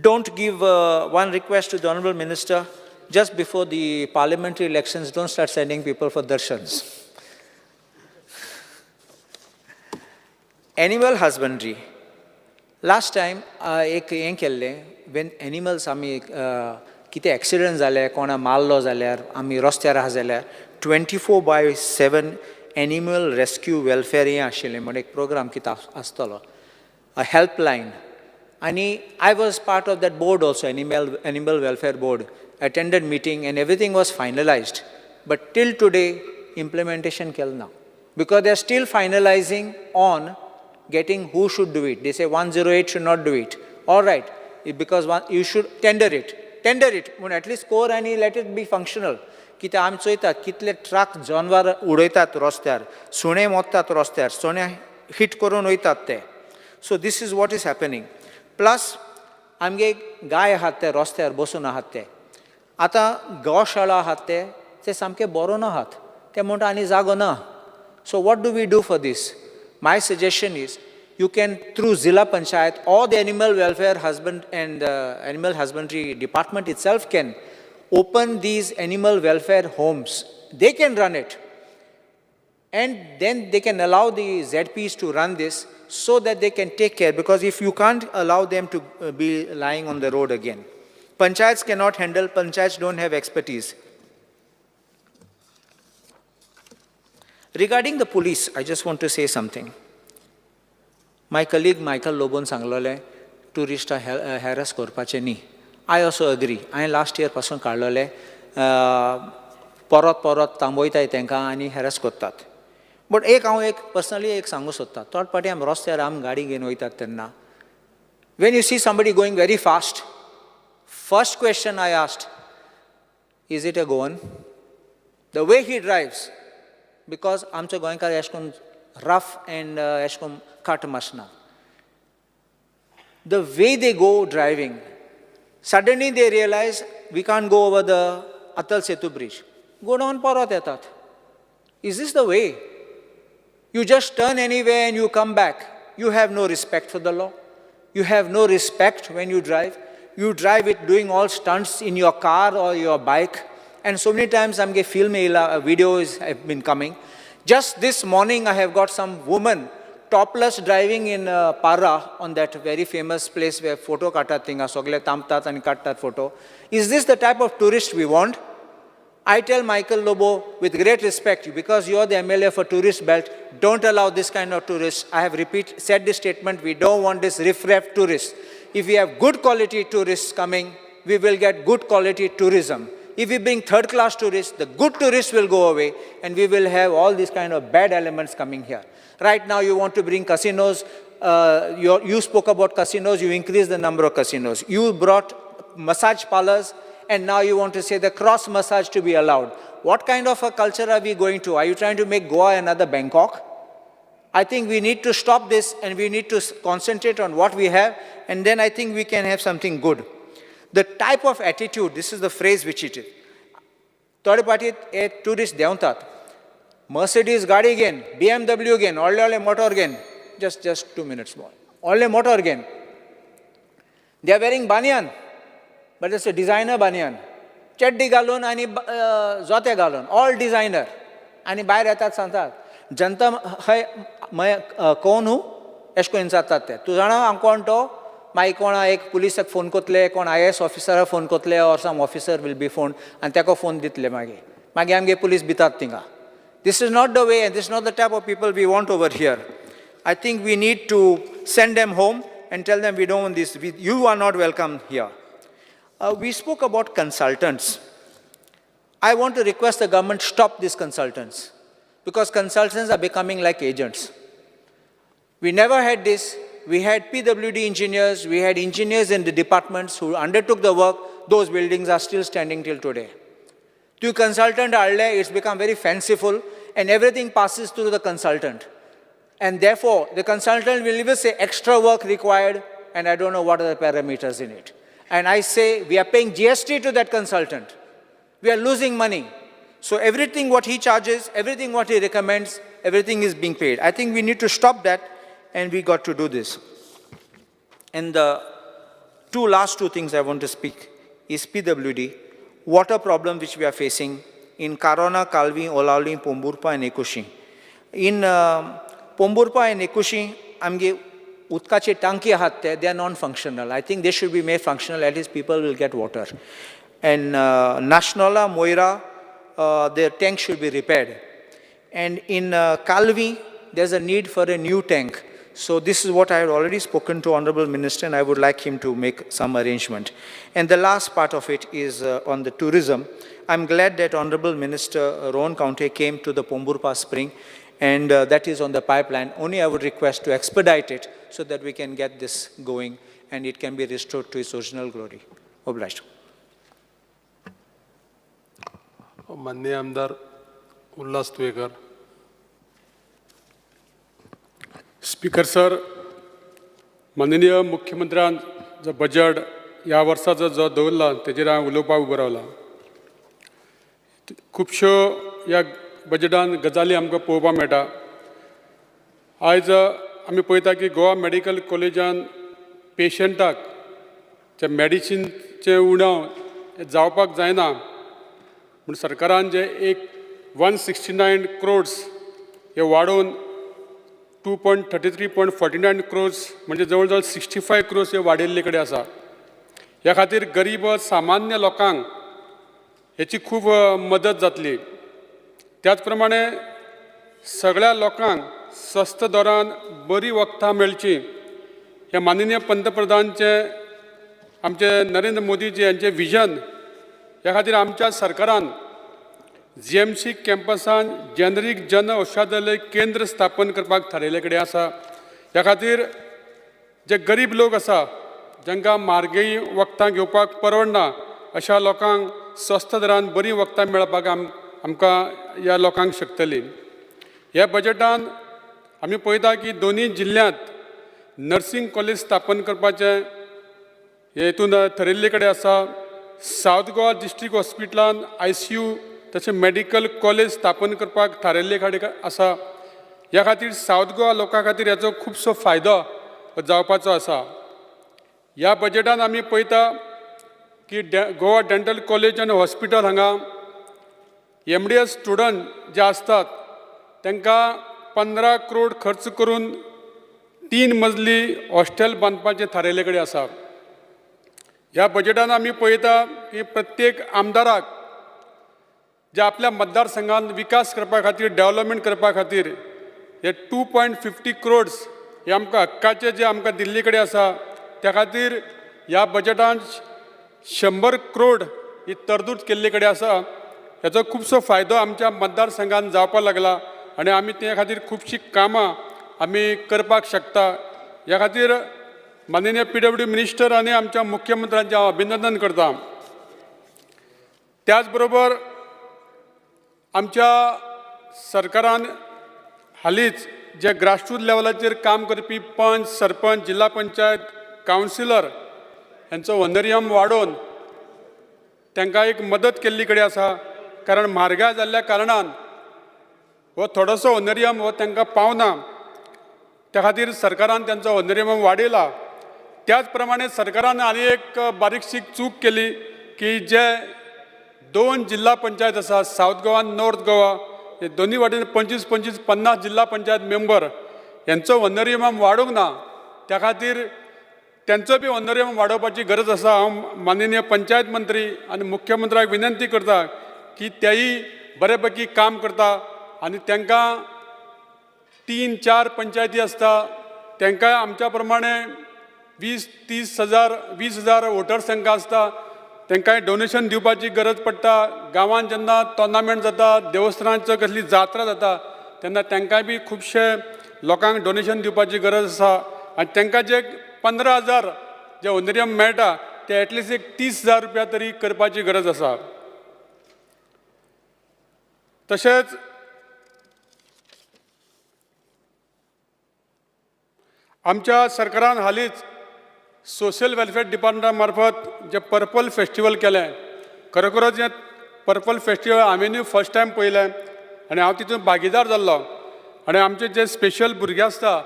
Don't give one request to the Honorable Minister. Just before the parliamentary elections, don't start sending people for darshans. Animal husbandry. Last time, when animals kite accidents zale, kona mallo zaler, ami rostyar zaler, 24/7 animal rescue welfare हें आशिल्लें म्हणून एक programme कितें आसतलो a helpline. I was part of that board also, animal welfare board, attended meeting and everything was finalized. But till today, implementation kel now. Because they're still finalizing on getting who should do it. They say 108 should not do it. All right, because you should tender it. At least score and let it be functional. कितें आमी चोयतात कितले truck जानवर उडयतात रस्त्यार, सुणे मोत्तात रस्त्यार, सुणे hit करून वयतात ते. So this is what is happening. Plus, आमगे गाय आहात ते रस्त्यार बसून आहात ते. आतां गौशाळा आहात ते सामके बरोवन आहात. ते म्हणटा आनी जागो ना. So what do we do for this? My suggestion is, you can through Zilla Panchayat or the animal welfare animal husbandry department itself can open these animal welfare homes. They can run it. And then they can allow the ZPs to run this so that they can take care, because if you can't allow them to be lying on the road again. Panchayats cannot handle, panchayats don't have expertise. Regarding the police, I just want to say something. My colleague Michael Lobon सांगलोले tourist harass करपाचे न्ही. I also agree. I last year पासून काडलोले परत थांबयताय तांकां आनी harass करतात. But हांव personally एक सांगूं सोदतां. थोडे पाटी आमी रस्त्यार आमी गाडी घेवन वयतात तेन्ना when you see somebody going very fast, first question I asked, is it a goan? The way he drives, because आमचो गोंयकार अशें करून rough and अशें करून cut मसना. The way they go driving, suddenly they realize we can't go over the Atal Setu bridge. Go down परत येतात. Is this the way? You just turn anywhere and you come back. You have no respect for the law. You have no respect when you drive. You drive it doing all stunts in your car or your bike. And so many times amge film videos have been coming. Just this morning I have got some woman topless driving in Para on that very famous place where photo katat tinga sogle tamtat and kattat photo. Is this the type of tourist we want? I tell Michael Lobo with great respect, because you are the MLA for tourist belt, don't allow this kind of tourists. I have said this statement, we don't want this riff-raff tourists. If we have good quality tourists coming, we will get good quality tourism. If we bring third-class tourists, the good tourists will go away and we will have all these kind of bad elements coming here. Right now you want to bring casinos, you spoke about casinos, you increase the number of casinos. You brought massage parlors, and now you want to say the cross massage to be allowed. What kind of a culture are we going to? Are you trying to make Goa another Bangkok? I think we need to stop this and we need to concentrate on what we have, and then I think we can have something good. The type of attitude, this is the phrase which it is. Third party tourist deontat. Mercedes gadi again, BMW again, all motor again. Just 2 minutes more. All motor again. They are wearing banyan. But it's a designer banyan. Chaddi galon ani zote galon. All designer. Ani bayar yeतात सांगतात. जनता कोण हूँ एशको इंचातात ते. तू जाणा हांव कोण तो? मागीर कोणा एक पुलिसाक फोन कोतले, कोण IAS ऑफिसराक फोन कोतले, or some officer will be phoned, and तेको फोन दितले मागीर आमगे पुलीस भितात थिंगा. This is not the way, and this is not the type of people we want over here. I think we need to send them home and tell them we don't want this. You are not welcome here. We spoke about consultants. I want to request the government stop these consultants, because consultants are becoming like agents. We never had this. We had PWD engineers, we had engineers in the departments who undertook the work. Those buildings are still standing till today. To consultant, it's become very fanciful and everything passes through the consultant. And therefore, the consultant will even say extra work required, and I don't know what are the parameters in it. And I say, we are paying GST to that consultant. We are losing money. So everything what he charges, everything what he recommends, everything is being paid. I think we need to stop that, and we got to do this. And the last two things I want to speak is PWD, water problem which we are facing in Karona, Kalvi, Olauli, Pomburpa and Ekushi. In Pomburpa and Ekushi, amge utkache tanki ahat they are non-functional. I think they should be made functional, at least people will get water. And Nashnola, Moira, their tank should be repaired. And in Kalvi, there's a need for a new tank. So this is what I had already spoken to Honorable Minister, and I would like him to make some arrangement. And the last part of it is on the tourism. I'm glad that Honorable Minister Rohan County came to the Pomburpa Spring, and that is on the pipeline. Only I would request to expedite it so that we can get this going and it can be restored to its original glory. Obliged. माननीय आमदार Ulhas Tuyekar. Speaker sir, माननीय मुख्यमंत्र्यान जो budget ह्या वर्साचो जो दवरला तेजेर हांव उलोवपाक उबो रावला. खुबश्यो ह्या बजेटान गजाली आमकां पळोवपाक मेळटा. आयज आमी पळयता की गोवा मेडिकल कॉलेजान पेशंटाक जे मेडिसिनचे उणाव जावपाक जायना म्हूण सरकारान जे एक 169 crores हे वाडोवन 2.33.49 crores म्हणजे जवळ जवळ 65 crores हे वाडिल्ले कडेन आसा. ह्या खातीर गरीब सामान्य लोकांक हेची खूब मदत जातली. त्याच प्रमाणे सगळ्या लोकांक स्वस्त दरान बरी वखदां मेळची हे माननीय पंतप्रधानचे आमचे नरेंद्र मोदीजी यांचे विजन. ह्या खातीर आमच्या सरकारान GMC कॅम्पसान जेनरीक जन औषधालय केंद्र स्थापन करपाक थारायले कडेन आसा. ह्या खातीर जे गरीब लोक आसा जांकां म्हारगय वखदां घेवपाक परवडना अशा लोकांक स्वस्त दरान बरी वखदां मेळपाक आमकां ह्या लोकांक शकतली. ह्या बजेटान आमी पळयता की दोनूय जिल्ल्यांत नर्सिंग कॉलेज स्थापन करपाचे हेतून थारिल्ले कडेन आसा. सावथ गोवा डिस्ट्रिक्ट हॉस्पिटलान ICU तशें मेडिकल कॉलेज स्थापन करपाक थारायल्ले कडेन आसा. ह्या खातीर सावथ गोवा लोकां खातीर हेचो खुबसो फायदो जावपाचो आसा. ह्या बजेटान आमी पळयता की गोवा डेंटल कॉलेज आनी हॉस्पिटल हांगा MDS स्टुडंट जे असतात तांकां 15 crore खर्च करून 3 मजली हॉस्टेल बांदपाचें थारायल्ले कडेन आसा. ह्या बजेटान आमी पळयता की प्रत्येक आमदाराक जे आपल्या मतदारसंघात विकास करपा खातीर डेव्हलपमेंट करपा खातीर हे 2.50 crores हे आमकां हक्काचे जे आमकां दिल्ले कडेन आसा त्या खातीर ह्या बजेटान 100 crore ही तरतूद केल्ले कडेन आसा. हेचो खुबसो फायदो आमच्या मतदारसंघात जावपाक लागला आनी आमी त्या खातीर खुबशीं कामां आमी करपाक शकता. ह्या खातीर माननीय PWD मिनिस्टर आनी आमच्या मुख्यमंत्र्यांचें हांव अभिनंदन करता. त्याच बरोबर आमच्या सरकारान हालींच जे ग्रासरूट लेवलाचेर काम करपी पंच, सरपंच, जिल्हा पंचायत, कावन्सिलर हांचो ऑनरियम वाडोवन तांकां एक मदत केल्ली कडेन आसा. कारण म्हारगाय जाल्ल्या कारणान हो थोडोसो ऑनरियम हो तांकां पावना. त्या खातीर सरकारान तांचो ऑनरियम वाडयला. त्याच प्रमाणे सरकारान आनी एक बारीकशी चूक केली की जे 2 जिल्हा पंचायत आसा सावथ गोवा आनी नॉर्थ गोवा हे दोनी वाटेन 25-50 जिल्हा पंचायत मेंबर यांचो ऑनरियम वाडोवंक ना. त्या खातीर त्यांचो बी ऑनरियम वाडोवपाची गरज आसा. हांव माननीय पंचायत मंत्री आनी मुख्यमंत्र्याक विनंती करता की तेयी बऱ्यापैकी काम करता आनी तांकां 3-4 पंचायती आसता तांकां आमच्या प्रमाणे 20,000 वोटर संख्या आसता तांकांय डोनेशन दिवपाची गरज पडटा. गांवांत जेन्ना टोर्नामेंट जाता, देवस्थानांचो कसली जात्रा जाता तेन्ना तांकांय बी खुबशे लोकांक डोनेशन दिवपाची गरज आसा. आनी तांकां जे 15,000 जे ऑनरियम मेळटा ते एटलिस्ट एक 30,000 रुपया तरी करपाची गरज आसा. तशेंच आमच्या सरकारान हालींच सोशल वेलफेअर डिपार्टमेंटा मार्फत जे पर्पल फेस्टिवल केलें. खरोखरच हें पर्पल फेस्टिवल हांवेंनूय फर्स्ट टायम पळयलें आनी हांव तितून भागीदार जाल्लो. आनी आमचे जे स्पेशल भुरगे आसता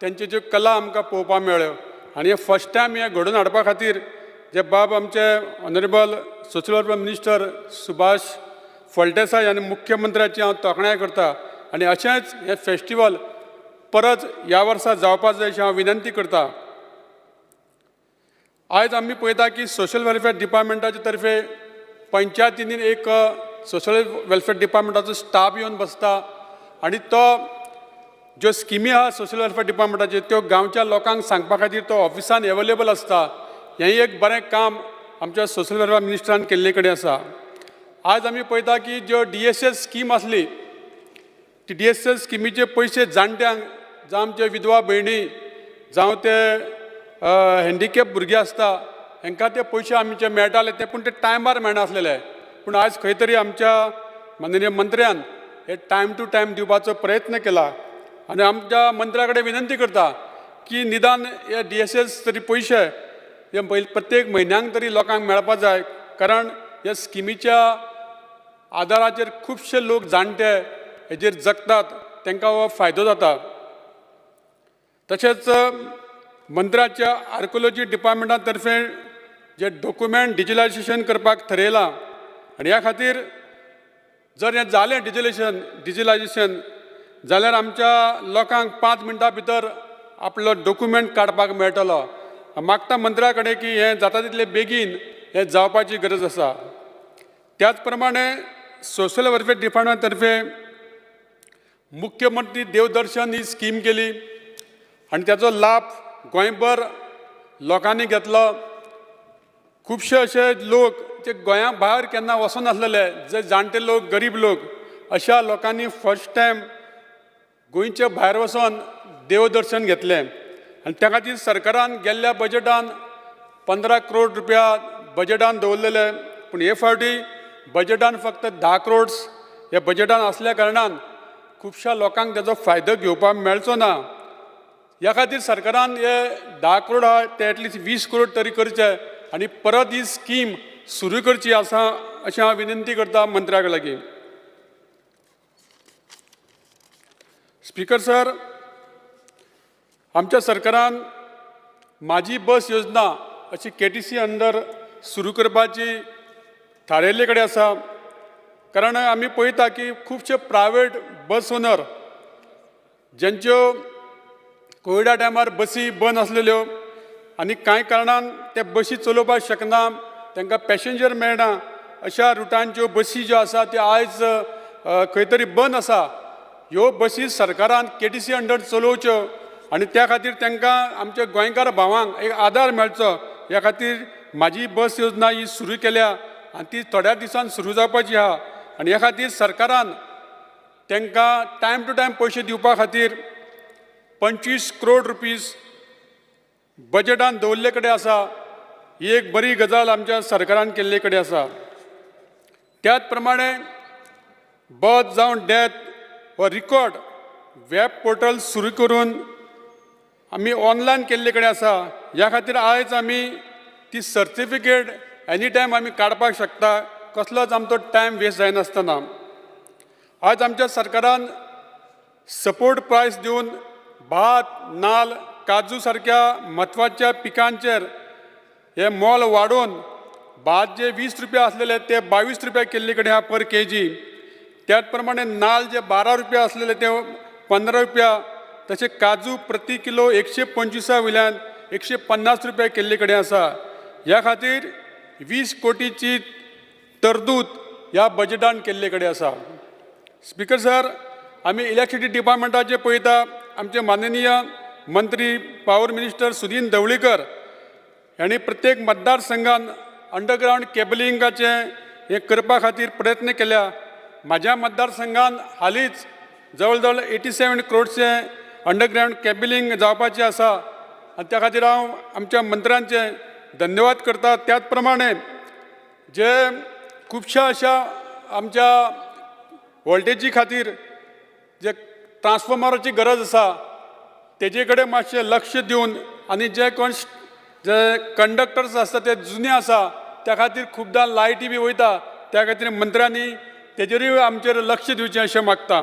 तेंचे ज्यो कला आमकां पळोवपाक मेळ्ळ्यो आनी हे फर्स्ट टायम हे घडोवन हाडपा खातीर जे बाब आमचे honourable social welfare minister Subhash Phaldesai आनी मुख्यमंत्र्याची हांव तोखणाय करता. आनी अशेंच हे फेस्टिवल परत ह्या वर्सा जावपाक जाय अशी हांव विनंती करता. आयज आमी पळयता की सोशल वेलफेअर डिपार्टमेंटाचे तर्फे पंचायतींनी एक सोशल वेलफेअर डिपार्टमेंटाचो स्टाफ येवन बसता आनी तो ज्यो स्किमी आहा सोशल वेलफेअर डिपार्टमेंटाच्यो त्यो गांवच्या लोकांक सांगपा खातीर तो ऑफिसान एवेलेबल आसता. हेंय एक बरें काम आमच्या सोशल वेलफेअर मिनिस्टरान केल्ले कडेन आसा. आज आमी पळयता की ज्यो DSS स्कीम आसली ती DSS स्किमीचे पयशे जाणट्यांक जावं आमचे विधवा भयणी जावं ते हँडिकॅप भुरगे आसता हांकां ते पयशे आमचे मेळटाले ते पूण ते टायमार मेळनासलेले. पूण आज खंय तरी आमच्या माननीय मंत्र्यान हे टायम टू टायम दिवपाचो प्रयत्न केला आनी आमच्या मंत्र्या कडेन विनंती करता की निदान हे DSS तरी पयशे हे प्रत्येक म्हयन्याक तरी लोकांक मेळपा जाय. कारण ह्या स्किमीच्या आदाराचेर खुबशे लोक जाणटे हेजेर जगतात तांकां हो फायदो जाता. तशेंच मंत्र्याच्या आर्कोलॉजी डिपार्टमेंटा तर्फे जे डॉक्युमेंट डिजिटलायझेशन करपाक थरयलां आनी ह्या खातीर जर हें जालें डिजिटलायझेशन जाल्यार आमच्या लोकांक 5 मिनटां भितर आपलो डॉक्युमेंट काडपाक मेळटलो. मागता मंत्र्या कडेन की हें जाता तितले बेगीन हें जावपाची गरज आसा. त्याच प्रमाणे सोशल वेलफेअर डिपार्टमेंटा तर्फे मुख्यमंत्री देवदर्शन ही स्कीम केली आनी त्याचो लाभ गोंयभर लोकांनी घेतलो. खुबशे अशे लोक जे गोंया भायर केन्ना वचनासलेले जे जाणटे लोक गरीब लोक अशा लोकांनी फर्स्ट टायम गोंयचे भायर वचून देवदर्शन घेतलें आनी त्या खातीर सरकारान गेल्ल्या बजेटान 15 करोड रुपया बजेटान दवरलेले. पूण हे फावटी बजेटान फक्त 10 करोड हे बजेटान आसल्या कारणान खुबशा लोकांक ताजो फायदो घेवपाक मेळचो ना. ह्या खातीर सरकारान हे 10 करोड आहा ते एटलिस्ट 20 करोड तरी करचे आनी परत ही स्कीम सुरू करची आसा अशें हांव विनंती करता मंत्र्याक लागीं. स्पीकर सर, आमच्या सरकारान माझी बस योजना अशी KTC अंडर सुरू करपाची थारायल्ले कडेन आसा. कारण आमी पळयता की खुबशे प्रायवेट बस ओनर जेंच्यो कोविडा टायमार बसी बंद आसलेल्यो आनी कांय कारणान ते बसी चलोवपाक शकना, तांकां पॅसेंजर मेळना, अशा रुटांच्यो बसी ज्यो आसा त्यो आयज खंय तरी बंद आसा. ह्यो बसी सरकारान KTC अंडर चलोवच्यो आनी त्या खातीर तांकां आमच्या गोंयकार भावांक एक आदार मेळचो ह्या खातीर म्हाजी बस योजना ही सुरू केल्या आनी ती थोड्या दिसान सुरू जावपाची आहा. आनी ह्या खातीर सरकारान तांकां टायम टू टायम पयशे दिवपा खातीर 25 करोड रुपीज बजेटान दवरले कडेन आसा. ही एक बरी गजाल आमच्या सरकारान केल्ले कडेन आसा. त्याच प्रमाणे बर्थ जावं डेथ हो रिकॉर्ड वेब पोर्टल सुरू करून आमी ऑनलायन केल्ले कडेन आसा. ह्या खातीर आयज आमी ती सर्टिफिकेट एनी टायम आमी काडपाक शकता, कसलोच आमचो टायम वेस्ट जायनासतना. आज आमच्या सरकारान सपोर्ट प्रायस दिवन भात, नाल्ल, काजू सारक्या म्हत्वाच्या पिकांचेर हे मोल वाडोवन भात जे 20 रुपया आसलेले ते 22 रुपया केल्ले कडेन आहा पर KG. त्याच प्रमाणे नाल्ल जे 12 रुपया आसलेले ते 15 रुपया, तसे काजू प्रति किलो 125 वयल्यान 150 रुपया केल्ले कडेन आसा. ह्या खातीर 20 कोटीची तरतूद ह्या बजेटान केल्ले कडेन आसा. स्पीकर सर, आमी इलेक्ट्रिसिटी डिपार्टमेंटाचे पळयता, आमचे माननीय मंत्री पॉवर मिनिस्टर सुदीन ढवळीकर यांनी प्रत्येक मतदारसंघान अंडरग्राउंड केबलिंगाचे हे करपा खातीर प्रयत्न केल्या. म्हाज्या मतदारसंघान हालींच जवळ जवळ 87 करोडचे अंडरग्राउंड केबलिंग जावपाचे आसा आनी त्या खातीर हांव आमच्या मंत्र्यांचे धन्यवाद करता. त्याच प्रमाणे जे खुबशा अशा आमच्या वोल्टेजी खातीर जे ट्रान्सफॉर्मराची गरज आसा तेजे कडेन मातशें लक्ष दिवन आनी जे कोण जे कंडक्टर्स आसता ते जुने आसा त्या खातीर खूबदां लायटी बी वयता, त्या खातीर मंत्र्यांनी तेजेरूय आमचेर लक्ष दिवचें अशें मागता.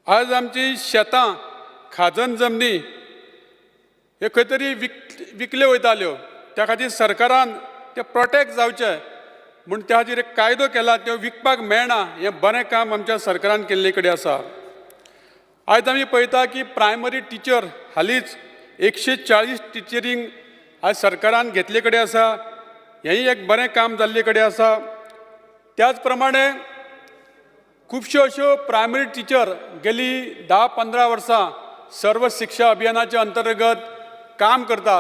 आज आमची शेतां, खाजन जमनी हे खंय तरी विकल्यो वयताल्यो, त्या खातीर सरकारान ते प्रोटेक्ट जावचे म्हूण त्या खातीर एक कायदो केला, त्यो विकपाक मेळना. हें बरें काम आमच्या सरकारान केल्ले कडेन आसा. आयज आमी पळयता की प्रायमरी टिचर हालींच 140 टिचरींग आज सरकारान घेतले कडेन आसा. हेंय एक बरें काम जाल्ले कडेन आसा. त्याच प्रमाणे खुबश्यो अश्यो प्रायमरी टिचर गेली 10-15 वर्सां सर्व शिक्षा अभियानाच्या अंतर्गत काम करता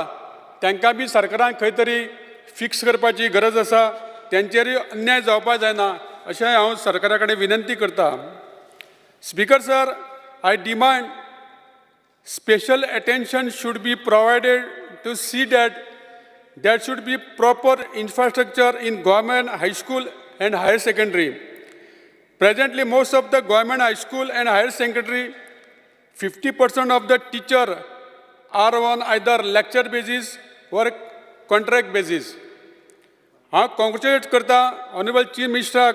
तांकां बी सरकारान खंय तरी फिक्स करपाची गरज आसा त्यांचेरूय अन्याय जावपाक जायना अशें हांव सरकारा कडेन विनंती करता. Speaker sir, I demand special attention should be provided to see that there should be proper infrastructure in government high school and higher secondary. Presently, most of the government high school and higher secondary, 50% of the teacher are on either lecture basis or contract basis. I congratulate करता Honorable Chief Minister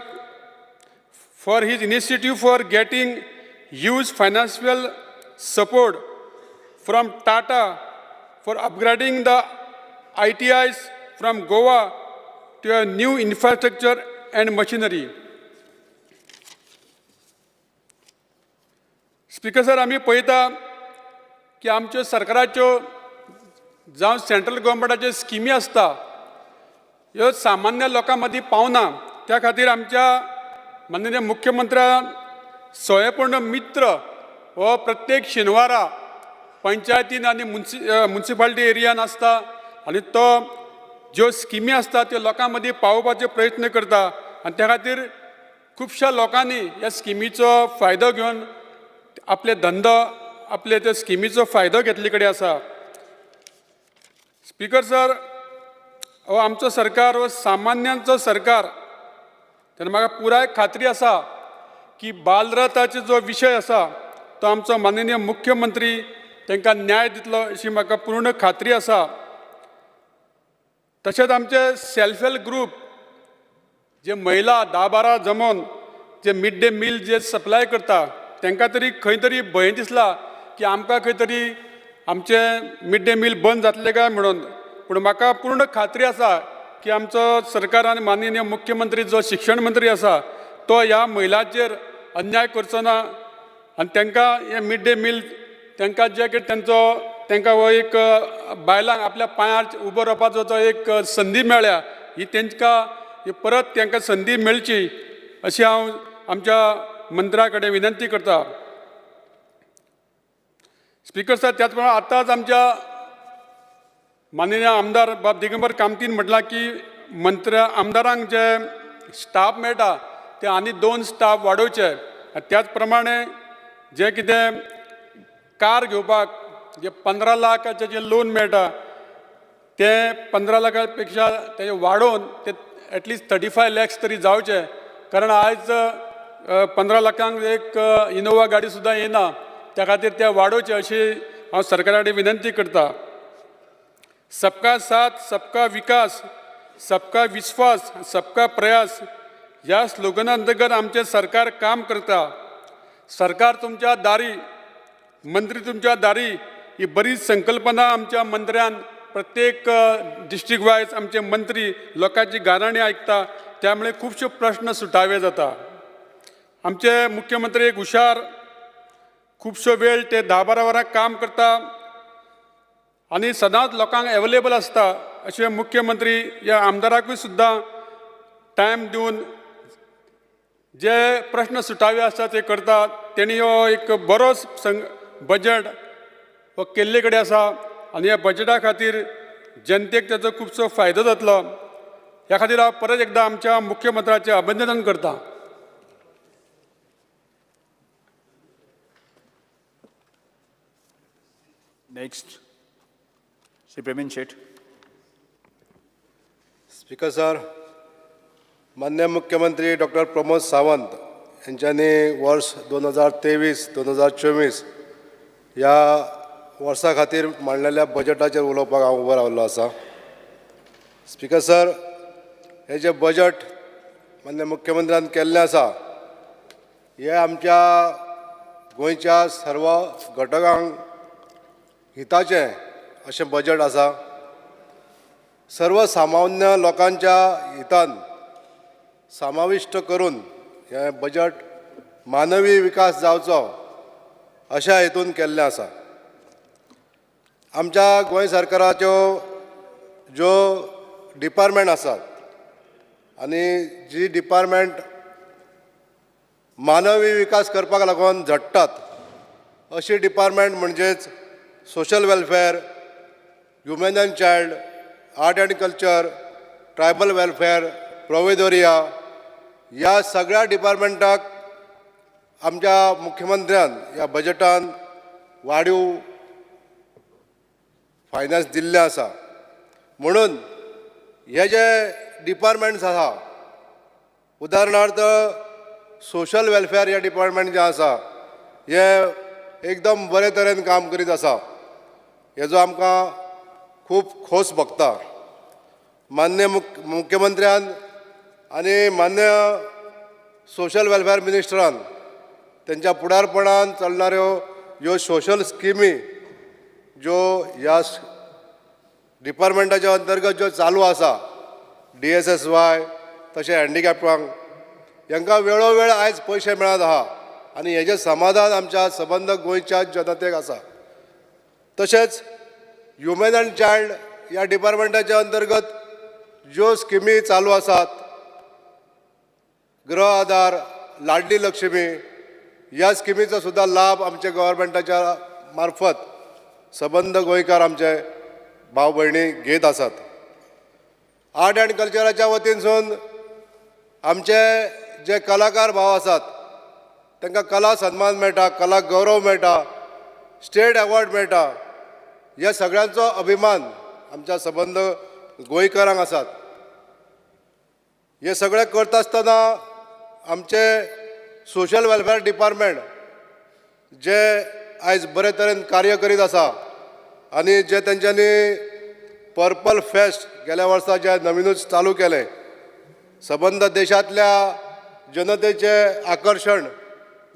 for his initiative for getting huge financial support from Tata for upgrading the ITIs from Goa to a new infrastructure and machinery. Speaker sir, आम्ही पळयता की आमच्यो सरकाराच्यो जावं central गव्हर्मेंटाच्यो स्किमी आसता ह्यो सामान्य लोकां मदीं पावना. त्या खातीर आमच्या माननीय मुख्यमंत्र्यान स्वयंपूर्ण मित्र हो प्रत्येक शेनवारा पंचायतीन आनी मुन्सिपालिटी एरियान आसता आनी तो ज्यो स्किमी आसता त्यो लोकां मदीं पावोवपाचो प्रयत्न करता आनी त्या खातीर खुबश्या लोकांनी ह्या स्किमीचो फायदो घेवन आपले धंदो आपले त्या स्किमीचो फायदो घेतले कडेन आसा. स्पीकर सर, हो आमचो सरकार हो सामान्यांचो सरकार तेन्ना म्हाका पुराय खात्री आसा की बालरथाचो जो विशय आसा तो आमचो माननीय मुख्यमंत्री तांकां न्याय दितलो अशी म्हाका पूर्ण खात्री आसा. तशेंच आमचे सेल्फ हेल्प ग्रूप जे महिला 10-12 जमोन जे मिड डे मील जे सप्लाय करता तांकां तरी खंय तरी भंय दिसला की आमकां खंय तरी आमचे मिड डे मील बंद जातले काय म्हणून. पूण म्हाका पूर्ण खात्री आसा की आमचो सरकार आनी माननीय मुख्यमंत्री जो शिक्षण मंत्री आसा तो ह्या महिलांचेर अन्याय करचो ना आनी तांकां हे मिड डे मील तांकां जे कितें तांकां हो एक बायलांक आपल्या पांयार उबो रावपाचो जो एक संदी मेळ्ळ्या ही तांकां परत तांकां संदी मेळची अशी हांव आमच्या मंत्र्या कडेन विनंती करता. स्पीकर सर, त्याच प्रमाणे आतांच आमच्या माननीय आमदार बाब दिगंबर कामतीन म्हटलां की आमदारांक जे स्टाफ मेळटा ते आनी 2 स्टाफ वाडोवचे. त्याच प्रमाणे जे कितें कार घेवपाक जे 15 लाखाचे जे लोन मेळटा ते 15 लाखा पेक्षा ते वाडोवन ते एटलिस्ट 35 lakhs तरी जावचे. कारण आयज 15 लाखांक एक इनोवा गाडी सुद्दां येना. त्या खातीर ते वाडोवचे अशी हांव सरकारा कडेन विनंती करता. सबका साथ सबका विकास सबका विश्वास सबका प्रयास ह्या स्लोगना अंतर्गत आमचे सरकार काम करता. सरकार तुमच्या दारी, मंत्री तुमच्या दारी ही बरीच संकल्पना आमच्या मंत्र्यान प्रत्येक डिस्ट्रिक्ट वायज आमचे मंत्री लोकांची गाराणी आयकता त्यामुळे खूबशे प्रश्न सुटावे जाता. आमचे मुख्यमंत्री एक हुशार, खूबशो वेळ ते 10-12 वरां काम करता आनी सदांच लोकांक अवेलेबल आसता अशे मुख्यमंत्री ह्या आमदाराकूय सुद्दां टायम दिवन जे प्रश्न सुटावे आसता ते करतात. तेणी हो एक बरो बजेट हो केल्ले कडेन आसा आनी ह्या बजेटा खातीर जनतेक ताचो खुबसो फायदो जातलो. ह्या खातीर हांव परत एकदां आमच्या मुख्यमंत्र्याचें अभिनंदन करता. नेक्स्ट श्री प्रवीण शेठ. स्पीकर सर, माननीय मुख्यमंत्री डॉक्टर प्रमोद सावंत यांच्यानी वर्ष 2023-2024 ह्या वर्सा खातीर मांडलेल्या बजेटाचेर उलोवपाक हांव उबो रावल्लो आसा. स्पीकर सर, हे जे बजेट माननीय मुख्यमंत्र्यान केल्लें आसा हे आमच्या गोंयच्या सर्व घटकांक हिताचें अशें बजेट आसा. सर्वसामान्य लोकांच्या हितान समाविष्ट करून हे बजेट मानवी विकास जावचो अशा हेतून केल्लें आसा. आमच्या गोंय सरकाराच्यो ज्यो डिपार्टमेंट आसात आनी जी डिपार्टमेंट मानवी विकास करपाक लागून झडटात अशी डिपार्टमेंट म्हणजेच social welfare, human and child, art and culture, tribal welfare, प्रोव्हिडोरिया ह्या सगळ्या डिपार्टमेंटाक आमच्या मुख्यमंत्र्यान ह्या बजेटान वाडीव फायनान्स दिल्ले आसा. म्हणून हे जे डिपार्टमेंट्स आसा, उदाहरणार्थ सोशल वेलफेअर ह्या डिपार्टमेंट जे आसा हे एकदम बरे तरेन काम करीत आसा. हेजो आमकां खूब खोस भोगता. मान्य मुख्यमंत्र्यान आनी मान्य सोशल वेलफेअर मिनिस्टरान त्यांच्या फुडारपणान चलणाऱ्यो ह्यो सोशल स्किमी ज्यो ह्या डिपार्टमेंटाच्या अंतर्गत ज्यो चालू आसा, DSSY तशें हँडिकॅप्डांक हांकां वेळोवेळ आयज पयशे मेळत आहा आनी हेजें समाधान आमच्या सबंद गोंयच्या जनतेक आसा. तशेंच ह्युमन अँड चायल्ड ह्या डिपार्टमेंटाच्या अंतर्गत ज्यो स्किमी चालू आसात, गृह आधार, लाडली लक्ष्मी ह्या स्किमीचो सुद्दां लाभ आमच्या गव्हर्मेंटाच्या मार्फत सबंद गोंयकार आमचे भाव भयणी घेत आसात. आर्ट अँड कल्चराच्या वतीनसून आमचे जे कलाकार भाव आसात तांकां कला सन्मान मेळटा, कला गौरव मेळटा, स्टेट अवॉर्ड मेळटा. ह्या सगळ्यांचो अभिमान आमच्या सबंद गोंयकारांक आसात. हे सगळें करता आसतना आमचे सोशल वेलफेअर डिपार्टमेंट जे आयज बरे तरेन कार्य करीत आसा आनी जे तेंच्यांनी पर्पल फेस्ट गेल्या वर्सा जे नवीनूच चालू केलें, सबंद देशांतल्या जनतेचें आकर्शण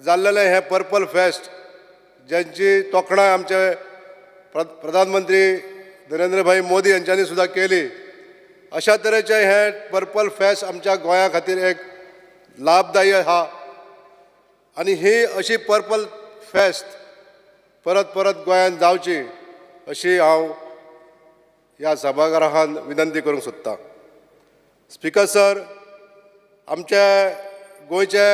जाल्लेलें हें पर्पल फेस्ट, ज्यांची तोखणाय आमचे प्रधानमंत्री नरेंद्र भाई मोदी यांच्यांनी सुद्दां केली. अशा तरेचें हें पर्पल फेस्ट आमच्या गोंया खातीर एक लाभदायी आहा. आनी ही अशी पर्पल फेस्ट परत परत गोंयांत जावची अशी हांव ह्या सभागृहान विनंती करूंक सोदतां. स्पीकर सर, आमचे गोंयचे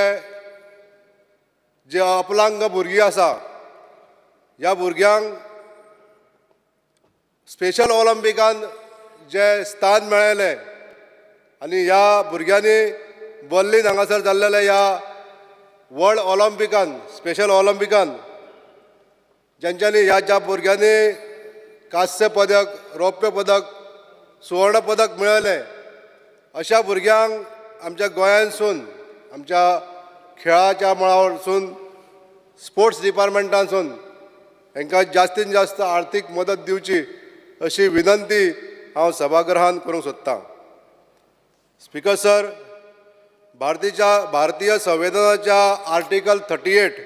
जे अपलांग भुरगीं आसा ह्या भुरग्यांक स्पेशल ऑलिंपिकान जे स्थान मेळयलें आनी ह्या भुरग्यांनी बर्लिन हांगासर जाल्लेल्या ह्या वर्ल्ड ऑलिंपिकान, स्पेशल ऑलिंपिकान ज्यांच्यांनी ह्या ज्या भुरग्यांनी कांस्य पदक, रौप्य पदक, सुवर्ण पदक मेळयलें, अशा भुरग्यांक आमच्या गोंयांतसून, आमच्या खेळाच्या मळावरसून, स्पोर्ट्स डिपार्टमेंटासून हांकां जास्तीत जास्त आर्थीक मदत दिवची अशी विनंती हांव सभागृहान करूंक सोदतां. स्पीकर सर, भारतीय संविधानाच्या आर्टिकल 38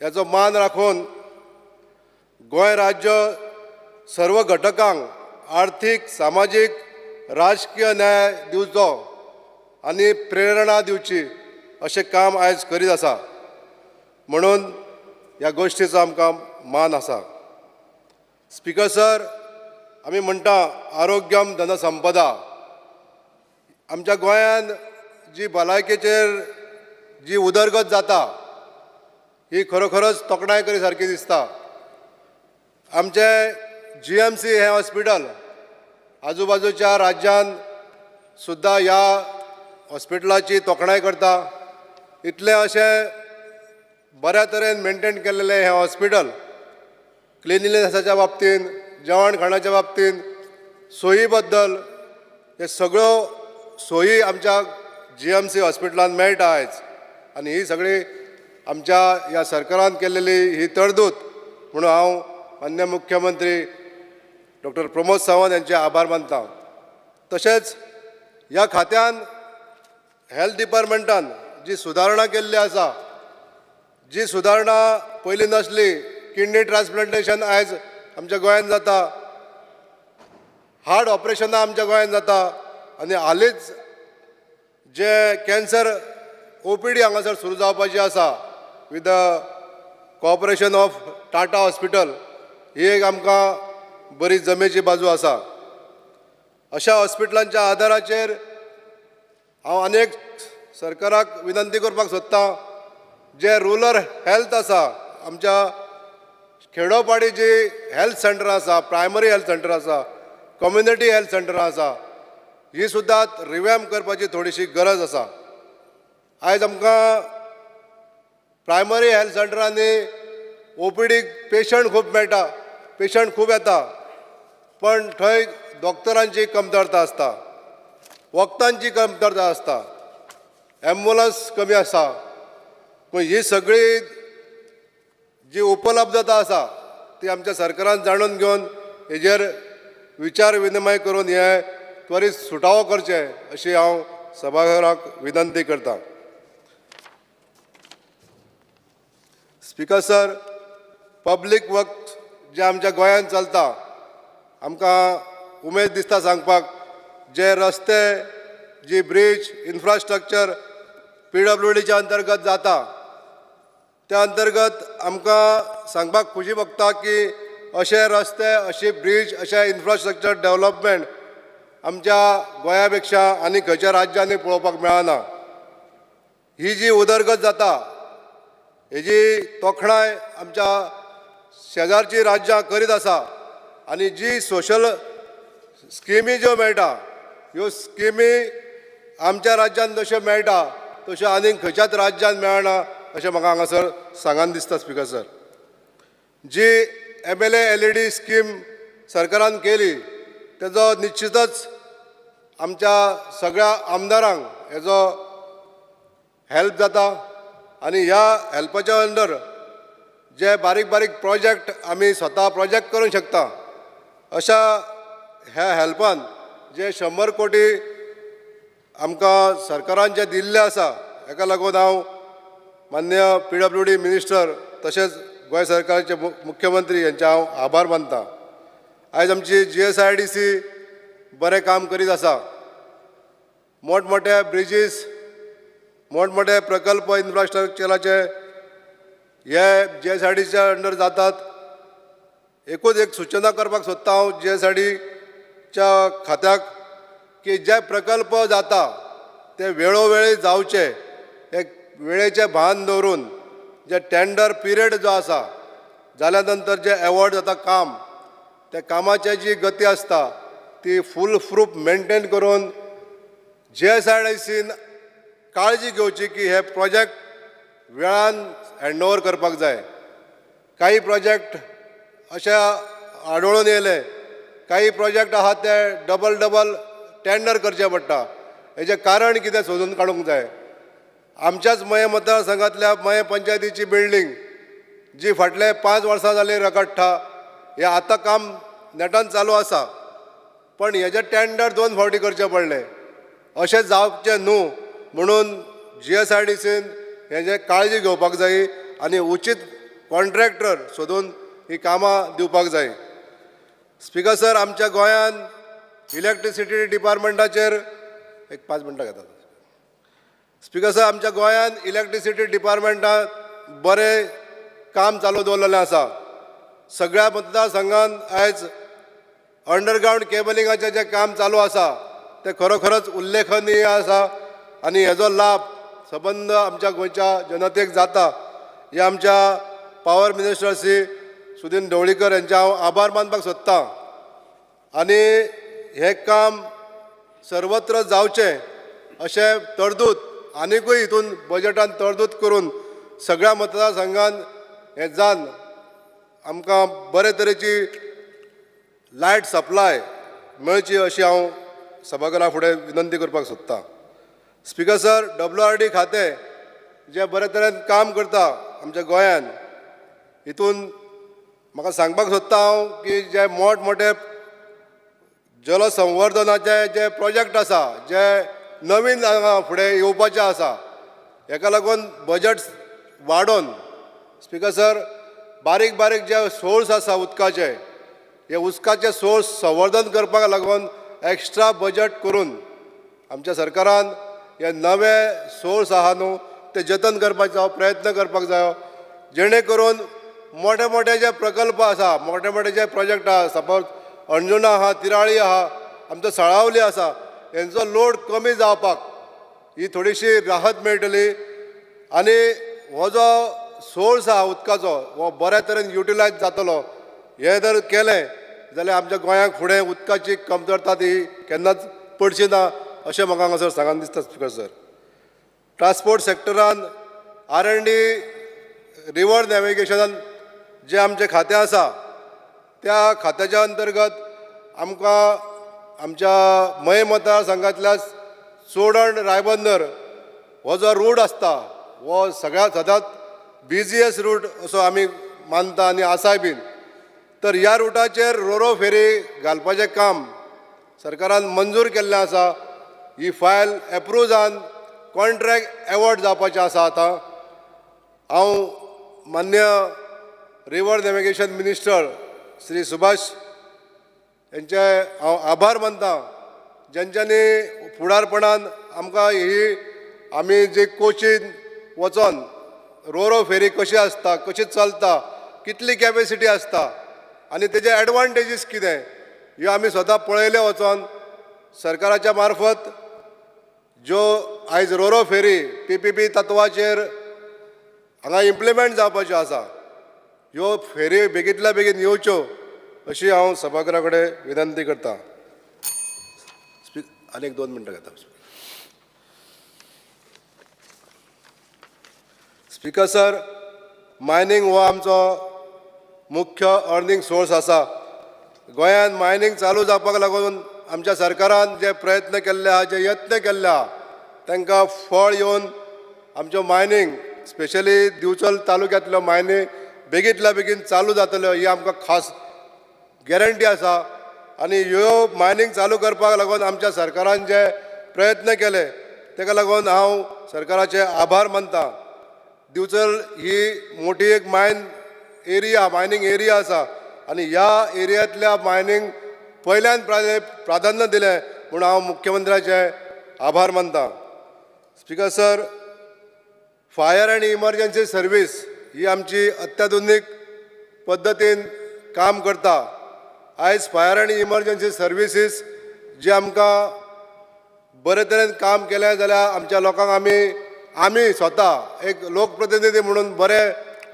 ह्याचो मान राखून गोंय राज्य सर्व घटकांक आर्थीक, सामाजीक, राजकीय न्याय दिवचो आनी प्रेरणा दिवची अशें काम आयज करीत आसा. म्हणून ह्या गोश्टीचो आमकां मान आसा. स्पीकर सर, आमी म्हणटा आरोग्यम धनसंपदा. आमच्या गोंयांत जी भलायकेचेर जी उदरगत जाता ही खरोखरच तोखणाय करी सारकी दिसता. आमचे GMC हें हॉस्पिटल आजूबाजूच्या राज्यांत सुद्दां ह्या हॉस्पिटलाची तोखणाय करता. इतलें अशें बऱ्या तरेन मेंटेन केल्लेलें हें हॉस्पिटल क्लिनिनेसाच्या बाबतींत, जेवण खाणाच्या बाबतींत, सोयी बद्दल हे सगळ्यो सोयी आमच्या GMC हॉस्पिटलांत मेळटा आयज. आनी ही सगळी आमच्या ह्या सरकारान केल्लेली ही तरतूद म्हणून हांव मान्य मुख्यमंत्री डॉक्टर प्रमोद सावंत यांचे आभार मानतां. तशेंच ह्या खात्यान हेल्थ डिपार्टमेंटान जी सुदारणा केल्ली आसा, जी सुदारणा पयलीं नासली, किडनी ट्रान्सप्लांटेशन आयज आमच्या गोंयांत जाता, हार्ट ऑपरेशनां आमच्या गोंयांत जाता आनी हालींच जे कॅन्सर OPD हांगासर सुरू जावपाची आसा with the cooperation of Tata hospital, ही एक आमकां बरी जमेची बाजू आसा. अशा हॉस्पिटलांच्या आदाराचेर हांव अनेक सरकाराक विनंती करपाक सोदतां जे रुरल हेल्थ आसा आमच्या खेडोपाडी जी हेल्थ सेंटर आसा प्रायमरी हेल्थ सेंटर आसा कम्युनिटी हेल्थ सेंटर आसा ही सुद्दां रिवॅम्प करपाची थोडीशी गरज आसा. आयज आमकां प्रायमरी हेल्थ सेंटरांनी ओपीडी पेशंट खूब मेळटा, पेशंट खूब येता, पण थंय डॉक्टरांची कमतरता आसता, वखदांची कमतरता आसता, ॲम्ब्युलन्स कमी आसा. पूण ही सगळी जी उपलब्धता आसा ती आमच्या सरकारान जाणून घेवन हेजेर विचार विनिमय करून हे त्वरीत सुटावो करचे अशी हांव सभाघराक विनंती करतां. स्पीकर सर, पब्लीक वर्क जे आमच्या गोंयांत चलता आमकां उमेद दिसता सांगपाक जे रस्ते जी ब्रीज इन्फ्रास्ट्रक्चर PWDच्या अंतर्गत जाता त्या अंतर्गत आमकां सांगपाक खुशी भोगता की अशे रस्ते अशी ब्रीज अशें इन्फ्रास्ट्रक्चर डेव्हलपमेंट आमच्या गोंया पेक्षा आनी खंयच्या राज्यांनी पळोवपाक मेळना. ही जी उदरगत जाता हेजी तोखणाय आमच्या शेजारची राज्यां करीत आसा आनी जी सोशल स्किमी ज्यो मेळटा ह्यो स्किमी आमच्या राज्यांत जश्यो मेळटा तश्यो आनीक खंयच्याच राज्यांत मेळना अशें म्हाका हांगासर सांगान दिसता. स्पीकर सर, जी MLA LED स्कीम सरकारान केली तेजो निश्चितच आमच्या सगळ्या आमदारांक हेजो हेल्प जाता आनी ह्या हेल्पाच्या अंडर जे बारीक बारीक प्रोजेक्ट आमी स्वता प्रोजेक्ट करूंक शकता अशा ह्या हेल्पान जे 100 कोटी आमकां सरकारान जे दिल्ले आसा हेका लागून हांव माननीय PWD मिनिस्टर तशेंच गोंय सरकाराचे मुख्यमंत्री यांचे हांव आभार मानतां. आयज आमची GSIDC बरें काम करीत आसा. मोठमोठे ब्रिजीस मोठमोठे प्रकल्प इन्फ्रास्ट्रक्चराचे हे GSIDCच्या अंडर जातात. एकूच एक सूचना करपाक सोदता हांव GSIDCच्या खात्याक की जे प्रकल्प जाता ते वेळोवेळी जावचे, एक वेळेचे भान दवरून जे टेंडर पिरियड जो आसा जाल्या नंतर जे एवॉर्ड जाता काम त्या कामाची जी गती आसता ती फूल प्रूफ मेंटेन करून GSIDCन काळजी घेवची की हे प्रोजेक्ट वेळान हँडओवर करपाक जाय. काही प्रोजेक्ट अशे आढळून येयले, काही प्रोजेक्ट आहात ते डबल टेंडर करचे पडटा. हेजें कारण कितें सोदून काडूंक जाय. आमच्याच मये मतदारसंघांतल्या मये पंचायतीची बिल्डींग जी फाटले 5 वर्सां जाली रगडटा हें आतां काम नेटान चालू आसा, पण हेजें टेंडर 2 फावटी करचें पडलें. अशें जावचें न्हू म्हणून GSIDCन हेजें काळजी घेवपाक जाय आनी उचीत कॉन्ट्रॅक्टर सोदून ही कामां दिवपाक जाय. स्पीकर सर, आमच्या गोंयांत इलेक्ट्रिसिटी डिपार्टमेंटाचेर 5 मिनटां घेतात. स्पीकर सर, आमच्या गोंयांत इलेक्ट्रिसिटी डिपार्टमेंटान बरें काम चालू दवरलेलें आसा. सगळ्या मतदारसंघांत आयज अंडरग्रावंड केबलिंगाचें जें काम चालू आसा तें खरोखरच उल्लेखनीय आसा आनी हेजो लाभ सबंद आमच्या गोंयच्या जनतेक जाता. हे आमच्या पावर मिनिस्टर श्री सुदीन ढवळीकर यांचे हांव आभार मानपाक सोदतां आनी हें काम सर्वत्र जावचें अशें तरतूद आनिकूय हितून बजेटान तरतूद करून सगळ्या मतदारसंघांत हें जावन आमकां बरे तरेची लायट सप्लाय मेळची अशी हांव सभाघरा फुडें विनंती करपाक सोदतां. स्पीकर सर, WRD खातें जे बरे तरेन काम करता आमच्या गोंयांत हितून म्हाका सांगपाक सोदता हांव की जे मोठमोठे जलसंवर्धनाचे जे प्रोजेक्ट आसा जे नवीन फुडें येवपाचे आसा हेका लागून बजेट वाडोवन स्पीकर सर बारीक बारीक जे सोर्स आसा उदकाचे हे उदकाचे सोर्स संवर्धन करपाक लागून एक्स्ट्रा बजेट करून आमच्या सरकारान हे नवे सोर्स आहा न्हू ते जतन करपाचो प्रयत्न करपाक जायो जेणे करून मोठे मोठे जे प्रकल्प आसा मोठे मोठे जे प्रोजेक्ट आहा सपोज अंजुना आहा तिराळी आहा आमचो सळावली आसा हेंचो लोड कमी जावपाक ही थोडीशी राहत मेळटली आनी हो जो सोर्स आहा उदकाचो हो बऱ्या तरेन युटिलायज जातलो. हे जर केलें जाल्यार आमच्या गोंयाक फुडें उदकाची कमतरता ती केन्नाच पडची ना अशें म्हाका हांगासर सांगान दिसता स्पिकर सर. ट्रान्सपोर्ट सेक्टरान R&D रिवर नॅविगेशनान जे आमचें खातें आसा त्या खात्याच्या अंतर्गत आमकां आमच्या मय मतदारसंघांतल्या चोडण रायबंदर हो जो रूट आसता हो सगळ्यात सदांच बिझियस्ट रूट असो आमी मानता आनी आसाय बीन. तर ह्या रुटाचेर रोरो फेरी घालपाचें काम सरकारान मंजूर केल्लें आसा. ही फायल एप्रूव जावन कॉन्ट्रॅक्ट एवॉर्ड जावपाचें आसा आतां. हांव मान्य river navigation minister Shri Subhash यांचे हांव आभार मानता जेंच्यांनी फुडारपणान आमकां ही आमी जी कोचीन वचोन रोरो फेरी कशी आसता, कशी चलता, कितली कॅपेसिटी आसता आनी तेजे एडवांटेजीस कितें ह्यो आमी स्वता पळयले वचोन सरकाराच्या मार्फत ज्यो आयज रोरो फेरी PPP तत्वाचेर हांगा इम्प्लिमेंट जावपाच्यो आसा ह्यो फेरी बेगींतल्या बेगीन येवच्यो अशी हांव सभागृहा कडेन विनंती करता. आनी 2 मिनटां घेता. स्पीकर सर, मायनींग हो आमचो मुख्य अर्निंग सोर्स आसा. गोंयांत मायनींग चालू जावपाक लागून आमच्या सरकारान जे प्रयत्न केल्ले आहा, जे यत्न केल्ले आहा तांकां फळ येवन आमच्यो मायनींग स्पेशली दिवचल तालुक्यांतल्यो मायनींग बेगींतल्या बेगीन चालू जातल्यो ही आमकां खास गॅरंटी आसा. आनी ह्यो मायनींग चालू करपाक लागून आमच्या सरकारान जे प्रयत्न केले ताका लागून हांव सरकाराचे आभार मानतां. दिवचल ही मोठी एक मायनींग एरिया आसा आनी ह्या एरियांतल्या मायनींग पयल्यान प्राधान्य दिलें म्हूण हांव मुख्यमंत्र्याचे आभार मानतां. Speaker sir, fire and emergency service ही आमची अत्याधुनीक पद्दतीन काम करता. आयज फायर अँड इमर्जन्सी सर्विसीस जी आमकां बरे तरेन काम केलें जाल्यार आमच्या लोकांक आमी स्वता एक लोकप्रतिनिधी म्हणून बरे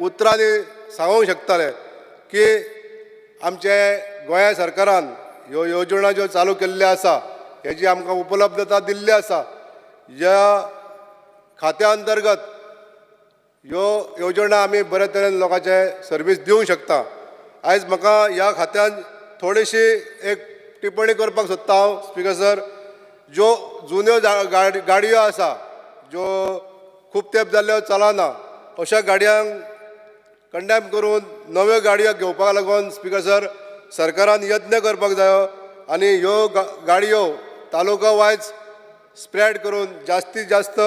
उतरांनी सांगूंक शकताले की आमचे गोंया सरकारान ह्यो योजना ज्यो चालू केल्ल्यो आसा हेजी आमकां उपलब्धता दिल्ली आसा. ह्या खात्या अंतर्गत ह्यो योजना आमी बरे तरेन लोकांचे सर्वीस दिवंक शकता. आयज म्हाका ह्या खात्यान थोडीशी एक टिप्पणी करपाक सोदता हांव स्पीकर सर. ज्यो जुन्यो गाडयो आसा ज्यो खूब तेंप जाल्ल्यो चलना अशा गाडयांक कंडेम करून नव्यो गाडयो घेवपाक लागून स्पीकर सर सरकारान यत्न करपाक जायो आनी ह्यो गाडयो तालुका वायज स्प्रेड करून जास्तीत जास्त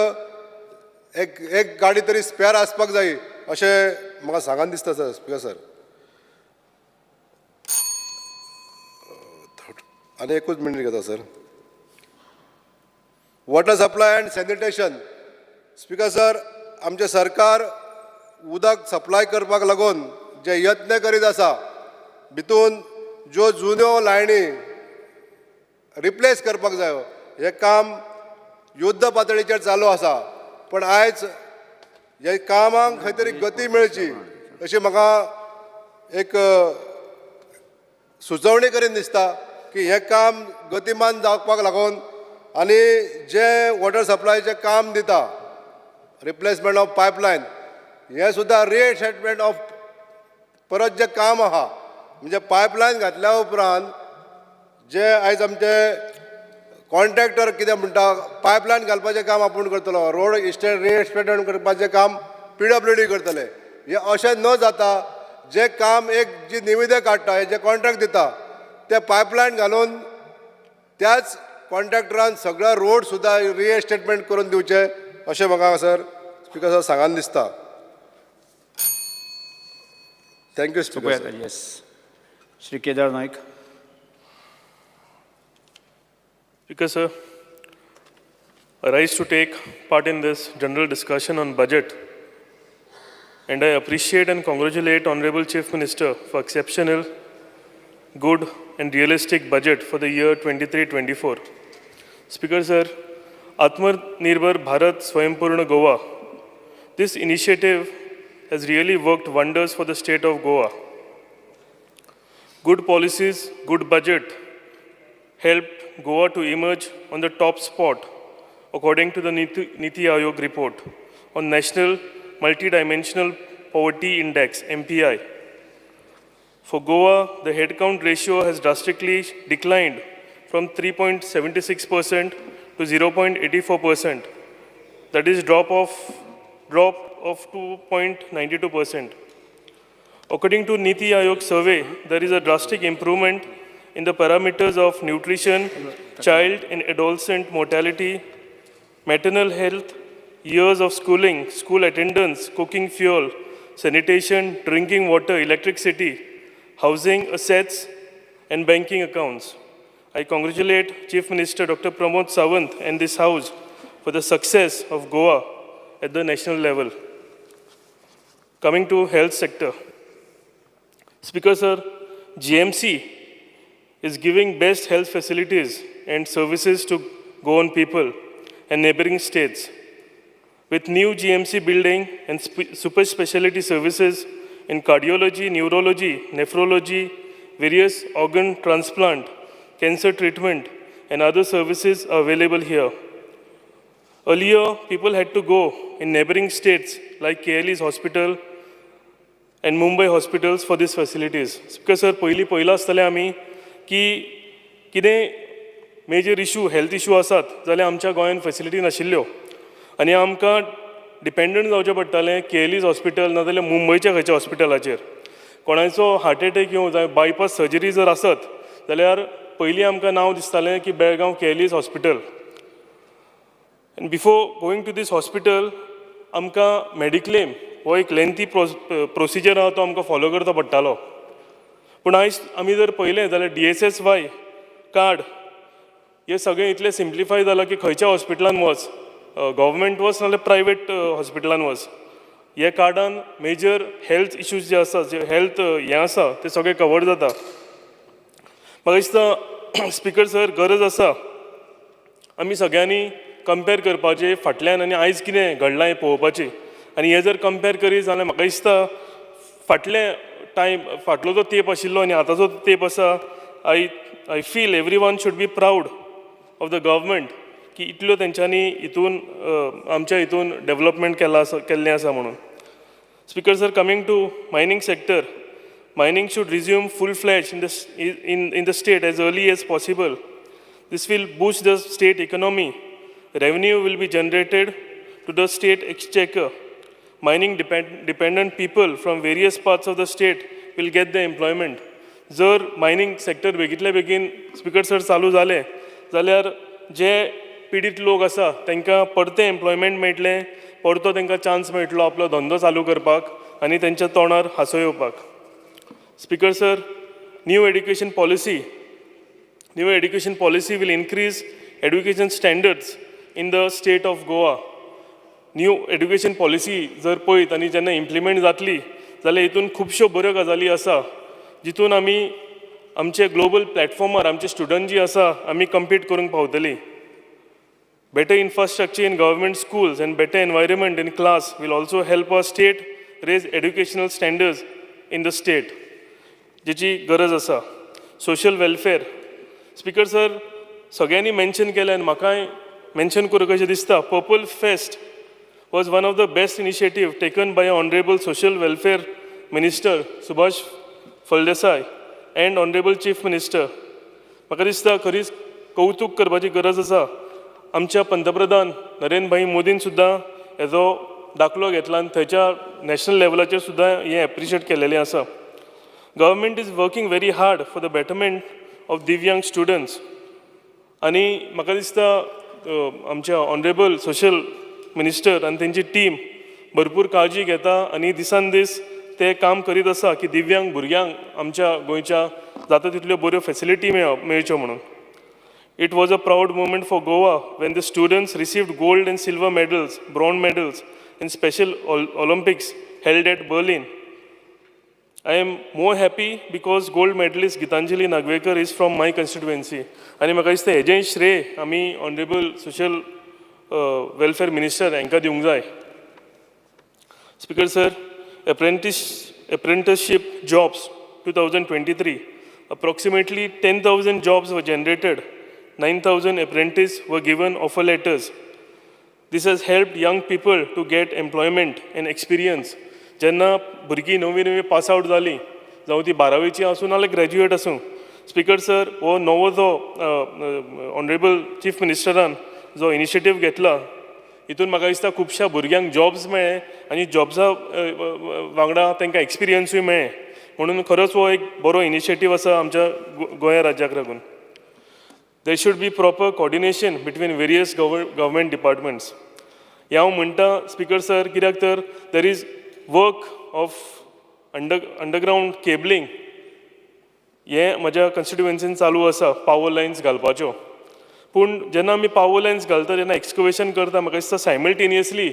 एक गाडी तरी स्पेअर आसपाक जाय अशें म्हाका सांगान दिसता सर. स्पीकर सर, आनी एकूच मिनीट घेता sir. Water supply and sanitation. Speaker sir, आमचें सरकार उदक सप्लाय करपाक लागून जे यत्न करीत आसा भितून ज्यो जुन्यो लायनी रिप्लेस करपाक जायो हें काम युध्द पातळीचेर चालू आसा. पण आयज ह्या कामाक खंय तरी गती मेळची अशी म्हाका एक सुचोवणी करीन दिसता की हें काम गतिमान जावपाक लागून आनी जे वॉटर सप्लायचें काम दिता रिप्लेसमेंट ऑफ पायपलायन हें सुद्दां रिएसेटमेंट ऑफ परत जें काम आहा म्हणजे पायपलायन घातल्या उपरांत जे आयज आमचे कॉन्ट्रॅक्टर कितें म्हणटा पायपलायन घालपाचें काम आपूण करतलो, रोड रिएस्टेटमेंट करपाचें काम PWD करतले. हें अशें न जाता जे काम एक जी निविदा काडटा हे जे कॉन्ट्रॅक्ट दिता ते पायपलायन घालून त्याच कॉन्ट्रॅक्टरान सगळो रोड सुद्दां रिएस्टेटमेंट करून दिवचे अशें म्हाका सर स्पीकर सर सांगान दिसता. Thank you speaker sir. Yes. Shri Kedar Naik. Speaker sir, I rise to take part in this general discussion on budget, and I appreciate and congratulate Honorable Chief Minister for exceptional, good and realistic budget for the year 23-24. Speaker sir, Atmanirbhar Bharat Swaympurna Goa. This initiative has really worked wonders for the state of Goa. Good policies, good budget helped Goa to emerge on the top spot, according to the Niti Aayog report on National Multidimensional Poverty Index, MPI. For Goa, the headcount ratio has drastically declined from 3.76% to 0.84%. That is drop of 2.92%. According to Niti Aayog survey, there is a drastic improvement in the parameters of nutrition, child and adolescent mortality, maternal health, years of schooling, school attendance, cooking fuel, sanitation, drinking water, electricity, housing assets, and banking accounts. I congratulate Chief Minister Dr. Pramod Sawant and this House for the success of Goa at the national level. Coming to health sector. Speaker Sir, GMC is giving best health facilities and services to Goan people and neighboring states. With new GMC building and super specialty services in cardiology, neurology, nephrology, various organ transplant, cancer treatment, and other services are available here. Earlier, people had to go in neighboring states like KLE's hospital and Mumbai hospitals for these facilities. Because sir, पयला आसतलें आमी की कितें major issue health issue आसात जाल्यार आमच्या गोंयांत facility नाशिल्ल्यो आनी आमकां डिपेंडंट जावचें पडटालें KLE's हॉस्पिटल नाजाल्यार मुंबयच्या खंयच्या हॉस्पिटलाचेर. कोणाचो हार्ट एटॅक येवं जाय बायपास सर्जरी जर आसत जाल्यार पयलीं आमकां नांव दिसतालें की Belgaum KLE's hospital. And before going to this hospital, आमकां मेडिक्लेम हो एक लेंथी प्रोसिजर आहा तो आमकां फॉलो करचो पडटालो. पूण आयज आमी जर पळयलें जाल्यार DSSY कार्ड हे सगळें इतलें सिम्प्लिफाय जालां की खंयच्या हॉस्पिटलान वच, गव्हर्मेंट वच नाजाल्यार प्रायवेट हॉस्पिटलान वच, ह्या कार्डान मेजर हेल्थ इश्यूज जे आसा जे हेल्थ हें आसा ते सगळें कवर जाता. म्हाका दिसता स्पिकर सर गरज आसा आमी सगळ्यांनी कंपेर करपाचें फाटल्यान आनी आयज कितें घडलां हें पळोवपाचें. आनी हें जर कंपेर करीत जाल्यार म्हाका दिसता फाटलो जो तेप आशिल्लो आनी आतांचो तेप आसा, I feel every one should be proud of the government की इतल्यो तेंच्यांनी हितून आमच्या हितून डेव्हलपमेंट केल्लें आसा म्हणून. Speaker sir, coming to mining sector, mining should resume full-fledged in the state as early as possible. This will boost the state economy. Revenue will be generated to the state exchequer. Mining dependent people from various parts of the state will get the employment. जर mining sector बेगीतल्या बेगीन speaker sir चालू जालें जाल्यार जे पिडीत लोक आसा तांकां परतें एम्प्लॉयमेंट मेळटलें, परतो तांकां चान्स मेळटलो आपलो धंदो चालू करपाक आनी तेंच्या तोंडार हांसो येवपाक. Speaker sir, new education policy will increase education standards in the state of Goa. New education policy जर पळयत आनी जेन्ना इम्प्लिमेंट जातली जाल्यार हितून खुबश्यो बऱ्यो गजाली आसा जितून आमी आमचे ग्लोबल प्लॅटफॉर्मार आमचे स्टुडंट जी आसा आमी कम्पीट करूंक पावतली. Better infrastructure in government schools and better environment in class will also help our state raise educational standards in the state. जेची गरज आसा. सोशल वेलफेअर, स्पिकर सर सगळ्यांनी मेन्शन केलें आनी म्हाकाय मेन्शन करूं कशें दिसता. Purple fest was one of the best initiative taken by honourable social welfare minister Subhash Phaldesai end honourable chief minister. म्हाका दिसता खरीच कौतूक करपाची गरज आसा. आमच्या पंतप्रधान नरेंद्र भाई मोदीन सुद्दां हेजो दाखलो घेतला आनी थंयच्या नॅशनल लेवलाचेर सुद्दां हें एप्रिशिएट केलेलें आसा. Government is working very hard for the betterment of Divyang students. आनी म्हाका दिसता आमच्या ऑनरेबल सोशल मिनिस्टर आनी तेंची टीम भरपूर काळजी घेता आनी दिसान दीस ते काम करीत आसा की दिव्यांग भुरग्यांक आमच्या गोंयच्या जाता तितल्यो बऱ्यो फॅसिलिटी मेळच्यो म्हणून. It was a proud moment for Goa when the students received gold and silver medals, bronze medals in Special Olympics held at Berlin. I am more happy because gold medalist Gitanjali Nagvekar is from my constituency. आनी म्हाका दिसता हेजें श्रेय आमी honourable social welfare minister हांकां दिवंक जाय. Speaker sir, apprenticeship jobs 2023, approximately 10,000 jobs were generated, 9,000 apprentices were given offer letters. This has helped young people to get employment and experience. जेन्ना भुरगीं नवी पास आउट जालीं, जावं ती 12वीची आसूं नाल्यार ग्रॅज्युएट आसूं, स्पीकर सर हो नवो जो ऑनरेबल चीफ मिनिस्टरान जो इनिशिएटीव घेतला, हितून म्हाका दिसता खुबश्या भुरग्यांक जॉब्स मेळ्ळे आनी जॉब्सा वांगडा तांकां एक्सपिरियन्सूय मेळ्ळे. म्हणून खरोच हो एक बरो इनिशिएटीव आसा आमच्या गोंय राज्याक लागून. देर should be proper coordination between various government departments. हांव म्हणटा स्पीकर सर कित्याक तर there is work of underground cabling हें म्हज्या कन्स्टिट्युएन्सीन चालू आसा, पावर लायन्स घालपाच्यो. पूण जेन्ना आमी पावर लायन्स घालता तेन्ना एक्सकवेशन करता म्हाका दिसता सायमल्टेनियसली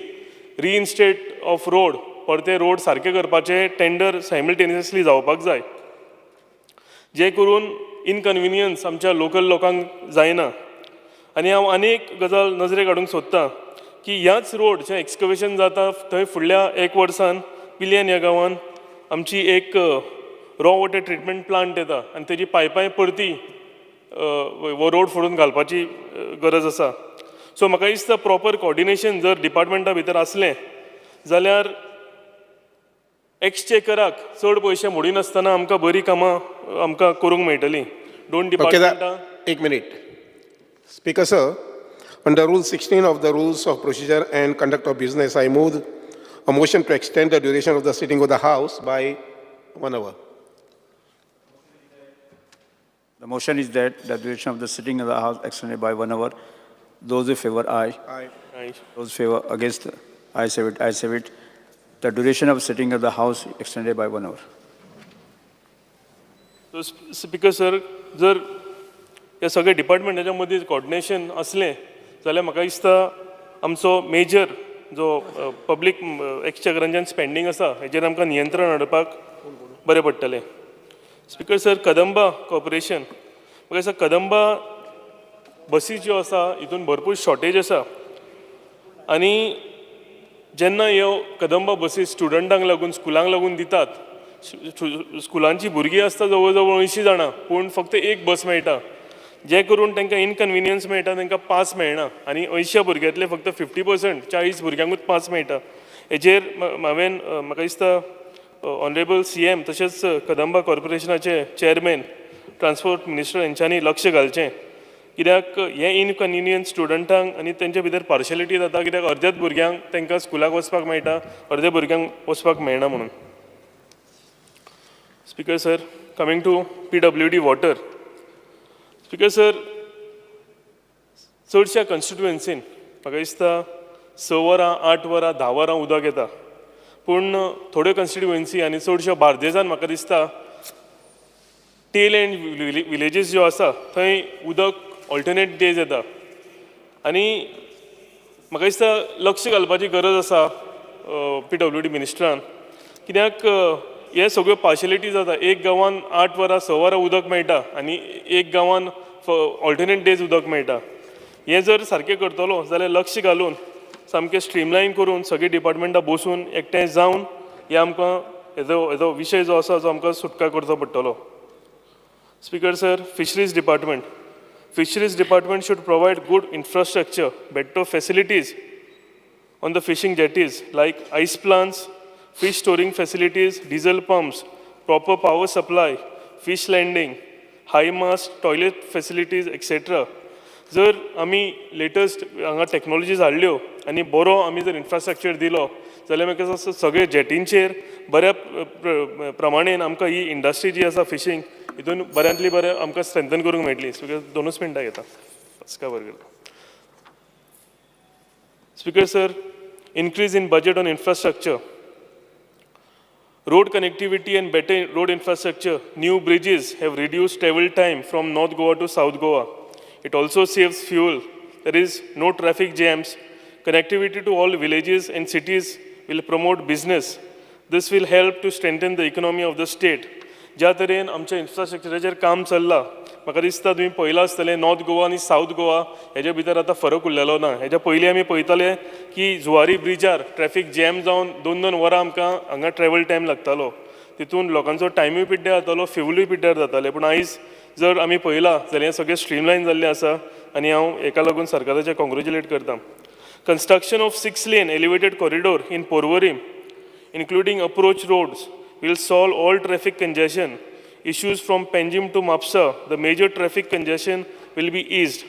रिइन्स्टेट ऑफ रोड, परते रोड सारके करपाचे टेंडर सायमल्टेनियसली जावपाक जाय, जे करून इनकन्विनियन्स आमच्या लोकल लोकांक जायना. आनी हांव आनी एक गजाल नजरेक हाडूंक सोदतां की ह्याच रोड जे एक्सकवेशन जाता थंय फुडल्या 1 वर्सान पिलियन ह्या गांवान आमची एक रॉ वॉटर ट्रिटमेंट प्लांट येता आनी तेजी पायपाय परती वो रोड फोडून घालपाची गरज आसा. सो म्हाका दिसता प्रॉपर कोऑर्डिनेशन जर डिपार्टमेंटा भितर असलें जाल्यार एक्सचेकराक चड पयशे मोडिनासतना आमकां बरी कामां आमकां करूंक मेळटलीं. दोन डिपार्टमेंटां. एक minute. Speaker sir, under Rule 16 of the Rules of Procedure and Conduct of Business, I move a motion to extend the duration of the sitting of the House by 1 hour. The motion is that the duration of the sitting of the House extended by 1 hour. Those who favor aye. Aye. Aye. Those who favor against, ayes have it, ayes have it. The duration of sitting of the House extended by 1 hour. So speaker sir जर ह्या सगळ्या डिपार्टमेंटाच्या मदीं coordination असलें जाल्यार म्हाका दिसता आमचो major जो पब्लीक एक्सचेकरांच्यान स्पेंडींग आसा हेजेर आमकां नियंत्रण हाडपाक बरें पडटलें. स्पीकर सर कदंबा कॉर्पोरेशन म्हाका दिसता कदंबा बसी ज्यो आसा हितून भरपूर शॉर्टेज आसा आनी जेन्ना ह्यो कदंबा बसी स्टुडंटांक लागून स्कुलांक लागून दितात, स्कुलांची भुरगीं आसता जवळ जवळ 80 जाणां पूण फक्त एक बस मेळटा, जे करून तांकां इनकन्विनियन्स मेळटा, तांकां पास मेळना आनी 80 भुरग्यांतले फक्त 50% 40 भुरग्यांकूच पास मेळटा. हेजेर हांवें म्हाका दिसता ऑनरेबल CM तशेंच कदंबा कॉर्पोरेशनाचे चेअरमॅन ट्रान्सपोर्ट मिनिस्टर यांच्यांनी लक्ष घालचें, कित्याक हे इनकन्विनियन्स स्टुडंटांक आनी तेंचे भितर पार्शलिटी जाता, कित्याक अर्ध्याच भुरग्यांक तांकां स्कुलाक वचपाक मेळटा, अर्ध्या भुरग्यांक वचपाक मेळना म्हणून. Speaker sir, coming to PWD water. Speaker sir, चडशा कॉन्स्टिट्युएन्सीन म्हाका दिसता 6 वरां 8 वरां 10 वरां उदक येता, पूण थोड्यो कॉन्स्टिट्युएन्सी आनी चडश्यो बार्देजान म्हाका दिसता टेल एंड विलेजीस ज्यो आसा थंय उदक ऑल्टरनेट डेज येता आनी म्हाका दिसता लक्ष घालपाची गरज आसा PWD मिनिस्टरान, कित्याक हे सगळ्यो पार्शलिटी जाता. एक गांवान 8 वरां 6 वरां उदक मेळटा आनी एक गांवान ऑल्टरनेट डेज उदक मेळटा. हें जर सारकें करतलो जाल्यार लक्ष घालून सामकें स्ट्रीमलायन करून सगळीं डिपार्टमेंटां बसून एकठांय जावन हे आमकां हेजो विशय जो आसा तो आमकां सुटका करचो पडटलो. Speaker sir, fisheries department. Fisheries Department should provide good infrastructure, better facilities on the fishing jetties like ice plants, fish storing facilities, diesel pumps, proper power supply, fish landing, high mast, toilet facilities, etc. जर आमी latest हांगा technologies हाडल्यो आनी बरो आमी जर infrastructure दिलो जाल्यार म्हाका दिसता सगळे जेटींचेर बऱ्या प्रमाणेन आमकां ही इंडस्ट्री जी आसा फिशींग हितून बऱ्यांतली बरें आमकां स्ट्रेंथन करूंक मेळटली. स्पीकर, 2 मिनटां घेता. Speaker sir, increase in budget on infrastructure. Road connectivity and better road infrastructure, new bridges have reduced travel time from North Goa to South Goa. It also saves fuel. There is no traffic jams. Connectivity to all villages and cities will promote business. This will help to strengthen the economy of the state. ज्या तरेन आमच्या इन्फ्रास्ट्रक्चराचेर काम चल्लां म्हाका दिसता तुमी पळयलां आसतलें नॉर्थ गोवा आनी सावथ गोवा हेजे भितर आतां फरक उरलेलो ना. हेज्या पयलीं आमी पळयताले की जुवारी ब्रिजार ट्रॅफीक जॅम जावन 2-2 वरां आमकां हांगा ट्रॅवल टायम लागतालो. तितून लोकांचो टायमूय पिड्ड्यार जातालो, फ्युलूय पिड्ड्यार जातालें. पूण आयज जर आमी पळयलां जाल्यार हें सगळें स्ट्रीमलायन जाल्लें आसा आनी हांव हेका लागून सरकाराचें कॉंग्रेच्युलेट करतां. Construction of 6-lane elevated corridor in Porvorim, including approach roads, will solve all traffic congestion issues from Panjim to Mapsa. The major traffic congestion will be eased.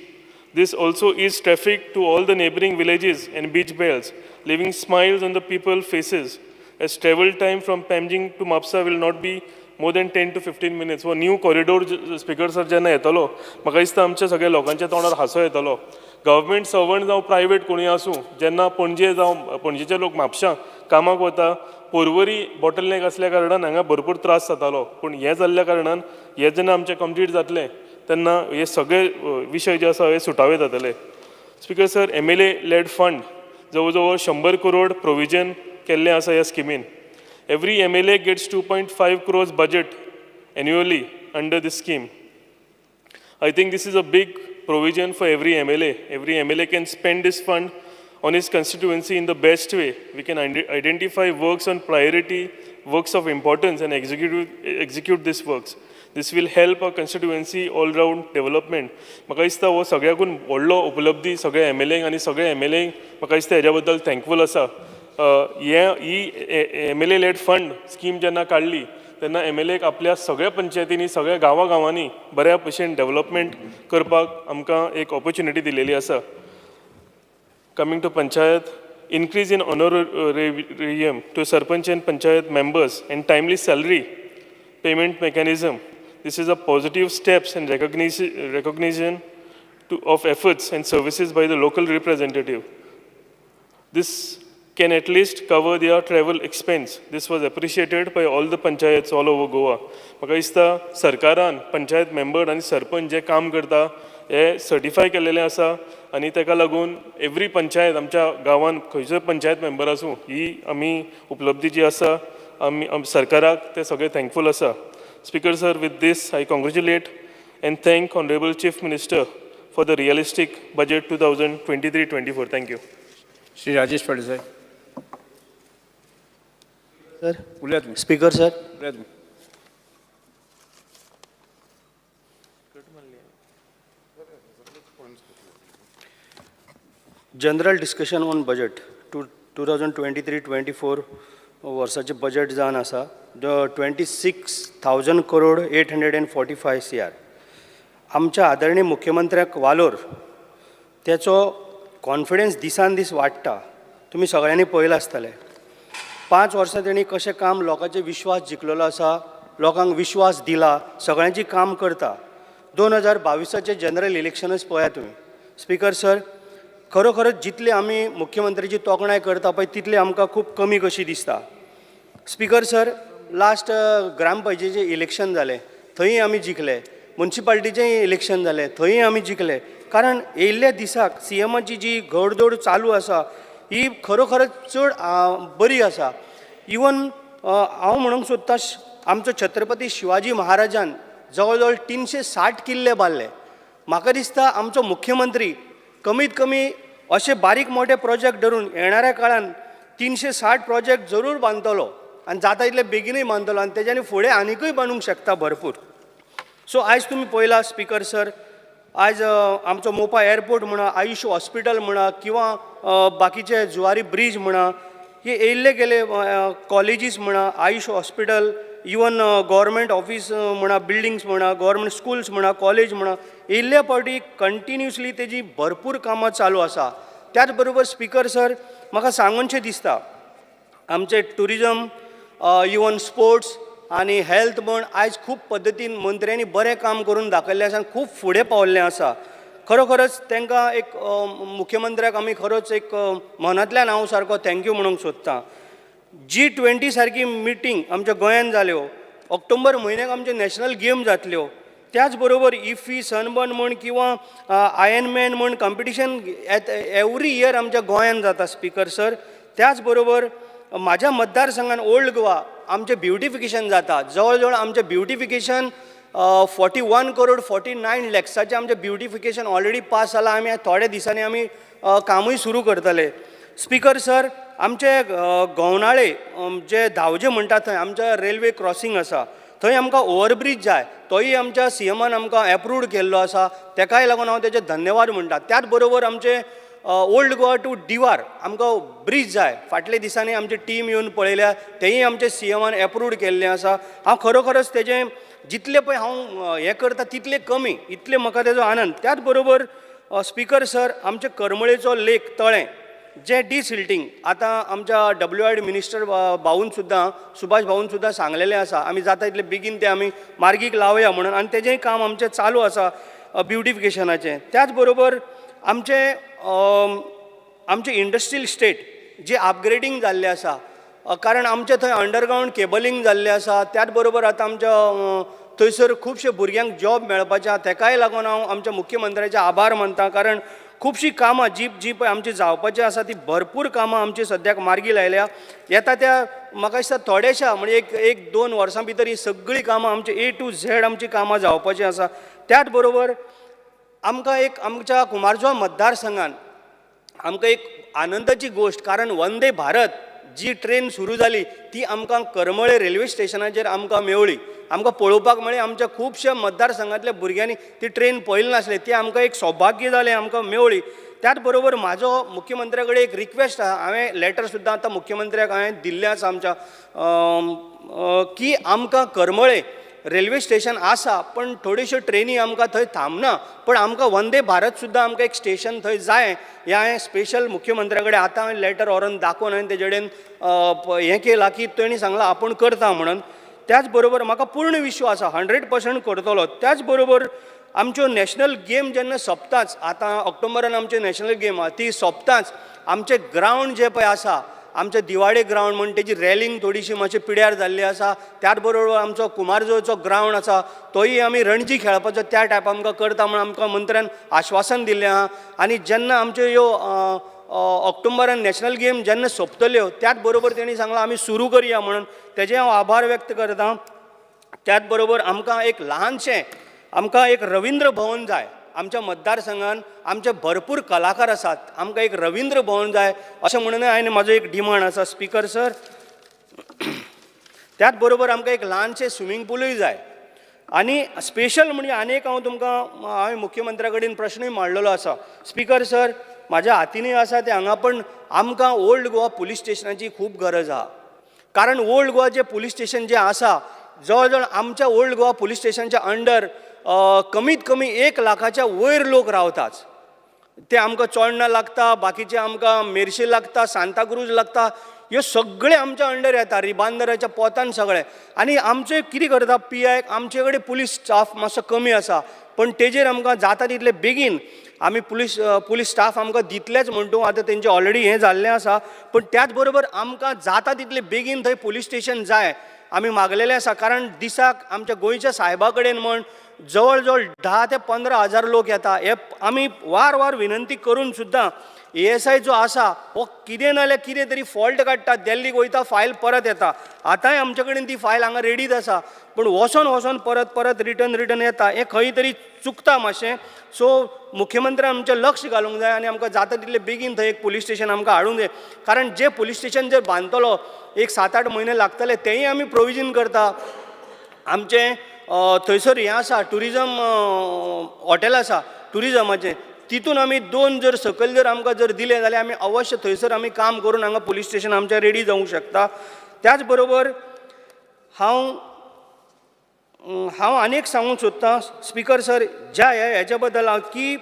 This also eases traffic to all the neighboring villages and beach belts, leaving smiles on the people's faces, as travel time from Panjim to Mapsa will not be more than 10 to 15 minutes. वो new corridor speaker sir जेन्ना येतलो म्हाका दिसता आमच्या सगळ्या लोकांच्या तोंडार हांसो येतलो. गव्हर्मेंट सर्वंट जावं प्रायवेट कोणूय आसूं जेन्ना पणजे जावं पणजेचे लोक म्हापशां कामाक वता पोरवरी बॉटलनेक असल्या कारणान हांगा भरपूर त्रास जातालो. पूण हें जाल्ल्या कारणान हें जेन्ना आमचें कंप्लीट जातलें तेन्ना हे सगळे विशय जे आसा हे सुटावे जातले. Speaker sir MLA led fund जवळ जवळ 100 करोड प्रोविजन केल्लें आसा ह्या स्किमीन. Every MLA gets 2.5 crores budget annually under this scheme. I think this is a big provision for every MLA. Every MLA can spend this fund on his constituency in the best way. We can identify works on priority, works of importance and execute these works. This will help our constituency all-round development. म्हाका दिसता हो सगळ्याकून व्हडलो उपलब्धी सगळ्या MLAंक आनी सगळ्या MLAंक म्हाका दिसता हेज्या बद्दल थँकफूल आसा. ही MLA लेड फंड स्कीम जेन्ना काडली तेन्ना MLAक आपल्या सगळ्या पंचायतींनी सगळ्या गांवांनी बऱ्या भशेन डेव्हलपमेंट करपाक आमकां एक ऑपॉर्च्युनिटी दिलेली आसा. Coming to panchayat, increase in honorarium to sarpanch and panchayat members and timely salary payment mechanism. This is a positive steps and recognition of efforts and services by the local representative. This can at least cover their travel expense. This was appreciated by all the panchayats all over Goa. म्हाका दिसता सरकारान panchayat member आनी सरपंच जे काम करता हे certify केलेलें आसा आनी ताका लागून एवरी पंचायत आमच्या गांवांत खंयचोय पंचायत मेंबर आसूं ही आमी उपलब्धी जी आसा आमी सरकाराक ते सगळे थँकफूल आसा. Speaker sir, with this I congratulate and thank Honorable Chief Minister for the realistic budget 2023-24. Thank you. Shri Rajesh Patil साहेब. सर उलया तुम्ही. स्पीकर सर, उलया तुम्ही. जनरल डिस्कशन ऑन बजेट 2023-24 वर्साचे बजेट जावन आसा 26,000 करोड 845 CR. आमच्या आदरणीय मुख्यमंत्र्याक वालोर त्याचो कॉन्फिडन्स दिसान दीस वाडटा. तुमी सगळ्यांनी पळयलां आसतलें 5 वर्सां तेणी कशें काम लोकांचे विश्वास जिखलेलो आसा, लोकांक विश्वास दिला, सगळ्यांची काम करता. 2022चे जनरल इलेक्शनच पळया तुमी. स्पीकर सर, खरोखरच जितले आमी मुख्यमंत्र्याची तोखणाय करता पळय तितले आमकां खूब कमी कशी दिसता. स्पीकर सर, लास्ट ग्रामपंचायतीचें इलेक्शन जालें, थंय आमी जिखले. म्युन्सिपालिटीचें इलेक्शन जालें, थंय आमी जिखले. कारण येयल्ल्या दिसाक CMची जी घडदोड चालू आसा ही खरोखरच चड बरी आसा. इवन हांव म्हणूंक सोदतां आमचो छत्रपती शिवाजी महाराजान जवळ जवळ 360 किल्ले बांदले. म्हाका दिसता आमचो मुख्यमंत्री कमीत कमी अशे बारीक मोठे प्रोजेक्ट धरून येणाऱ्या काळान 360 प्रोजेक्ट जरूर बांदतलो आनी जाता इतले बेगीनूय बांदतलो आनी तेज्यानी फुडें आनीकूय बांदूंक शकता भरपूर. सो आयज तुमी पळयला स्पीकर सर, आयज आमचो मोपा एअरपोर्ट म्हणा, आयुष हॉस्पिटल म्हणा किंवा बाकीचे जुवारी ब्रिज म्हणा, हे येयल्ले गेले कॉलेजीस म्हणा, Ayush hospital, even government office म्हणा, बिल्डिंग्स म्हणा, गव्हर्मेंट स्कूल्स म्हणा, कॉलेज म्हणा, येयल्ल्या फावटी कंटिन्युअसली तेजी भरपूर कामां चालू आसा. त्याच बरोबर स्पीकर सर, म्हाका सांगूनशें दिसता आमचे टुरिजम, इवन स्पोर्ट्स आनी हेल्थ म्हण आयज खूब पद्दतीन मंत्र्यांनी बरें काम करून दाखयल्लें आसा, खूब फुडें पावल्लें आसा. खरोखरच तांकां एक मुख्यमंत्र्याक आमी खरोच एक मनांतल्यान हांव सारको थँक्यू म्हणूंक सोदतां. G20 सारकी मिटींग आमच्या गोंयांत जाल्यो, ऑक्टोबर म्हयन्याक आमच्यो नॅशनल गेम जातल्यो, त्याच बरोबर इफ्फी, सनबर्न म्हण किंवा आयर्नमॅन म्हण कॉम्पिटिशन एवरी इयर आमच्या गोंयांत जाता स्पीकर सर. त्याच बरोबर म्हाज्या मतदारसंघान ओल्ड गोवा आमचें ब्युटिफिकेशन जाता. जवळ जवळ आमचें ब्युटिफिकेशन 41 करोड 49 लॅक्साचें आमचें ब्युटिफिकेशन ऑलरेडी पास जालां. आमी थोड्या दिसांनी आमी कामूय सुरू करतले. स्पीकर सर, आमचे गोवनाळे जे धांवजे म्हणटा थंय आमच्या रेल्वे क्रॉसींग आसा, थंय आमकां ओवरब्रीज जाय. तोय आमच्या सीएमान आमकां एप्रूव्ड केल्लो आसा. तेकाय लागून हांव तेजे धन्यवाद म्हणटा. त्याच बरोबर आमचे ओल्ड गोवा टू दिवार आमकां ब्रीज जाय. फाटल्या दिसांनी आमची टीम येवन पळयल्या, तेंय आमचे सीएमान एप्रूव्ड केल्लें आसा. हांव खरोखरच तेजें जितलें पळय हांव हें करता तितलें कमी, इतलें म्हाका तेजो आनंद. त्याच बरोबर स्पीकर सर, आमचे करमळेचो लेक तळें जे डिसिल्टींग आतां आमच्या WID मिनिस्टर भाऊन सुद्दां, सुभाष भाऊन सुद्दां सांगलेलें आसा. आमी जाता तितले बेगीन तें आमी मार्गीक लावया म्हणून, आनी तेजेंय काम आमचें चालू आसा ब्युटिफिकेशनाचें. त्याच बरोबर आमचे इंडस्ट्रियल स्टेट जे अपग्रेडींग जाल्लें आसा, कारण आमचे थंय अंडरग्रावंड केबलींग जाल्लें आसा. त्याच बरोबर आतां आमच्या थंयसर खुबशे भुरग्यांक जॉब मेळपाचें आसा. तेकाय लागून हांव आमच्या मुख्यमंत्र्याचे आभार मानतां, कारण खुबशीं कामां जी पळय आमची जावपाची आसा ती भरपूर कामां आमची सद्याक मार्गी लायल्या. येता त्या म्हाका दिसता थोड्याशा म्हणजे एक 2 वर्सां भितर ही सगळीं कामां आमची A to Z आमची कामां जावपाची आसा. त्याच बरोबर आमकां आमच्या कुमारजुवा मतदारसंघान आमकां एक आनंदाची गोश्ट, कारण वंदे भारत जी ट्रेन सुरू जाली ती आमकां करमळे रेल्वे स्टेशनाचेर आमकां मेवळी. आमकां पळोवपाक मेळ्ळें. आमच्या खुबश्या मतदारसंघांतल्या भुरग्यांनी ती ट्रेन पळयली नासले. ती आमकां एक सौभाग्य जालें, आमकां मेवळी. त्याच बरोबर म्हाजो मुख्यमंत्र्या कडेन एक रिक्वेस्ट आसा. हांवें लेटर सुद्दां आतां मुख्यमंत्र्याक हांवें दिल्लें आसा आमच्या, की आमकां करमळे रेल्वे स्टेशन आसा पण थोड्योश्यो ट्रेनी आमकां थंय थांबना, पण आमकां वंदे भारत सुद्दां आमकां एक स्टेशन थंय जाय. हें हांवें स्पेशल मुख्यमंत्र्या कडेन आतां हांवें लेटर व्हरोन दाखोवन हांवें तेजे कडेन हें केलां की तेणी सांगलां आपूण करता म्हणून. त्याच बरोबर म्हाका पूर्ण विश्वास आसा 100% करतलो. त्याच बरोबर आमच्यो नॅशनल गेम जेन्ना सोंपताच, आतां ऑक्टोबरान आमच्यो नॅशनल गेम आहा ती सोंपताच, आमचे ग्रावंड जे पळय आसा, आमचे दिवाडे ग्रावंड म्हणून तेजी रॅलिंग थोडीशी मातशी पिड्यार जाल्ली आसा. त्याच बरोबर आमचो कुमारजुवेचो ग्रावंड आसा तोय आमी रणजी खेळपाचो त्या टायप आमकां करता म्हणून आमकां मंत्र्यान आश्वासन दिल्लें आहा. आनी जेन्ना आमच्यो ह्यो ऑक्टोबरान नॅशनल गेम जेन्ना सोंपतल्यो त्याच बरोबर तेणी सांगलां आमी सुरू करया म्हणून. तेजे हांव आभार व्यक्त करतां. त्याच बरोबर आमकां एक ल्हानशें एक रवींद्र भवन जाय. आमच्या मतदारसंघान आमचे भरपूर कलाकार आसात, आमकां एक रवींद्र भवन जाय अशें म्हणून हांवें म्हाजो एक डिमांड आसा स्पीकर सर. त्याच बरोबर आमकां एक ल्हानशें स्विमींग पूलूय जाय. आनी स्पेशल म्हणजे आनीक हांव तुमकां हांवें मुख्यमंत्र्या कडेन प्रश्नूय मांडलेलो आसा. स्पीकर सर, म्हाज्या हातीनूय आसा ते हांगा, पण आमकां ओल्ड गोवा पुलीस स्टेशनाची खूब गरज आहा. कारण ओल्ड गोवा जे पुलीस स्टेशन जे आसा, जवळ जवळ आमच्या ओल्ड गोवा पुलीस स्टेशनच्या अंडर कमीत कमी 1 लाखाच्या वयर लोक रावतात. ते आमकां चोडणा लागता, बाकीचे आमकां मेर्शे लागता, सांताक्रूज लागता, ह्यो सगळे आमच्या अंडर येता, रिबांदराच्या पोतान सगळे. आनी आमचे कितें करता PI, आमचे कडेन पुलीस स्टाफ मातसो कमी आसा, पण तेजेर आमकां जाता तितले बेगीन आमी पुलीस स्टाफ आमकां दितलेच म्हणटू. आतां तेंचें ऑलरेडी हें जाल्लें आसा, पण त्याच बरोबर आमकां जाता तितले बेगीन थंय पुलीस स्टेशन जाय आमी मागलेलें आसा. कारण दिसाक आमच्या गोंयच्या साहेबा कडेन म्हण जवळ जवळ 10 ते 15 हजार लोक येता. हे आमी वार विनंती करून सुद्दां ASI जो आसा हो कितें नाल्यार कितें तरी फॉल्ट काडटा, दिल्लीक वयता, फायल परत येता. आतांय आमचे कडेन ती फायल हांगा रेडीच आसा, पण वचोन परत रिटर्न येता. हें खंय तरी चुकता मातशें. सो मुख्यमंत्र्यान आमचें लक्ष घालूंक जाय आनी आमकां जाता तितले बेगीन थंय एक पुलीस स्टेशन आमकां हाडूंक जाय. कारण जे पुलीस स्टेशन जर बांदतलो एक 7-8 म्हयने लागतले, तेंय आमी प्रोविजन करता. आमचें थंयसर हें आसा, टुरिजम हॉटेल आसा टुरिजमाचें, तितून आमी 2 जर सकयल जर आमकां जर दिलें जाल्यार आमी अवश्य थंयसर आमी काम करून हांगा पुलीस स्टेशन आमचें रेडी जावंक शकता. त्याच बरोबर हांव आनीक सांगूंक सोदतां स्पीकर सर, ज्या हेच्या बद्दल की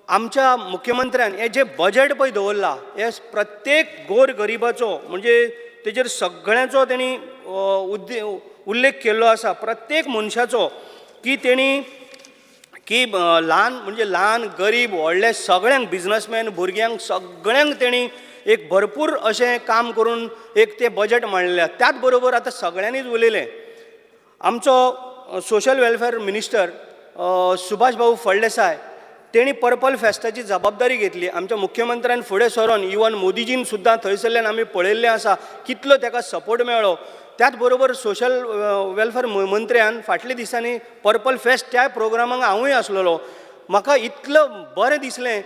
आमच्या मुख्यमंत्र्यान हें जे बजेट पळय दवरला, हे प्रत्येक गोर गरिबाचो म्हणजे तेजेर सगळ्यांचो तेणी उल्लेख केल्लो आसा. प्रत्येक मनशाचो की तेणी ल्हान गरीब व्हडले सगळ्यांक, बिझनसमॅन भुरग्यांक सगळ्यांक तेणी एक भरपूर अशें काम करून एक तें बजेट मांडलें. त्याच बरोबर आतां सगळ्यांनीच उलयलें. आमचो सोशल वेलफेअर मिनिस्टर सुभाष भाऊ फळदेसाय तेणी पर्पल फेस्टाची जबाबदारी घेतली. आमच्या मुख्यमंत्र्यान फुडें सरून इवन मोदीजीन सुद्दां थंयसरल्यान आमी पळयल्लें आसा कितलो ताका सपोर्ट मेळ्ळो. त्याच बरोबर सोशल वेलफेअर मंत्र्यान फाटल्या दिसांनी पर्पल फेस्ट त्या प्रोग्रामाक हांवूय आसलेलो. म्हाका इतलं बरें दिसलें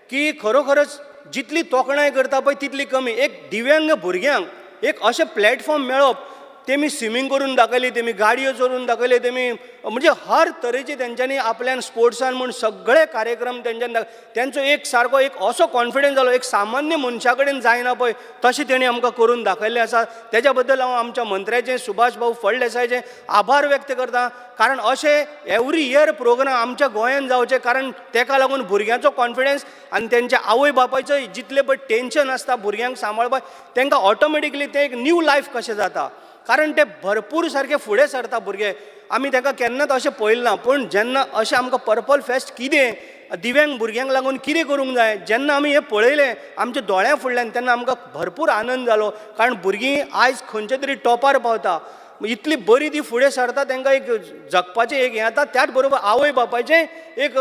की खरोखरच जितली तोखणाय करता पळय तितली कमी. एक दिव्यांग भुरग्यांक एक अशें प्लॅटफॉर्म मेळप, तेमी स्विमींग करून दाखयली, तेमी गाडयो चोरून दाखयले, तेमी म्हणजे हर तरेचे तेंच्यांनी आपल्यान स्पोर्ट्सान म्हूण सगळे कार्यक्रम तेंच्यांनी तेंचो एक सारको एक असो कॉन्फिडन्स जालो, एक सामान्य मनशा कडेन जायना पळय तशें तेणी आमकां करून दाखयल्लें आसा. तेज्या बद्दल हांव आमच्या मंत्र्याचें सुभाष भाऊ फळदेसायचें आभार व्यक्त करता. कारण अशें एवरी इयर प्रोग्राम आमच्या गोंयांत जावचे, कारण तेका लागून भुरग्यांचो कॉन्फिडन्स आनी तेंच्या आवय बापायचो जितलें पळय टेन्शन आसता भुरग्यांक सांबाळपाक तेंकां ऑटोमॅटिकली तें एक न्यू लायफ कशें जाता. कारण ते भरपूर सारके फुडें सरता भुरगे. आमी ताका केन्नाच अशें पळयलें ना. पूण जेन्ना अशें आमकां पर्पल फेस्ट कितें दिव्यांग भुरग्यांक लागून कितें करूंक जाय, जेन्ना आमी हें पळयलें आमच्या दोळ्यां फुडल्यान तेन्ना आमकां भरपूर आनंद जालो. कारण भुरगीं आयज खंयच्या तरी टॉपार पावता, इतली बरी ती फुडें सरता, तांकां एक जगपाचें एक हें जाता. त्याच बरोबर आवय बापायचें एक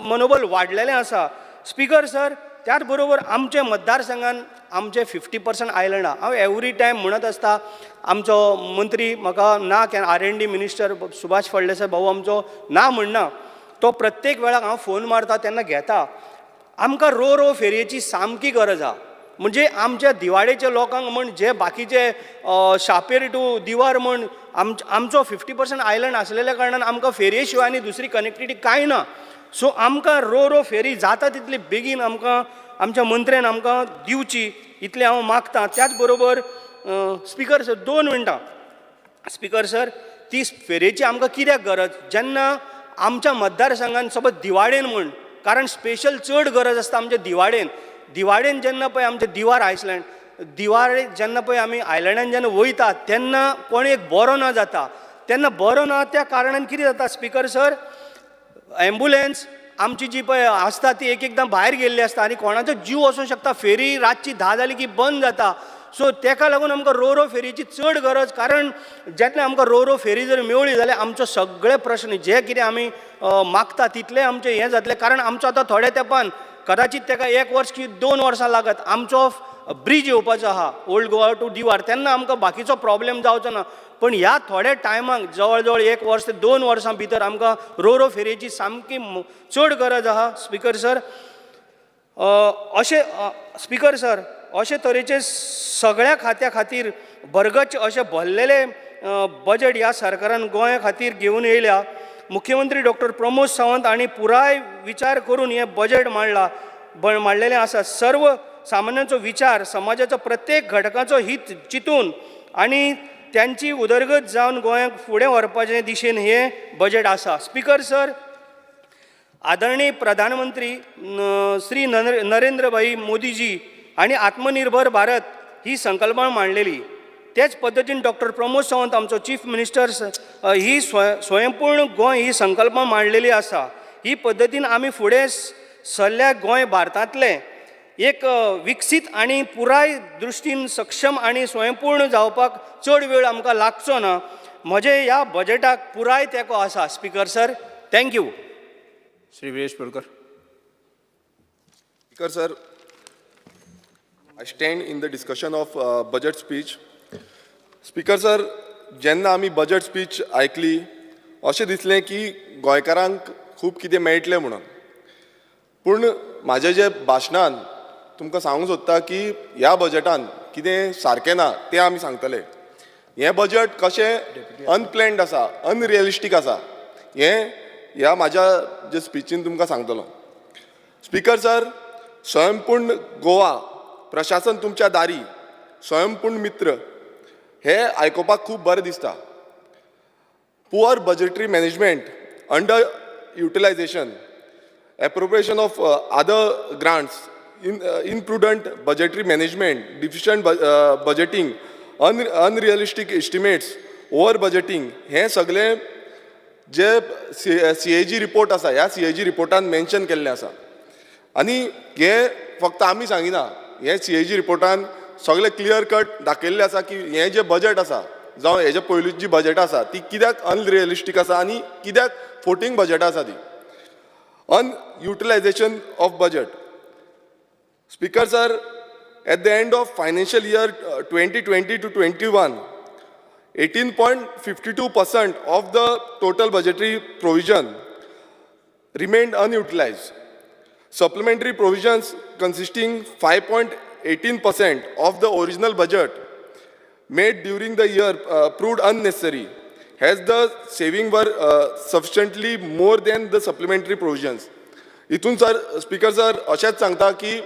मनोबल वाडलेलें आसा. स्पिकर सर, त्याच बरोबर आमच्या मतदारसंघान आमचे 50% आयलंडां. हांव एवरी टायम म्हणत आसता, आमचो मंत्री म्हाका ना R&D मिनिस्टर सुभाष फळदेसाय भाऊ आमचो ना म्हणना, तो प्रत्येक वेळाक हांव फोन मारता तेन्ना घेता. आमकां रो फेरयेची सामकी गरज आहा. म्हणजे आमच्या दिवाडेच्या लोकांक म्हण जे बाकीचे शापेर टू दिवार म्हण आमचो 50% आयलंड आसलेल्या कारणान आमकां फेरये शिवाय आनी दुसरी कनेक्टिविटी कांय ना. सो आमकां रो फेरी जाता तितली बेगीन आमकां आमच्या मंत्र्यान आमकां दिवची इतलें हांव मागतां. त्याच बरोबर स्पिकर सर 2 मिनटां. स्पिकर सर, ती फेरयेची आमकां कित्याक गरज, जेन्ना आमच्या मतदारसंघान सपोज दिवाडेन म्हण, कारण स्पेशल चड गरज आसता आमच्या दिवाडेन जेन्ना पळय आमचे दिवार आयसलँड दिवार जेन्ना पळय आमी आयलँडान जेन्ना वयता तेन्ना कोण एक बरो ना जाता, तेन्ना बरो ना त्या कारणान कितें जाता स्पिकर सर, ॲम्ब्युलन्स आमची जी पळय आसता ती एकदां भायर गेल्ली आसता आनी कोणाचो जीव वचूंक शकता. फेरी रातची 10 जाली की बंद जाता. सो तेका लागून आमकां रो फेरीची चड गरज. कारण जेन्ना आमकां रो फेरी जर मेवळी जाल्यार आमचो सगळे प्रश्न जे कितें आमी मागता तितलें आमचें हें जातलें. कारण आमचो आतां थोड्या तेंपान कदाचित ताका 1 वर्स की 2 वर्सां लागत आमचो ब्रिज येवपाचो आहा ओल्ड गोवा टू दिवार, तेन्ना आमकां बाकीचो प्रॉब्लेम जावचो ना. पण ह्या थोड्या टायमाक जवळ जवळ 1 वर्स ते 2 वर्सां भितर आमकां रो फेरयेची सामकी चड गरज आहा. स्पिकर सर, अशें स्पिकर सर अशे तरेचे सगळ्या खात्या खातीर भरगच्च अशें भरलेले बजेट ह्या सरकारान गोंया खातीर घेवन येयल्या. मुख्यमंत्री डॉक्टर प्रमोद सावंत हांणी पुराय विचार करून हें बजेट मांडलेलें आसा. सर्व सामान्यांचो विचार, समाजाचो प्रत्येक घटकाचो हित चिंतून आनी त्यांची उदरगत जावन गोंयाक फुडें व्हरपाचे दिशेन हें बजेट आसा. स्पिकर सर, आदरणीय प्रधानमंत्री श्री नरेंद्र भाई मोदीजी आणि आत्मनिर्भर भारत ही संकल्पना मांडलेली. तेच पद्दतीन डॉक्टर प्रमोद सावंत आमचो चीफ मिनिस्टर ही स्वयंपूर्ण गोंय ही संकल्पना मांडलेली आसा. ही पद्दतीन आमी फुडें सरल्या गोंय भारतांतलें एक विकसीत आणि पुराय दृश्टीन सक्षम आणि स्वयंपूर्ण जावपाक चड वेळ आमकां लागचो ना. म्हजे ह्या बजेटाक पुराय तेंको आसा. Speaker sir, thank you. Shri Viresh Pedkar. Speaker sir, I stand in the discussion of budget speech. Speaker sir, जेन्ना आमी budget speech आयकली अशें दिसलें की गोंयकारांक खूब कितें मेळटलें म्हणून. पूण म्हाज्या जे भाशणान तुमकां सांगूंक सोदता की ह्या बजेटान कितें सारकें ना तें आमी सांगतले. हें बजेट कशें अनप्लॅन्ड आसा, अनरियलिस्टीक आसा, हें ह्या म्हाज्या जे स्पिचीन तुमकां सांगतलो. स्पिकर सर, स्वयंपूर्ण गोवा, प्रशासन तुमच्या दारी, स्वयंपूर्ण मित्र हें आयकुपाक खूब बरें दिसता. Poor budgetary management, under utilisation, appropriation of other grants, imprudent budgetary management, deficient budgeting, unrealistic estimates, over budgeting, हे सगळे जे CAG रिपोर्ट आसा ह्या CAG रिपोर्टान मेन्शन केल्लें आसा. आनी हे फक्त आमी सांगिना, हे CAG रिपोर्टान सगळे क्लियर कट दाखयल्लें आसा की हें जें बजेट आसा जावं हेजे पयलींची जी बजेट आसा ती कित्याक अनरियलिस्टीक आसा आनी कित्याक फोटींग बजेट आसा ती. unutilization of budget. Speaker sir, at the end of financial year 2020 to 21, 18.52% of the total budgetary provision remained unutilized. Supplementary provisions consisting 5.18% of the original budget made during the year proved unnecessary, as the saving were sufficiently more than the supplementary provisions. इथून sir speaker sir अशेंच सांगता की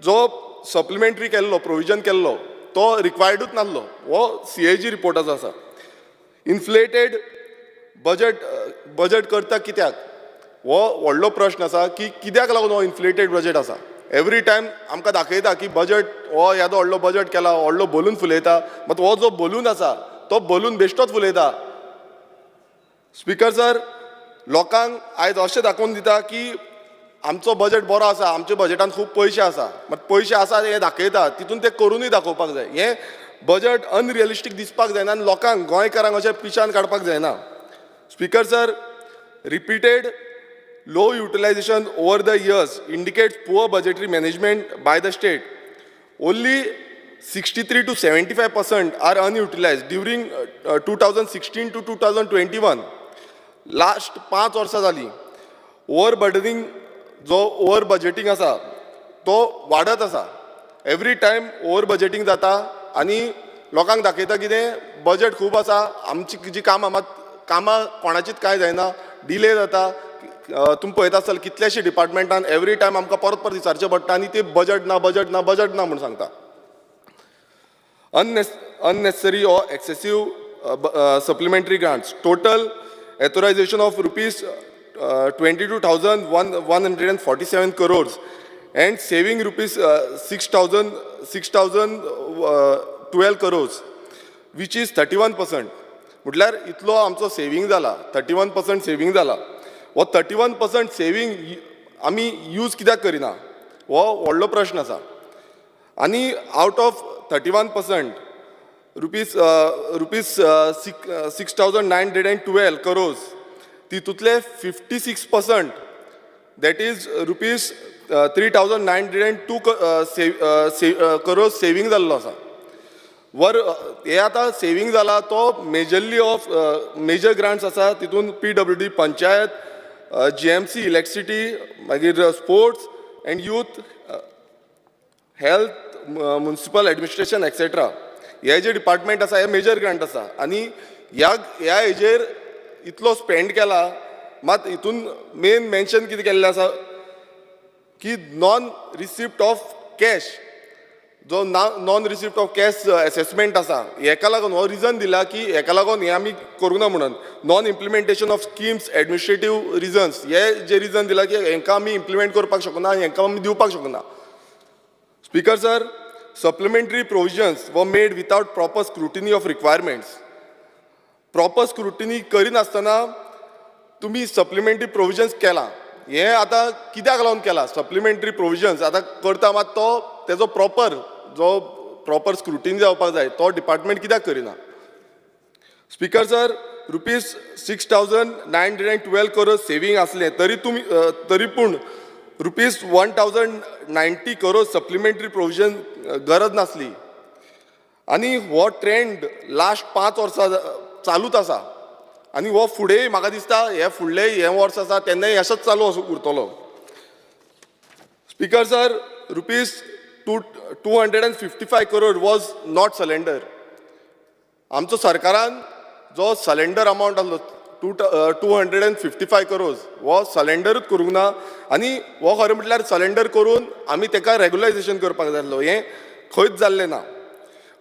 जो supplementary केल्लो provision केल्लो तो रिक्वायर्डूच नासलो, हो CAG रिपोर्टाचो आसा. इन्फ्लेटेड बजेट करता कित्याक, हो व्हडलो प्रश्न आसा की कित्याक लागून हो इन्फ्लेटेड बजेट आसा. एवरी टायम आमकां दाखयता की बजेट हो येदो व्हडलो बजेट केला, व्हडलो बलून फुलयता, मात हो जो बलून आसा तो बलून बेश्टोच फुलयता. स्पीकर सर, लोकांक आयज अशें दाखोवन दिता की आमचो बजेट बरो आसा, आमच्या बजेटान खूब पयशे आसा, मात पयशे आसा हे दाखयता, तितून ते करूनय दाखोवपाक जाय. हें बजेट अनरियलिस्टीक दिसपाक जायना आनी लोकांक गोंयकारांक अशें पिशान काडपाक जायना. Speaker sir, repeated low utilization over the years indicates poor budgetary management by the state. Only 63 to 75% are unutilized during 2016 to 2021. Last 5 वर्सां जाली. Overburdening जो ओवर बजेटिंग आसा तो वाडत आसा. एवरी टायम ओवर बजेटिंग जाता आनी लोकांक दाखयता कितें बजेट खूब आसा, आमची जी कामां कोणाचीच कांय जायना, डिले जाता. तुमी पळयता आसतले कितलेशे डिपार्टमेंटान एवरी टायम आमकां परत परत विचारचें पडटा आनी ते बजेट ना म्हूण सांगता. unnecessary or excessive supplementary grants. Total authorization of rupees 22,147 crores and saving rupees 6,012 crores, which is 31%. म्हटल्यार इतलो आमचो सेविंग जाला, 31% सेविंग जाला. वो 31% सेविंग आमी यूज कित्याक करिना, हो व्हडलो प्रश्न आसा. आनी out of 31% rupees 6,912 crores, तितूंतले 56% that is rupees 3,902 crores saving जाल्लो आसा. हे आतां सेविंग जाला तो मेजरली ऑफ मेजर ग्रांट्स आसा, तितून PWD पंचायत, GMC इलेक्ट्रिसिटी, मागीर sports end youth, health, municipal administration etcetera. हे जे डिपार्टमेंट आसा हे मेजर ग्रांट आसा आनी ह्या हेजेर इतलो स्पेंड केला. मात हितून मेन मेन्शन कितें केल्लें आसा की नॉन रिसिप्ट ऑफ कॅश, जो non receipt of cash assessment आसा, हेका लागून हो रिजन दिला की हेका लागून हे आमी करूं ना म्हणून. Non implementation of schemes, administrative reasons, हे जे रिजन दिला की हेंकां आमी इम्प्लिमेंट करपाक शकना, हेंकां आमी दिवपाक शकना. Speaker sir, supplementary provisions were made without proper scrutiny of requirements. Proper scrutiny करिनासतना तुमी सप्लिमेंटरी प्रोविजन्स केला. हे आतां कित्याक लागून केला सप्लिमेंटरी प्रोविजन्स आतां करता, मात तो तेजो प्रॉपर स्क्रुटिनी जावपाक जाय, तो डिपार्टमेंट कित्याक करिना. Speaker sir, rupees 6,912 crores saving आसलें तरी पूण रुपीस 1,090 crores सप्लिमेंटरी प्रोविजन गरज नासली. आनी हो ट्रेंड लास्ट 5 वर्सां चालूच आसा आनी हो फुडेंय म्हाका दिसता हे फुडले हे वर्स आसा तेन्नाय अशेंच चालू उरतलो. Speaker sir, rupees 255 crores was not cylinder. आमचो सरकारान जो सलेंडर अमावंट आसलो 255 crores हो सलेंडरूच करूंक ना. आनी हो खरें म्हटल्यार सलेंडर करून आमी तेका रेग्युलायझेशन करपाक जाय आसलो, हें खंयच जाल्लें ना.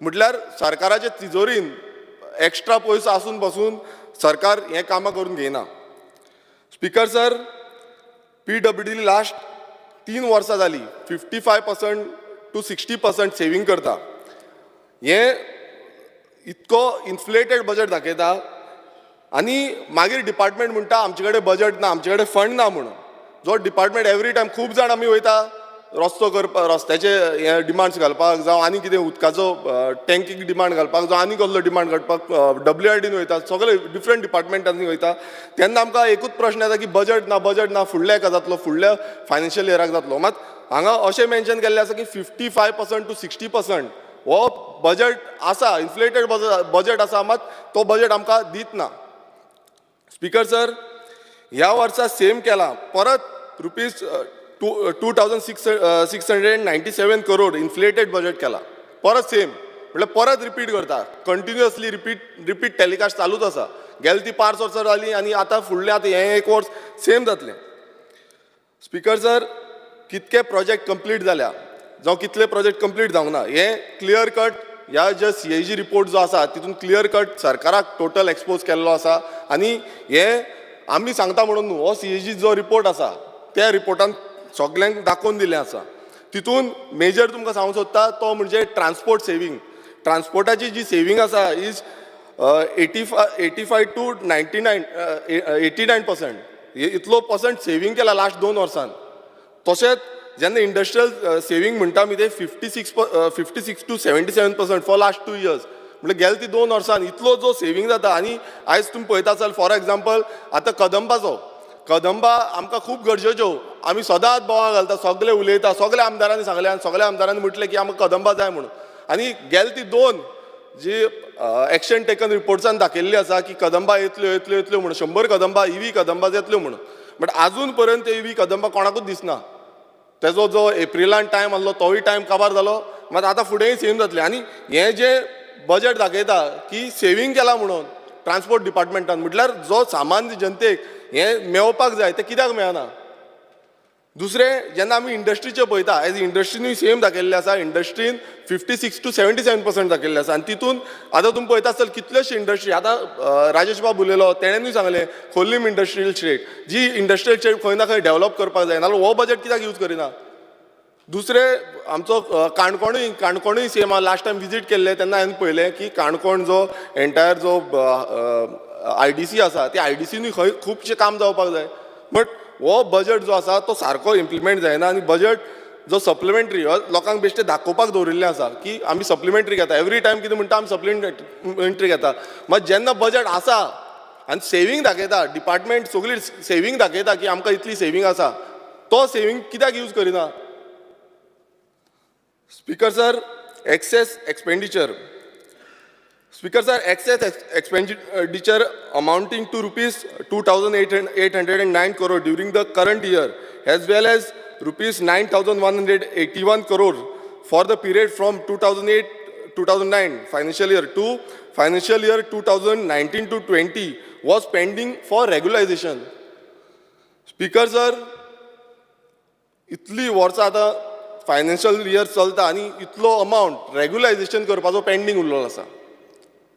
म्हटल्यार सरकाराच्या तिजोरीन एक्स्ट्रा पयसो आसून पासून सरकार हें कामां करून घेयना. स्पीकर सर, PWD लास्ट 3 वर्सां जालीं 55% to 60% सेविंग करता. हें इतको इन्फ्लेटेड बजेट दाखयता आनी मागीर डिपार्टमेंट म्हणटा आमचे कडेन बजेट ना, आमचे कडेन फंड ना म्हणून. जो डिपार्टमेंट एवरी टायम खूब जाण आमी वयता रस्तो करपाक रस्त्याचे हे डिमांड्स घालपाक जावं आनी कितें उदकाचो टँकीक डिमांड घालपाक जावं आनी कसलो डिमांड घालपाक WRDन वयता सगळे डिफरंट डिपार्टमेंटांनी वयता तेन्ना आमकां एकूच प्रश्न येता की बजट ना फुडल्या हाका जातलो फुडल्या फायनान्शियल इयराक जातलो मात हांगा अशें मेन्शन केल्लें आसा की 55% to 60% हो बजट आसा इन्फ्लेटेड बजट आसा मात तो बजट आमकां दित ना. स्पीकर सर, ह्या वर्सा सेम केला परत रुपीज 2,697 करोड इन्फ्लेटेड बजट केला परत सेम म्हटल्यार परत रिपीट करता कंटिन्युअसली रिपीट टॅलिकास्ट चालूच आसा. गेली ती 5 वर्सां जाली आनी आतां फुडलें आतां हें 1 वर्स सेम जातलें. स्पीकर सर, कितके प्रोजेक्ट कंप्लीट जाल्या जावं कितले प्रोजेक्ट कंप्लीट जावंक ना हें क्लियर कट ह्या जे CAG रिपोर्ट जो आसा तितून क्लियर कट सरकाराक टोटल एक्सपोज केल्लो आसा आनी हें आमी सांगता म्हणून न्हू हो CAG जो रिपोर्ट आसा त्या रिपोर्टान सगल्यांक दाखोवन दिल्लें आसा. तितून मेजर तुमकां सांगूंक सोदता तो म्हणजे ट्रान्सपोर्ट सेवींग. ट्रान्सपोर्टाची जी सेवींग आसा इज 85 to 89% इतलो पर्संट सेवींग केला लास्ट 2 वर्सान. तशेंच जेन्ना इंडस्ट्रियल सेवींग म्हणटा आमी ते 56 to 77% फॉर लास्ट 2 years म्हणजे गेले ती 2 वर्सान इतलो जो सेवींग जाता. आनी आयज तुमी पळयता आसतना फॉर एग्जाम्पल आतां कदंबा आमकां खूब गरजेच्यो आमी सदांच बोवाळ घालता सगळे उलयता सगळ्या आमदारांनी सांगलें आनी सगळ्या आमदारांनी म्हटलें की आमकां कदंबा जाय म्हणून आनी गेले ती 2 जी एक्शन टेकन रिपोर्ट्सान दाखयल्ली आसा की कदंबा येतल्यो म्हणून 100 कदंबा EV कदंबा येतल्यो म्हणून बट आजून पर्यंत EV कदंबा कोणाकूच दिसना. तेजो जो एप्रिलान टायम आसलो तोय टायम काबार जालो मात आतां फुडेंय सेम जातलें. आनी हें जे बजट दाखयता की सेवींग केला म्हणून ट्रान्सपोर्ट डिपार्टमेंटान म्हटल्यार जो सामान्य जनतेक हें मेळपाक जाय तें कित्याक मेळना. दुसरें जेन्ना आमी इंडस्ट्रीचें पळयता एज इंडस्ट्रीनूय सेम दाखयल्लें आसा इंडस्ट्रीन 56 to 77% दाखयल्लें आसा. आनी तितून आतां तुमी पळयता आसतले कितलेशे इंडस्ट्री आतां राजेश बाब उलयलो तेणेनूय सांगलें खोर्लीम इंडस्ट्रियल स्टेट जी इंडस्ट्रियल स्टेट खंय ना खंय डेवलप करपाक जाय नाजाल्यार हो बजट कित्याक यूज करिना. दुसरें आमचो काणकोणूय सेम लास्ट टायम विजीट केल्ले तेन्ना हांवें पळयलें की काणकोण जो एंटायर जो IDC आसा त्या IDCनूय खंय खुबशें काम जावपाक जाय बट हो बजट जो आसा तो सारको इम्प्लिमेंट जायना. आनी बजट जो सप्लिमेंटरी हो लोकांक बेश्टें दाखोवपाक दवरिल्लें आसा की आमी सप्लिमेंटरी घेता एवरी टायम कितें म्हणटा आमी सप्लिमेंटरी घेता मात जेन्ना बजट आसा आनी सेवींग दाखयता डिपार्टमेंट सगळी सेवींग दाखयता की आमकां इतली सेवींग आसा तो सेवींग कित्याक यूज करिना. Speaker sir, excess expenditure. Speaker sir, excess expenditure amounting to rupees 2,809 crore during the current year, as well as rupees 9,181 crore for the period from 2008-2009 financial year to financial year 2019 to 20 was pending for regularization. Speaker sir, इतली वर्सां आतां financial year चलता आनी इतलो amount रेग्युलायझेशन करपाचो pending उरलेलो आसा.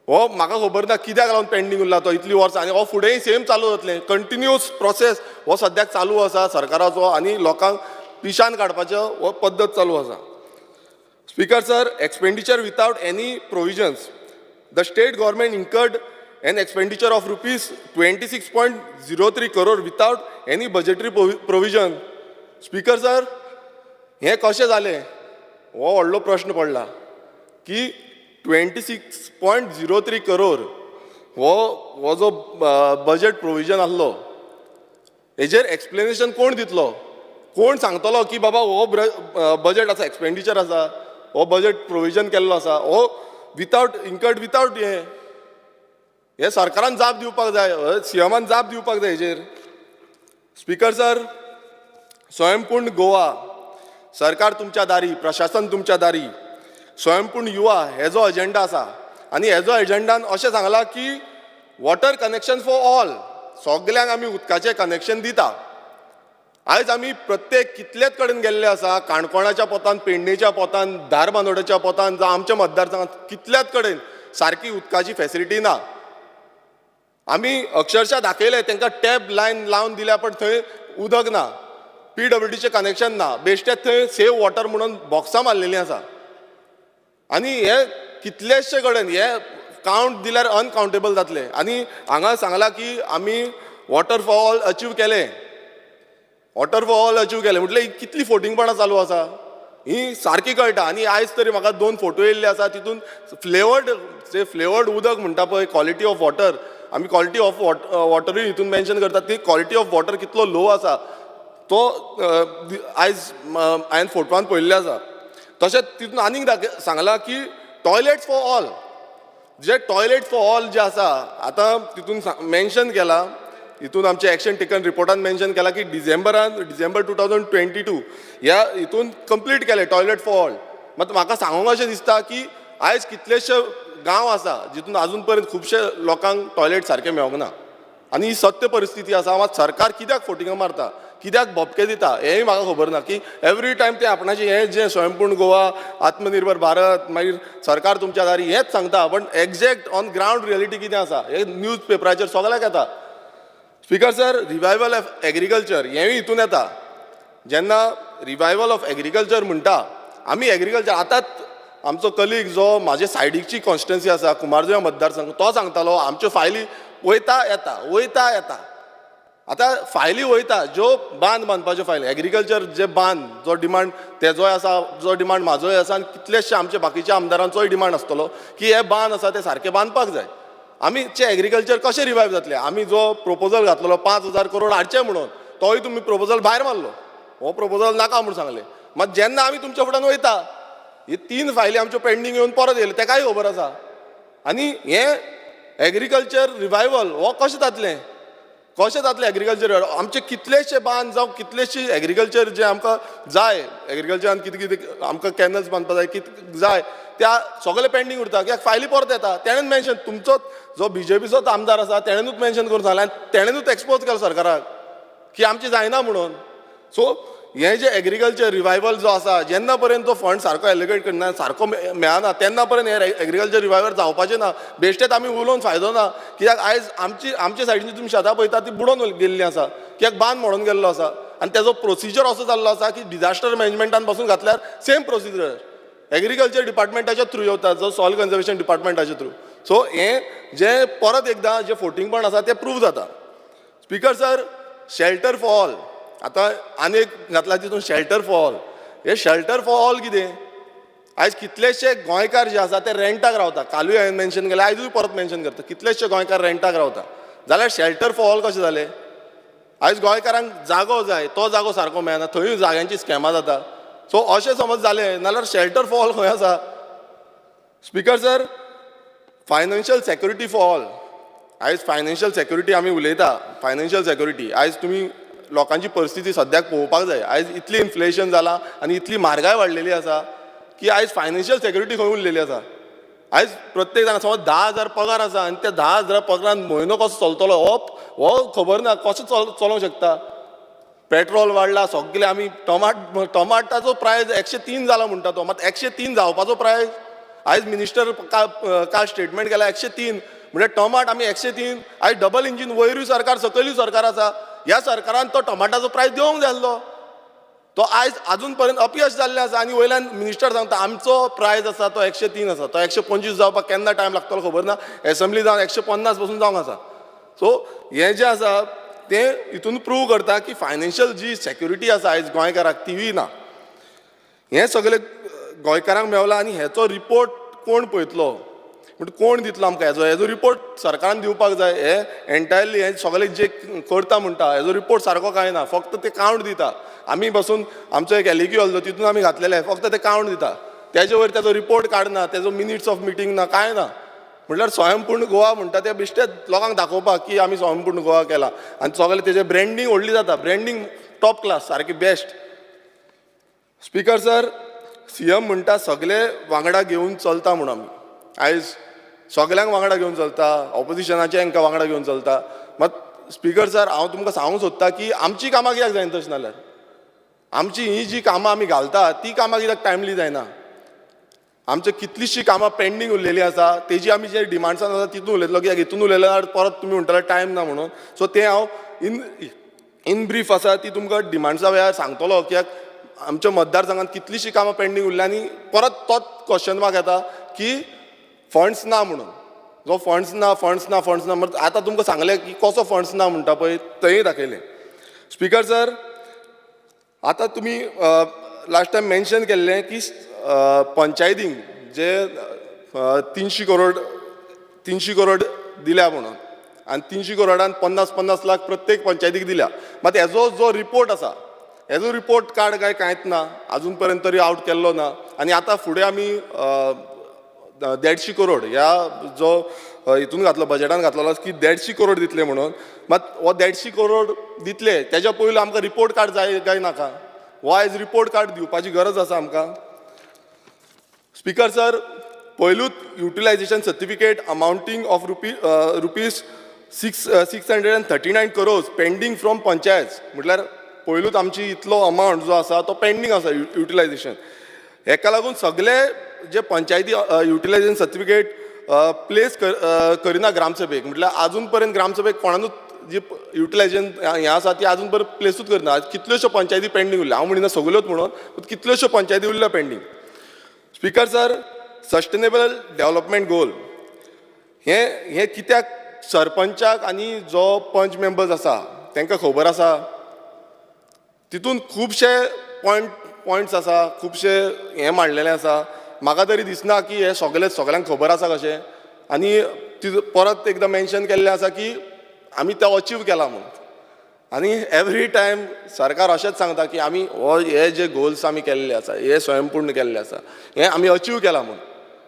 हो म्हाका खबर ना कित्याक लागून पेंडींग उरला तो इतली वर्सां आनी हो फुडेंय सेम चालू जातलें. कंटिन्युअस प्रोसेस हो सद्याक चालू आसा सरकाराचो आनी लोकांक पिशान काडपाचो हो पद्दत चालू आसा. Speaker sir, expenditure without any provisions. The state government incurred an expenditure of rupees 26.03 crore without any budgetary provision. Speaker sir, हें कशें जालें हो व्हडलो प्रश्न पडला की 26.03 crore हो जो बजेट प्रोविजन आसलो हेजेर एक्सप्लेनेशन कोण दितलो कोण सांगतलो की बाबा हो बजेट आसा एक्सपेंडिचर आसा हो बजेट प्रोविजन केल्लो आसा हो विथआउट इन्कर्ड विथआउट हे सरकारान जाप दिवपाक जाय CMान जाप दिवपाक जाय हेजेर. स्पीकर सर, स्वयंपूर्ण गोवा सरकार तुमच्या दारी प्रशासन तुमच्या दारी स्वयंपूर्ण युवा हेजो एजेंडा आसा आनी हेजो एजेंडान अशें सांगलां की वॉटर कनेक्शन फॉर ऑल सगल्यांक आमी उदकाचें कनेक्शन दिता. आयज आमी प्रत्येक कितलेच कडेन गेल्ले आसा काणकोणाच्या पोतान पेडणेच्या पोतान धारबांदोड्याच्या पोतान जावं आमच्या मतदारसंघात कितल्याच कडेन सारकी उदकाची फॅसिलिटी ना. आमी अक्षरशः दाखयलें तांकां टॅप लायन लावन दिल्या पण थंय उदक ना PWDचें कनेक्शन ना बेश्टेच थंय सेव वॉटर म्हणून बॉक्सां मारलेलीं आसा. आनी हे कितलेशे कडेन हे कावंट दिल्यार अनकावंटेबल जातले. आनी हांगा सांगलां की आमी वॉटर फॉर ऑल अचीव केलें वॉटर फॉर ऑल अचीव केले म्हटल्यार ही कितली फोटिंगपणां चालू आसा ही सारकी कळटा. आनी आयज तरी म्हाका 2 फोटो येयल्ले आसा तितून फ्लेवर्ड उदक म्हणटा पळय क्वॉलिटी ऑफ वॉटर आमी क्वॉलिटी ऑफ वॉटरूय हितून मेन्शन करतात ती क्वॉलिटी ऑफ वॉटर कितलो लो आसा तो आयज हांवें फोटवान पळयल्ले आसा. तशेंच तितून आनीक सांगलां की टॉयलेट्स फॉर ऑल जे टॉयलेट फॉर ऑल जे आसा आतां तितून मेन्शन केलां हितून आमचे एक्शन टेकन रिपोर्टान मेन्शन केलां की डिसेंबर 2022 ह्या हितून कंप्लीट केले टॉयलेट फॉर ऑल. मात म्हाका सांगूंक अशें दिसता की आयज कितलेशे गांव आसा जितून आजून पर्यंत खुबशे लोकांक टॉयलेट सारके मेळोंक ना आनी ही सत्य परिस्थिती आसा. मात सरकार कित्याक फोटिंगां मारता कित्याक भपके दिता हेंय म्हाका खबर ना की एवरी टायम ते आपणाचें हें जें स्वयंपूर्ण गोवा आत्मनिर्भर भारत मागीर सरकार तुमच्या दारी हेंच सांगता पण एग्जॅक्ट ऑन ग्रावंड रियलिटी कितें आसा हे न्यूज पेपराचेर सगळ्याक येता. Speaker sir revival of agriculture हेंय हितून येता. जेन्ना रिवायवल ऑफ एग्रीकल्चर म्हणटा आमी एग्रीकल्चर आतांच आमचो कलीग जो म्हाजे सायडीकची कॉन्स्टिट्युएन्सी आसा कुमारजुव्यां मतदारसंघ तो सांगतालो आमच्यो फायली वयता येता. आतां फायली वयता ज्यो बांद बांदपाच्यो फायली एग्रीकल्चर जे बांद जो डिमांड तेजोय आसा जो डिमांड म्हाजोय आसा आनी कितलेशे आमचे बाकीच्या आमदारांचोय डिमांड आसतलो की हे बांद आसा ते सारके बांदपाक जाय. आमीचे एग्रीकल्चर कशें रिवायव जातले आमी जो प्रपोजल घातलेलो 5,000 करोड हाडचे म्हणून तोय तुमी प्रपोजल भायर मारलो हो प्रपोजल नाका म्हणून सांगले. मात जेन्ना आमी तुमच्या फुड्यान वयता हे 3 फायली आमच्यो पेंडींग येवन परत येयले तेकाय खबर आसा. आनी हे एग्रीकल्चर रिवायवल हो कशें जातलें एग्रीकल्चर आमचे कितलेशे बांद जावं कितलेशी एग्रीकल्चर जे आमकां जाय एग्रीकल्चरान कितें कितें आमकां कॅनल्स बांदपाक जाय कितें जाय त्या सगळे पेंडींग उरता कित्याक फायली परत येता. तेणेन मेन्शन तुमचो जो BJPचोच आमदार आसा तेणेनूच मेन्शन करून सांगलें आनी तेणेनूच एक्सपोज केलो सरकाराक की आमची जायना म्हणून. सो हे जे एग्रीकल्चर रिवायवल जो आसा जेन्ना पर्यंत तो फंड सारको एलोकेट करना सारको मेळना तेन्ना पर्यंत हे एग्रीकल्चर रिवायवल जावपाचें ना. बेश्टेच आमी उलोवन फायदो ना कित्याक आयज आमचे सायडीन तुमी शेतां पळयता ती बुडोवन गेल्ली आसा कित्याक बांद मोडून गेल्लो आसा आनी तेजो प्रोसिजर असो जाल्लो आसा की डिजास्टर मॅनेजमेंटान पासून घातल्यार सेम प्रोसिजर एग्रीकल्चर डिपार्टमेंटाच्या थ्रू येवता जो सॉयल कन्जर्वेशन डिपार्टमेंटाच्या थ्रू. सो हे जे परत एकदां जे फोटिंगपण आसा ते प्रूव जाता. Speaker sir shelter for all आतां आनी एक घातला तितून शेल्टर फॉर ऑल हे शेल्टर फॉर ऑल कितें आयज कितलेशे गोंयकार जे आसा ते रेंटाक रावता कालूय हांवें मेन्शन केलें आयजूय परत मेन्शन करता कितलेशे गोंयकार रेंटाक रावता जाल्यार शेल्टर फॉर ऑल कशें जालें आयज गोंयकारांक जागो जाय तो जागो सारको मेळना थंयूय जाग्यांची स्कॅमां जाता. सो अशें समज जालें नाल्यार शेल्टर फॉर ऑल खंय आसा. Speaker sir financial security for all आयज फायनान्शियल सेक्युरिटी आमी उलयता फायनान्शियल सेक्युरिटी आयज तुमी लोकांची परिस्थिती सद्याक पळोवपाक जाय. आयज इतली इन्फ्लेशन जाला आनी इतली म्हारगाय वाडलेली आसा की आयज फायनान्शियल सेक्युरिटी खंय उरलेली आसा. आयज प्रत्येक जाणा समज 10,000 पगार आसा आनी त्या 10,000 पगारान म्हयनो कसो चलतलो हो खबर ना कसो चलोवंक शकता. पेट्रोल वाडला सगळे आमी टमाटाचो प्रायस 103 जाला म्हणटा तो मात 103 जावपाचो प्रायस आयज मिनिस्टर काल स्टेटमेंट केला 103 म्हणजे टमाट आमी 103 आयज डबल इंजीन वयरूय सरकार सकयलूय सरकार आसा ह्या सरकारान तो टमाटाचो प्रायस दिवंक जाय आसलो तो आयज आजून पर्यंत अपयश जाल्लें आसा आनी वयल्यान मिनिस्टर सांगता आमचो प्रायस आसा तो 103 आसा तो 125 जावपाक केन्ना टायम लागतलो खबर ना एसेंब्ली जावन 150 पासून जावंक आसा. सो हें जें आसा तें हितून प्रूव करता की फायनान्शियल जी सेक्युरिटी आसा आयज गोंयकाराक तीवूय ना. हें सगळें गोंयकारांक मेवला आनी हेचो रिपोर्ट कोण पळयतलो म्हणजे कोण दितलो आमकां हेजो रिपोर्ट सरकारान दिवपाक जाय. हे एन्टायरली हे सगळें जे करता म्हणटा हेजो रिपोर्ट सारको कांय ना फक्त ते कावंट दिता. आमी बसून आमचो एक एलिक्यू आसलो तितून आमी घातलेले फक्त ते कावंट दिता तेजे वयर तेजो रिपोर्ट काडना तेजो मिनिट्स ऑफ मिटींग ना कांय ना. म्हटल्यार स्वयंपूर्ण गोवा म्हणटा ते बेश्टेच लोकांक दाखोवपाक की आमी स्वयंपूर्ण गोवा केला आनी सगळें तेजें ब्रँडींग व्हडली जाता ब्रँडींग टॉप क्लास सारकी बेस्ट. स्पिकर सर CM म्हणटा सगळे वांगडा घेवन चलता म्हणून आमी आयज सगळ्यांक वांगडा घेवन चलता ऑपोजिशनाचे हांकां वांगडा घेवन चलता. मात स्पिकर सर हांव तुमकां सांगूंक सोदता की आमची कामां कित्याक जायना तशें नाल्यार आमची ही जी कामां आमी घालता ती कामां कित्याक टायमली जायना. आमची कितलीशीं कामां पेंडींग उरलेलीं आसा तेजी आमी जे डिमांड्सान आसा तितून उलयतलो कित्याक हितून उलयल्यार परत तुमी म्हणटले टायम ना म्हणून. सो तें हांव इन ब्रीफ आसा ती तुमकां डिमांड्सा वेळार सांगतलो कित्याक आमच्या मतदारसंघात कितलीशीं कामां पेंडींग उरल्या आनी परत तोच क्वेश्चन मार्क येता की फंड्स ना म्हणून जो फंड्स ना आतां तुमकां सांगलें की कसो फंड्स ना म्हणटा पळय थंय दाखयलें. स्पिकर सर आतां तुमी लास्ट टायम मेन्शन केल्लें की पंचायतींक जे 300 करोड दिल्या म्हणून आनी 300 करोडान 50 लाख प्रत्येक पंचायतीक दिल्या. मात हेजो जो रिपोर्ट आसा हेजो रिपोर्ट कार्ड कांयच ना, अजून पर्यंत तरी आउट केल्लो ना. आनी आतां फुडें आमी 150 करोड ह्या जो हितून घातलो बजेटान घातलेलो की 150 करोड दितले म्हणून. मात हो 150 करोड दितले तेज्या पयलीं आमकां रिपोर्ट कार्ड जाय काय नाका? वायज रिपोर्ट कार्ड दिवपाची गरज आसा आमकां. स्पीकर सर, पयलूच utilization certificate amounting of rupees 639 crore pending from panchayat, म्हटल्यार पयलूच आमची इतलो अमावंट जो आसा तो पेंडींग आसा युटिलायझेशन. हेका लागून सगळे जे पंचायती युटिलायझेशन सर्टिफिकेट प्लेस करिना ग्रामसभेक, म्हटल्यार अजून पर्यंत ग्रामसभेक कोणानूच जी युटिलायझेशन हें आसा ती अजून पर्यंत प्लेसूच करना. कितल्योश्यो पंचायती पेंडींग उरल्या, हांव म्हणिना सगळ्योच म्हणून, कितल्योश्यो पंचायती उरल्या pending. Speaker sir, sustainable development goal हे कित्याक सरपंचाक आनी जो पंच मेंबर्स आसा तांकां खबर आसा? तितून खुबशे पॉयंट्स आसा, खुबशे हें मांडलेलें आसा. म्हाका तरी दिसना की हे सगळ्यांक खबर आसा कशें. आनी परत एकदां मेन्शन केल्लें आसा की आमी तो अचीव केला म्हणून. आनी एवरी टायम सरकार अशेंच सांगता की आमी हे जे गोल्स आमी केल्ले आसा हे स्वयंपूर्ण केल्ले आसा, हे आमी अचीव केला म्हणून.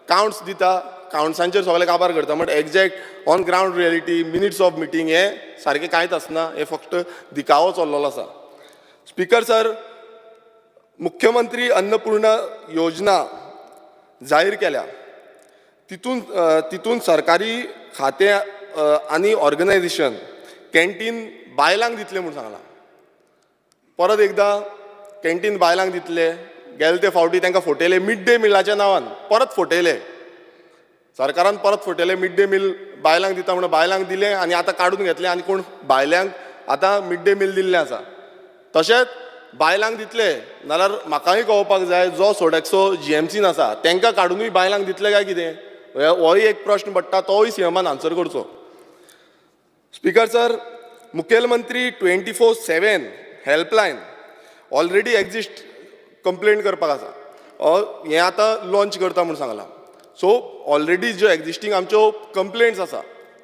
काउंट्स दिता, काउंट्सांचेर सगळे काबार करता, but exact on ground reality minutes of meeting हे सारकें कांयच आसना. हे फक्त दिखावो चल्लेलो आसा. स्पीकर सर, मुख्यमंत्री अन्नपूर्णा योजना जाहीर केल्या. तितून सरकारी खाते आनी ऑर्गनायझेशन कॅन्टीन बायलांक दितले म्हणून सांगलां. परत एकदां कॅन्टीन बायलांक दितले. गेले ते फावटी तांकां फटयले मिड डे मिलाच्या नांवान, परत फटयले सरकारान, परत फटयले मिड डे मील बायलांक दिता म्हणून बायलांक दिले आनी आतां काडून घेतले आनी कोण बायलांक आतां मिड डे मील दिल्लें आसा. तशेंच बायलांक दितले नाल्यार म्हाकाय कळपाक जाय जो सोडेक्सो GMCन आसा तांकां काडूनय बायलांक दितले काय कितें? होय एक प्रश्न पडटा, तोय सीएमान आन्सर करचो. स्पीकर सर, मुखेलमंत्री 24/7 हेल्पलायन ऑलरेडी एक्झिस्ट कंप्लेंट करपाक आसा. हें आतां लॉन्च करता म्हणून सांगलां. सो ऑलरेडी ज्यो एक्झिस्टींग आमच्यो कंप्लेंट्स आसा,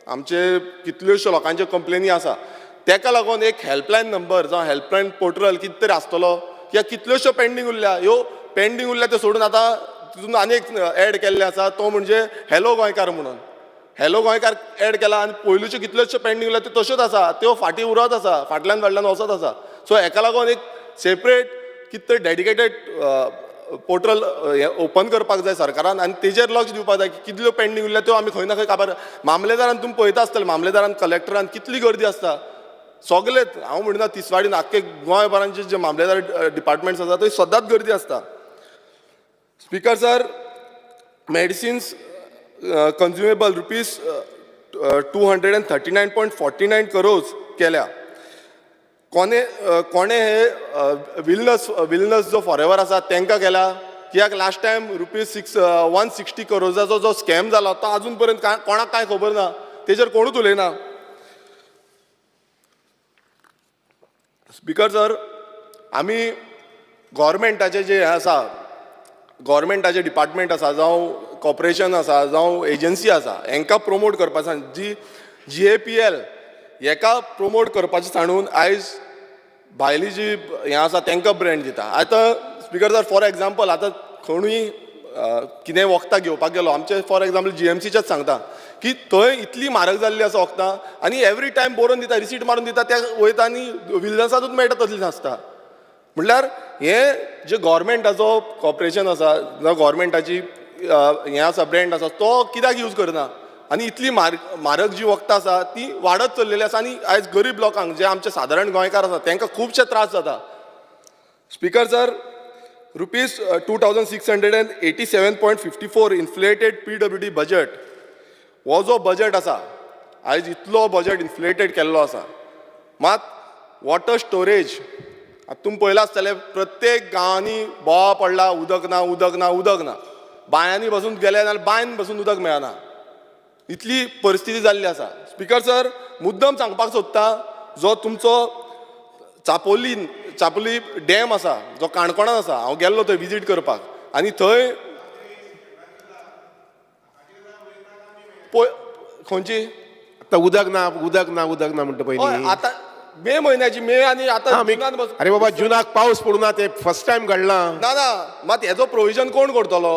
आमचे कितल्योश्यो लोकांच्यो कंप्लेनी आसा, ताका लागून एक हेल्पलायन नंबर जावं हेल्पलायन पोर्टल कितें तरी आसतलो. ह्या कितल्योश्यो पेंडींग उरल्या, ह्यो पेंडींग उरल्या त्यो सोडून आतां तितून आनी एक एड केल्ले आसा, तो म्हणजे हॅलो गोंयकार म्हणून. हॅलो गोंयकार एड केला आनी पयलींच्यो कितल्योश्यो पेंडींग उरल्या त्यो तश्योच आसा, त्यो फाटीं उरत आसा, फाटल्यान वचत आसा. सो हेका लागून एक सेपरेट कितें तरी डेडिकेटेड पोर्टल ओपन करपाक जाय सरकारान आनी तेजेर लक्ष दिवपाक जाय की कितल्यो पेंडींग उरल्या त्यो आमी खंय ना खंय काबार. मामलेदारान तुमी पळयता आसतले, मामलेदारान कलेक्टरान कितली गर्दी आसता. सगळेच, हांव म्हणना तिसवाडीन आख्खे गोंयभरांचे जे मामलेदार डिपार्टमेंट्स आसा थंय सदांच गर्दी आसता. Speaker sir, medicines consumable rupees 239.49 crore केल्या. कोणे हे विलनस जो फॉरेवर आसा तांकां केला. कित्याक लास्ट टायम रुपीज 160 करोडाचो जो स्कॅम जालो तो अजून पर्यंत कोणाक कांय खबर ना, तेजेर कोणूच उलयना. स्पीकर सर, आमी गव्हर्मेंटाचे जे आसा, गव्हर्मेंटाचे डिपार्टमेंट आसा जावं कॉर्पोरेशन आसा जावं एजन्सी आसा, हांकां प्रमोट करपाक जी GAPL हेका प्रमोट करपाचें सांडून आयज भायली जी हें आसा तांकां ब्रँड दिता. आतां स्पीकर सर, फॉर एग्जाम्पल आतां कोणूय कितें वखदां घेवपाक गेलो, आमचे फॉर एग्जाम्पल GMCचेच सांगता की थंय इतली म्हारग जाल्ली आसा वखदां आनी एवरी टायम बरोवन दिता, रिसीट मारून दिता, त्या वयता आनी विलनसांतूच मेळटा तसली नासता. म्हटल्यार हे जे गव्हर्मेंटाचो कॉर्पोरेशन आसा जावं गव्हर्मेंटाची हें आसा ब्रँड आसा तो कित्याक यूज करना आनी इतली म्हारग जी वखदां आसा ती वाडत चल्लेली आसा आनी आयज गरीब लोकांक जे आमचे सादारण गोंयकार आसा तांकां खुबशे त्रास जाता. Speaker sir, rupees 2687.54 inflated PWD budget हो जो बजेट आसा, आयज इतलो बजेट इन्फ्लेटेड केल्लो आसा. मात वॉटर स्टोरेज आतां तुमी पळयलां आसतलें, प्रत्येक गांवांनी बोवा पडला, उदक ना, उदक ना, उदक ना. बांयांनी बसून गेले जाल्यार बांयन बसून उदक मेळना, इतली परिस्थिती जाल्ली आसा. स्पीकर सर, मुद्दम सांगपाक सोदता, जो तुमचो चापोली डॅम आसा जो काणकोणान आसा हांव गेल्लो थंय विजीट करपाक आनी थंय खंयची आतां उदक ना म्हणटा हय पयलीं आतां मे म्हयन्याची मे आनी आतां जुनान अरे बाबा जुनाक पावस पडूना ते फर्स्ट टायम घडलां ना ना मात हेजो प्रोविजन कोण करतलो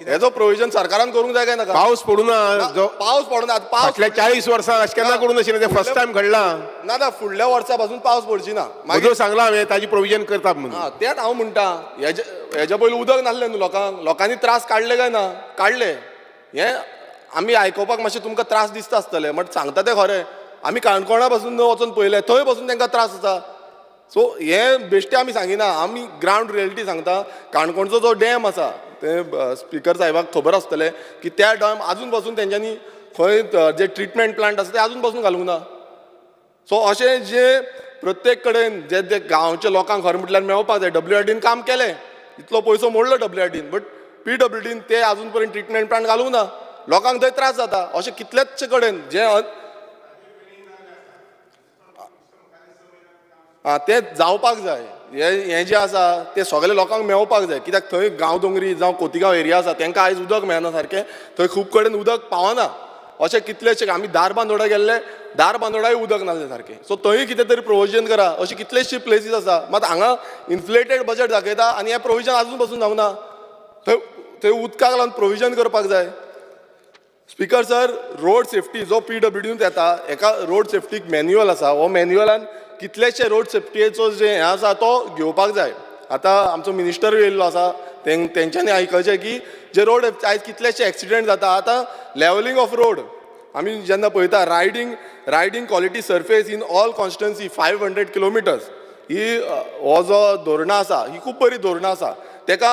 हेजो प्रोविजन सरकारान करूंक जाय काय नाका पावस पडूना जो पावस पडना आतां पावस फाटल्या 40 वर्सां अशें केन्ना करून नाशिल्लें ते फर्स्ट टायम घडलां ना ना फुडल्या वर्सा पासून पावस पडची ना म्हजो सांगला हांवें ताजी प्रोविजन करता म्हणून हा तेच हांव म्हणटा हेज्या पयलीं उदक नासलें न्हू लोकांनी त्रास काडले काय ना काडले हें आमी आयकोपाक मातशें तुमकां त्रास दिसता आसतले बट सांगता तें खरें आमी काणकोणा पासून वचून पळयलें थंय पासून तांकां त्रास आसा सो हें बेश्टें आमी सांगिना आमी ग्रावंड रियलिटी सांगता काणकोणचो जो डॅम आसा ते स्पिकर साहेबाक खबर आसतलें की त्या डॅम आजून पासून तेंच्यांनी खंय जे ट्रिटमेंट प्लांट आसा ते आजून पासून घालूंक ना सो अशें जे प्रत्येक कडेन जे जे गांवच्या लोकांक खरें म्हटल्यार मेळपाक जाय WRDन काम केलें इतलो पयसो मोडलो WRDन बट PWDन ते आजून पर्यंत ट्रिटमेंट प्लांट घालूंक ना लोकांक थंय त्रास जाता अशें कितलेच कडेन जे ते जावपाक जाय हें जें आसा ते सगळे लोकांक मेळपाक जाय कित्याक थंय गांव दोंगरी जावं खोतीगांव एरिया आसा तांकां आयज उदक मेळना सारकें थंय खूब कडेन उदक पावना अशें कितलेशे आमी दारबांदोडा गेल्ले दारबांदोडाय उदक नासलें सारकें सो थंय कितें तरी प्रोविजन करा अशी कितलेशे प्लेसीस आसा मात हांगा इन्फ्लेटेड बजट दाखयता आनी हें प्रोविजन आजून पासून जावना थंय उदकाक लागून प्रोविजन करपाक जाय स्पिकर सर रोड सेफ्टी जो PWDनूच येता एका रोड सेफ्टीक मॅन्युअल आसा हो मॅन्युअलान कितलेशे रोड सेफ्टीचो जे हें आसा तो घेवपाक जाय आतां आमचो मिनिस्टर येयल्लो आसा तेंच्यांनी आयकचें की जे रोड आयज कितलेशे एक्सिडेंट जाता आतां लेवलिंग ऑफ रोड आमी जेन्ना पळयता riding quality surface in all constituency 500 kilometres ही हो जो धोरणां आसा ही खूब बरी धोरणां आसा तेका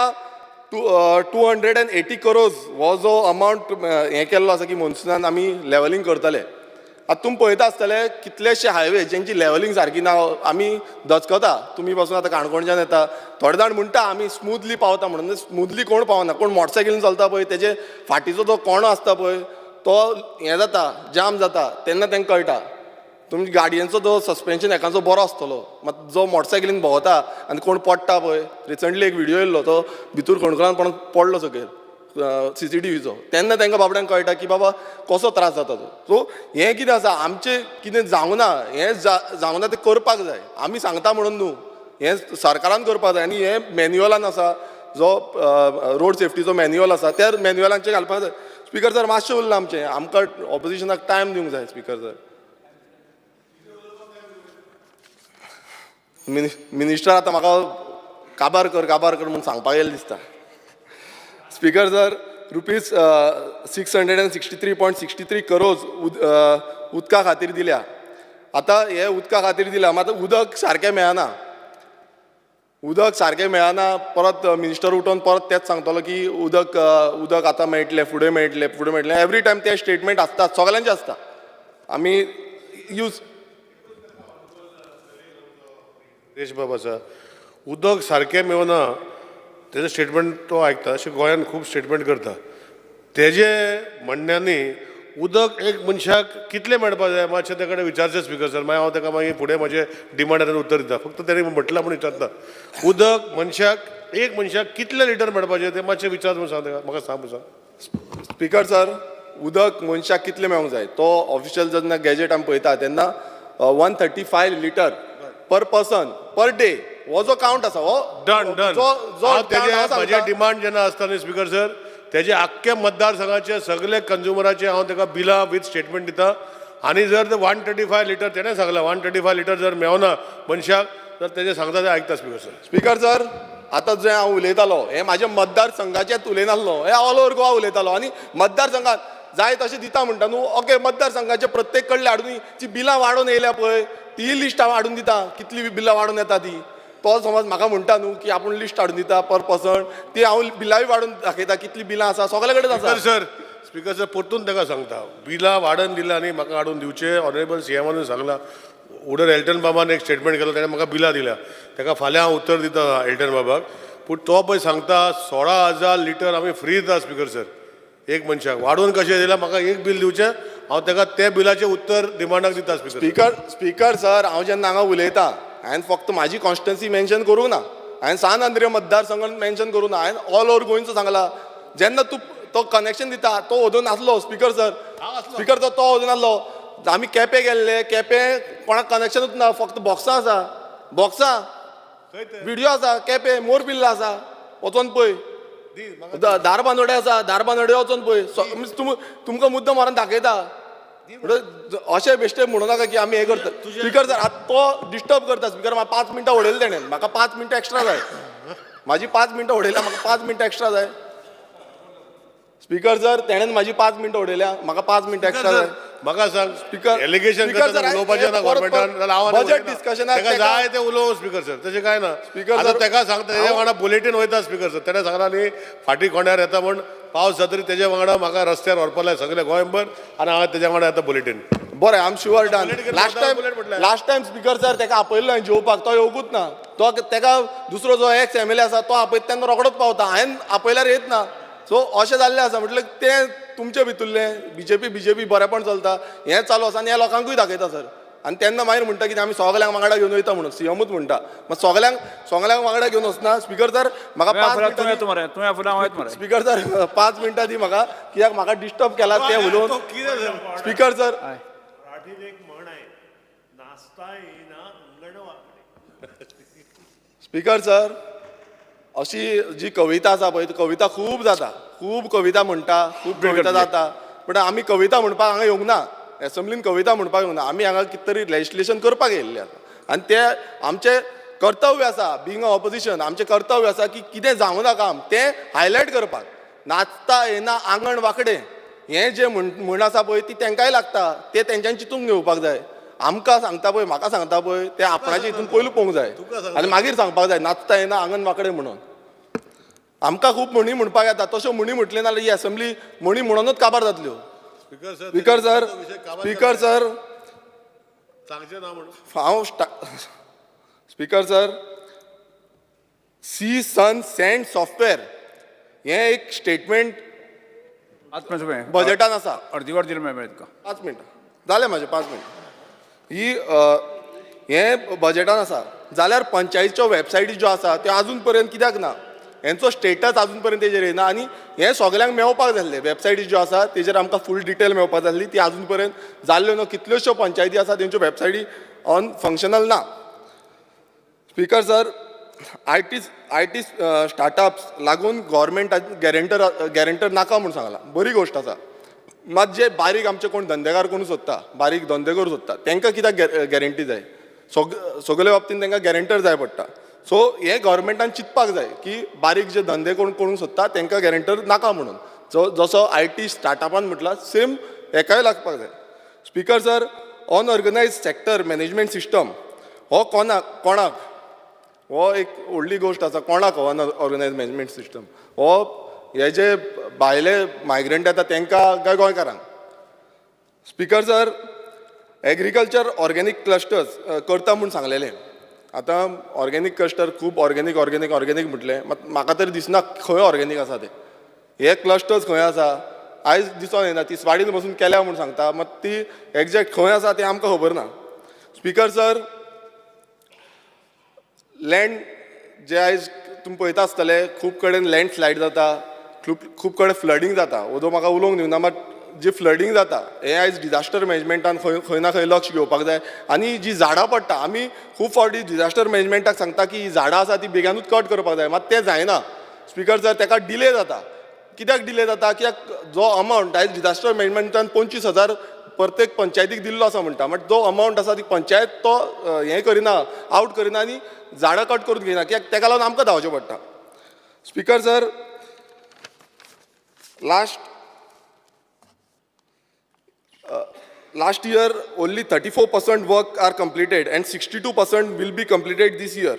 280 crores हो जो अमावंट हें केल्लो आसा की मोन्सुनान आमी लेवलिंग करतले आतां तुमी पळयता आसतले कितलेशे हायवे जेंची लेवलिंग सारकी ना आमी दचकता तुमी पासून आतां काणकोणच्यान येता थोडे जाण म्हणटा आमी स्मुथली पावता म्हणून स्मुथली कोण पावना कोण मोटरसायकलीन चलता पळय तेजे फाटीचो जो कोणो आसता पळय तो हें जाता जाम जाता तेन्ना तांकां कळटा तुमच्या गाडयेचो जो सस्पेन्शन एकाचो बरो आसतलो मात जो मोटरसायकलीन भोंवता आनी कोण पडटा पळय रिसंटली एक व्हिडिओ येयल्लो तो भितूर खणखणान पण पडलो सकयल CCTVचो तेन्ना तांकां बाबड्यांक कळटा की बाबा कसो त्रास जाता तो सो हें कितें आसा आमचें कितें जावना हें जावना तें करपाक जाय आमी सांगता म्हणून न्हू हें सरकारान करपाक जाय आनी हें मॅन्युअलान आसा जो रोड सेफ्टीचो मॅन्युअल आसा त्या मॅन्युअलांचेर घालपाक जाय स्पिकर सर मातशें उरलां आमचें आमकां ऑपोजिशनाक टायम दिवंक जाय स्पिकर सर मिनिस्टर आतां म्हाका काबार कर म्हणून सांगपाक येयलें दिसता स्पिकर सर रुपीज 663.63 crores उदका खातीर दिल्या आतां हे उदका खातीर दिल्या मात उदक सारकें मेळना परत मिनिस्टर उठोवन परत तेच सांगतलो की उदक आतां मेळटलें फुडें मेळटलें एवरी टायम ते स्टेटमेंट आसता सगळ्यांचे आसता आमी यूज देश बाब आसा उदक सारकें मेळना तेजें स्टेटमेंट तो आयकता अशें गोंयान खूब स्टेटमेंट करता तेजे म्हणण्यांनी उदक एक मनशाक कितलें मेळपाक जाय मातशें ते कडेन विचारचें स्पिकर सर मागीर हांव ताका मागीर फुडें म्हजें डिमांडान उत्तर दिता फक्त तेणें म्हटलां म्हणून विचारता उदक एक मनशाक कितलें लिटर मेळपाचें तें मातशें विचार म्हणून सांग ताका म्हाका सांग सांग स्पिकर सर उदक मनशाक कितलें मेळूंक जाय तो ऑफिशियल जेन्ना गॅजेट आमी पळयता तेन्ना 135 litre per person per day हो जो काउंट आसा हो डन म्हजें डिमांड जेन्ना आसता न्ही स्पिकर सर तेजे आख्ख्या मतदारसंघाचे सगळे कंज्युमराचे हांव ताका बिलां विथ स्टेटमेंट दिता आनी जर 135 लिटर तेणें सांगलां 135 लिटर जर मेळना मनशाक तर तेजें सांगता तें आयकता स्पिकर सर आतां जें हांव उलयतालो हें म्हाज्या मतदारसंघाचेंच उलयनासलो हें ऑल ओव्हर गोवा उलयतालो आनी मतदारसंघात जाय तशें दिता म्हणटा न्हू ओके मतदारसंघाचे प्रत्येक कडले हाडून जी बिलां वाडोवन येयल्या पळय ती लिस्ट हांव हाडून दिता कितली बिलां वाडून येता ती तो समज म्हाका म्हणटा न्हू की आपूण लिस्ट हाडून दिता पर पर्सन ती हांव बिलांय वाडून दाखयता कितली बिलां आसा सगळे कडेन आसा सर स्पिकर सर परतून ताका सांगता बिलां वाडोवन दिलां आनी म्हाका हाडून दिवचे ऑनरेबल CMानूय सांगलां उडर एल्टन बाबान एक स्टेटमेंट केलो ताणें म्हाका बिलां दिल्या ताका फाल्यां हांव उत्तर दिता एल्टन बाबाक पूण तो पळय सांगता 16,000 लिटर आमी फ्री दिता स्पिकर सर एक मनशाक वाडोवन कशें दिल्यार म्हाका एक बील दिवचें हांव ताका त्या बिलाचें उत्तर डिमांडाक दिता स्पिकर सर हांव जेन्ना हांगा उलयतां हांवें फक्त म्हाजी कॉन्स्टिट्युन्सी मेन्शन करूं ना, हांवें सान आंद्रे मतदारसंघ मेन्शन करूं ना, हांवें ऑल ओव्हर गोंयचो सांगला. जेन्ना तूं तो कनेक्शन दिता तो ओदून आसलो स्पिकर सर, स्पिकर सर तो ओदून आसलो. आमी केपें गेल्ले, केपें कोणाक कनेक्शनूच ना, फक्त बॉक्सां आसा, बॉक्सां व्हिडियो आसा, केपें मोरपिल्ला आसा, वचोन पळय. धारबांदोडे आसा, धारबांदोडे वचोन पळय. तुमकां मुद्दम मारून दाखयता. अशें बेश्टे म्हणू नाका की आमी हें करता. स्पिकर सर आतां तो डिस्टर्ब करता. स्पिकर म्हाका 5 मिनटां उडयलें तेणें, म्हाका 5 मिनटां एक्स्ट्रा जाय. म्हाजी 5 मिनटां उडयल्या, म्हाका 5 मिनटां एक्स्ट्रा जाय. स्पिकर सर तेणेन म्हाजी 5 मिनटां उडयल्या, म्हाका 5 मिनटां एक्स्ट्रा जाय. म्हाका सांग, स्पिकर एलिगेशन उलोवपाचें ना गव्हर्मेंटान. बजेट डिस्कशनाक तेका जाय ते उलोव स्पिकर सर, तशें काय ना. स्पिकर आतां सर तेका सांगता तेज्या वांगडा बुलेटीन वयता स्पिकर सर. तेणें सांगला न्ही फाटीं कोंड्यार येता म्हण पावस जाता तरी तेज्या वांगडा म्हाका रस्त्यार व्हरपा लाय सगळे गोंयभर आनी हांवें तेज्या वांगडा येता बुलेटीन. बरें, I am sure done. Last time speaker sir तेका आपयल्लो हांवें जेवपाक, तो येवंकूच ना. तो तेका दुसरो जो एक्स MLA आसा तो आपयता तेन्ना रोखडोच पावता, हांवें आपयल्यार येत ना. सो अशें जाल्लें आसा. म्हटल्यार तें तुमचे भितरलें बीजेपी बरेपण चलता हें चालू आसा आनी हें लोकांकूय दाखयता सर. आनी तेन्ना मागीर म्हणटा कितें आमी सगल्यांक वांगडा घेवन वयता म्हणून सीएमूच म्हणटा. मात सगल्यांक वांगडा घेवन वचना. स्पिकर सर म्हाका 5 मिनटां, स्पिकर सर 5 मिनटां दी म्हाका, कित्याक म्हाका डिस्टर्ब केला तें उलोवन. स्पिकर सर स्पिकर सर अशी जी कविता आसा पळय ती कविता खूब जाता, खूब कविता म्हणटा, खूब कविता जाता. पूण आमी कविता म्हणपाक हांगा येवंक ना, एसेंब्लीन कविता म्हणपाक येवंक ना. आमी हांगा कितें तरी लेजिस्लेशन करपाक येयल्ले आसा आनी तें आमचें कर्तव्य आसा. बिंग अ ऑपोजिशन आमचें कर्तव्य आसा की कितें जावं नाका तें हायलायट करपाक. नाचता येना आंगण वांकडें हें जें म्हण आसा पळय ती तेंकाय लागता, तें तेंच्यांनी चिंतून घेवपाक जाय. आमकां सांगता पळय, म्हाका सांगता पळय, तें आपणाच्या हितून पयलू पळोवंक जाय आनी मागीर सांगपाक जाय नाचता येना आंगण वांकडें म्हणून. आमकां खूब म्हणी म्हणपाक येता, तश्यो म्हणी म्हटल्यो नाल्यार ही असेंब्ली म्हणी म्हणूनच काबार जातल्यो. स्पिकर सर सांगचें ना म्हणून हांव स्पिकर सर सी सन सँड सॉफ्टवेअर हें एक स्टेटमेंट बजेटान आसा. अर्दी वर दिली मेळ्ळें तुका. 5 मिनटां जालें म्हाजें 5 मिनटां. ही हें बजेटान आसा जाल्यार पंचायतीच्यो वेबसायटी ज्यो आसा त्यो आजून पर्यंत कित्याक ना, हेंचो स्टेटस आजून पर्यंत तेजेर येना. आनी हें सगल्यांक मेळपाक जाय आसलें. वेबसायटी ज्यो आसा तेजेर आमकां फूल डिटेल मेळपाक जाय आसली, ती आजून पर्यंत जाल्ल्यो ना. कितल्योश्यो पंचायती आसा तेंच्यो वेबसायटी ऑन फंक्शनल ना. Speaker sir I T startups लागून गव्हर्मेंटान गॅरेंटर नाका म्हूण सांगला, बरी गोश्ट आसा. मात जे बारीक आमचे कोण धंदेकार करूं सोदता, बारीक धंदे करूं सोदता तांकां कित्याक गॅरंटी जाय? सगळे बाबतींत तांकां गॅरेंटर जाय पडटा. सो हें गव्हर्मेंटान चिंतपाक जाय की बारीक जे धंदे कोण करूंक सोदता तांकां गॅरेंटर नाका म्हणून. जसो IT स्टार्टअपान म्हटला सेम हेकाय लागपाक जाय. Speaker sir unorganised sector management system हो कोणाक हो एक व्हडली गोश्ट आसा. कोणाक हो अनऑर्गनायज्ड मॅनेजमेंट सिस्टम? हो हे जे भायले मायग्रंट येता तांकां काय गोंयकारांक? Speaker sir agriculture organic clusters करता म्हूण सांगलेलें. आतां ऑर्गेनीक क्लस्टर खूब ऑर्गेनीक म्हटलें, मात म्हाका तरी दिसना खंय ऑर्गेनीक आसा ते. हे क्लस्टर्स खंय आसा आयज दिसून येना. ती स्वाडीन बसून केल्या म्हूण सांगता, मात ती एग्जॅक्ट खंय आसा तें आमकां खबर ना. स्पिकर सर लँड जे आयज तुमी पळयता आसतले खूब कडेन लँडस्लायड जाता, खूब कडेन फ्लडींग जाता. ओदो म्हाका उलोवंक दिवना, मात जी फ्लडींग जाता हें आयज डिजास्टर मॅनेजमेंटान खंय ना खंय लक्ष घेवपाक जाय. आनी जी झाडां पडटा, आमी खूब फावटी डिजास्टर मॅनेजमेंटाक सांगता की ही झाडां आसा ती बेगानूच कट करपाक जाय, मात तें जायना. स्पिकर सर तेका डिले जाता. कित्याक डिले जाता? कित्याक जो अमावंट आयज डिजास्टर मॅनेजमेंटान 25,000 प्रत्येक पंचायतीक दिल्लो आसा म्हणटा, बट जो अमावंट आसा ती पंचायत तो हें करिना, आवट करिना आनी झाडां कट करून घेयना. कित्याक तेका लागून आमकां धांवचें पडटा. Speaker sir last year only 34% work are completed and 62% will be completed this year.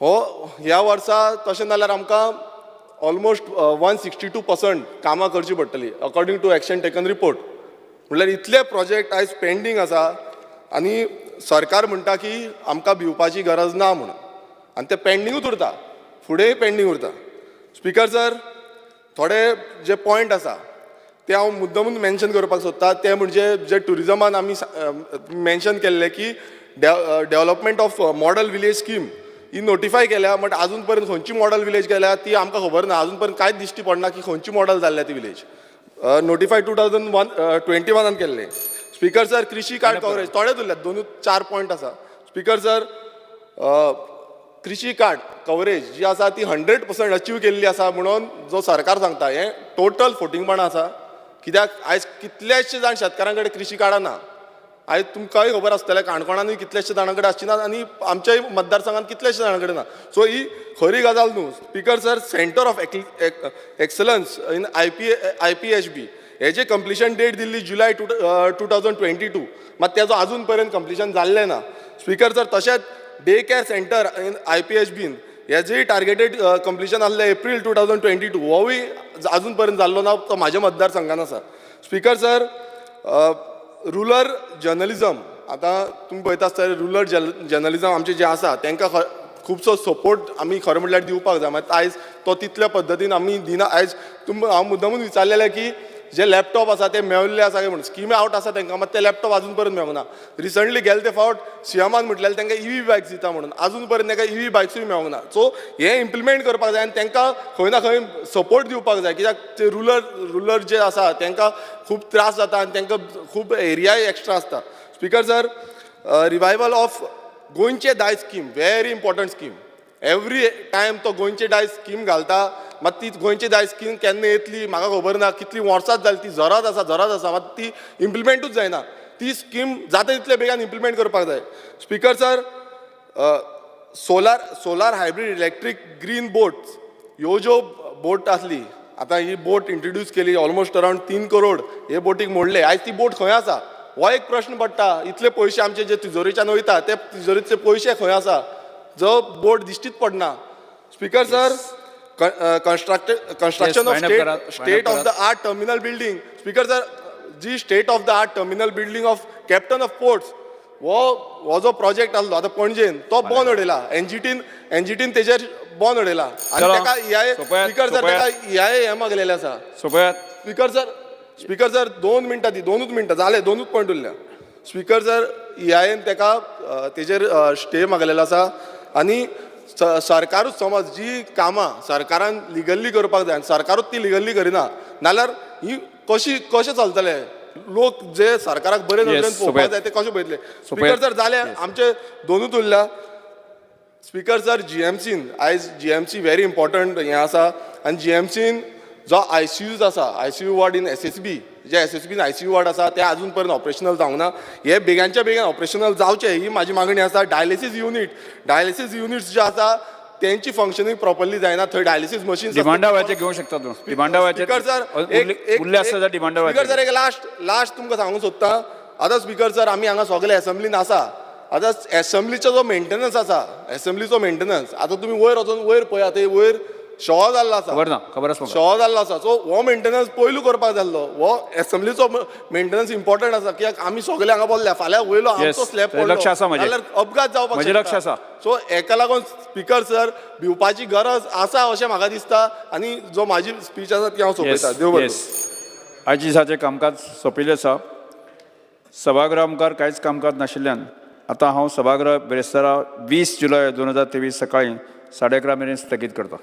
ह्या वर्सा तशें जाल्यार आमकां ऑलमोस्ट 162% कामां करची पडटली according to action taken report. म्हळ्यार इतले प्रोजेक्ट आयज पेंडींग आसा आनी सरकार म्हणटा की आमकां भिवपाची गरज ना म्हणून, आनी ते पेंडींगूच उरता, फुडेंय पेंडींग उरता. स्पिकर सर थोडे जे पॉयंट आसा ते हांव मुद्दमून मेन्शन करपाक सोदता. ते म्हणजे जे ट्युरिजमान आमी मेन्शन केल्ले की development of model village scheme he notify केल्या, बट अजून पर्यंत खंयची मॉडल विलेज केल्या ती आमकां खबर ना, अजून पर्यंत कांयच दिश्टी पडना की खंयची मॉडल जाल्ल्या ती विलेज. नोटिफाय 2021 केल्लें. स्पीकर सर, कृषी कार्ड कव्हरेज थोडे उरल्यात, 2-4 पॉयंट आसा. स्पीकर सर, कृषी कार्ड कव्हरेज जी आसा ती 100% अचीव केल्ली आसा म्हणून जो सरकार सांगता हें टोटल फोटिंगपणां आसा. कित्याक आयज कितलेशे जाण शेतकारां कडेन कृषी कार्डां ना. आयज तुमकांय खबर आसतलें काणकोणानूय कितलेशे जाणां कडेन आसची ना आनी आमच्याय मतदारसंघात कितलेशे जाणां कडेन ना. सो ही खरी गजाल न्हू. Speaker sir, centre of excellence in IPHB हेजे कंप्लिशन डेट दिल्ली जुलय 2022, मात तेजो अजून पर्यंत कंप्लिशन जाल्लें ना. स्पीकर सर, तशेंच day care centre in IPHB हेजेय टार्गेटेड कंप्लिशन आसलें एप्रील 2022, होवूय अजून पर्यंत जाल्लो ना, तो म्हाज्या मतदारसंघान आसा. स्पीकर सर, रुरल जर्नलिझम, आतां तुमी पळयता आसतले रुरल जर्नलिझम आमचे जे आसा तांकां खुबसो सपोर्ट आमी खरें म्हटल्यार दिवपाक जाय. मात आयज तो तितल्या पद्दतीन आमी दिना. आयज हांव मुद्दामून विचारलेलें की जे लॅपटॉप आसा ते मेळिल्ले आसा काय म्हणून. स्किमी आउट आसा तांकां, मात ते लॅपटॉप अजून पर्यंत मेळूंक ना. रिसंटली गेले ते फावट सीएमान म्हटलेलें तांकां EV बायक्स दिता म्हणून, अजून पर्यंत तांकां EV बायक्सूय मेळूंक ना. सो हें इम्प्लिमेंट करपाक जाय आनी तांकां खंय ना खंय सपोर्ट दिवपाक जाय, कित्याक ते रुरल जे आसा तांकां खूब त्रास जाता आनी तांकां खूब एरियाय एक्स्ट्रा आसता. स्पीकर सर, रिवायवल ऑफ गोंयचे दायज scheme, very important scheme. Every time तो गोंयचे दायज स्कीम घालता, मात ती गोंयची दायज स्कीम केन्ना येतली म्हाका खबर ना. कितली वर्सांच जाली, ती जोरात आसा, मात ती इम्प्लिमेंटूच जायना. ती स्कीम जाता तितले बेगान इम्प्लिमेंट करपाक जाय. Speaker sir, solar hybrid electric green boats ह्यो ज्यो बोट आसली, आतां ही बोट इंट्रोड्यूस केली, ऑलमोस्ट अरावंड 3 करोड हे बोटीक मोडले. आयज ती बोट खंय आसा हो एक प्रश्न पडटा. इतले पयशे आमचे जे तिजोरीच्यान वयता ते तिजोरीचे पयशे खंय आसा, जो बोट दिश्टीच पडना. Speaker sir, construction of state of the art terminal building. Speaker sir, जी state of the art terminal building of captain of ports हो जो प्रोजेक्ट आसलो आतां पणजेन तो बंद उडयला. एनजीटीन तेजेर बंद उडयला आनी ताका स्पीकर सर ताका हे मागलेले आसा. स्पीकर सर 2 मिनटां दी, 2च मिनटां जाले, 2च पॉयंट उरल्या. स्पीकर सर, EIN ताका तेजेर स्टे मागलेलो आसा आनी सरकारूच समज जी कामां सरकारान लिगल्ली करपाक जाय, सरकारूच ती लिगल्ली करिना नाल्यार ही कशें चलतले. लोक जे सरकाराक बरे नदरेन पळोवपाक जाय ते कशें पळयतले. स्पीकर सर, जाले आमचे 2च उरल्या. स्पीकर सर, GMCन आयज GMC व्हेरी इम्पॉर्टंट हें आसा आनी GMCन जो ICUज आसा, ICU वॉर्ड इन SSB, जे SSBन ICU वॉर्ड आसा ते अजून पर्यंत ऑपरेशनल जावंक ना. हे बेगानच्या बेगीन ऑपरेशनल जावचे ही म्हाजी मागणी आसा. डायलिसीस युनिट्स जे आसा त्यांची फंक्शनिंग प्रॉपरली जायना. थंय डायलिसीस मशीन्स डिमांडावाचे घेवंक शकता तूं. डिमांडावाचे स्पीकर सर, उरले आसता जाल्यार डिमांडावाचे. स्पीकर सर, एक लास्ट तुमकां सांगूंक सोदता. आतां स्पीकर सर, आमी हांगा सगळे एसेंब्लीन आसा. आतां एसेंब्लीचो जो मेंटेनन्स आसा, एसेंब्लीचो मेंटेनन्स आतां तुमी वयर वचून वयर पळया, ते वयर शॉ जाल्लो आसा, खबर आसा शॉ जाल्लो आसा. सो हो मेंटेनन्स पयलू करपाक जाल्लो. हो एसेंब्लीचो मेंटेनन्स इम्पॉर्टंट आसा, कित्याक आमी सगळे हांगा बोल्ल्या फाल्यां वयलो आमचो स्लॅब पडलो जाल्यार अपघात जावपाक शकता. सो हेका लागून स्पीकर सर, भिवपाची गरज आसा अशें म्हाका दिसता आनी जो म्हाजी स्पीच आसा ती हांव सोंपयता. देव बरें. आयज दिसाचें कामकाज सोंपिल्लें आसा. सभागृह मुखार कांयच कामकाज नाशिल्ल्यान आतां हांव सभागृह बेरेस्तारा 20 जुलय 2023 सकाळीं 11:30 मेरेन स्थगीत करता.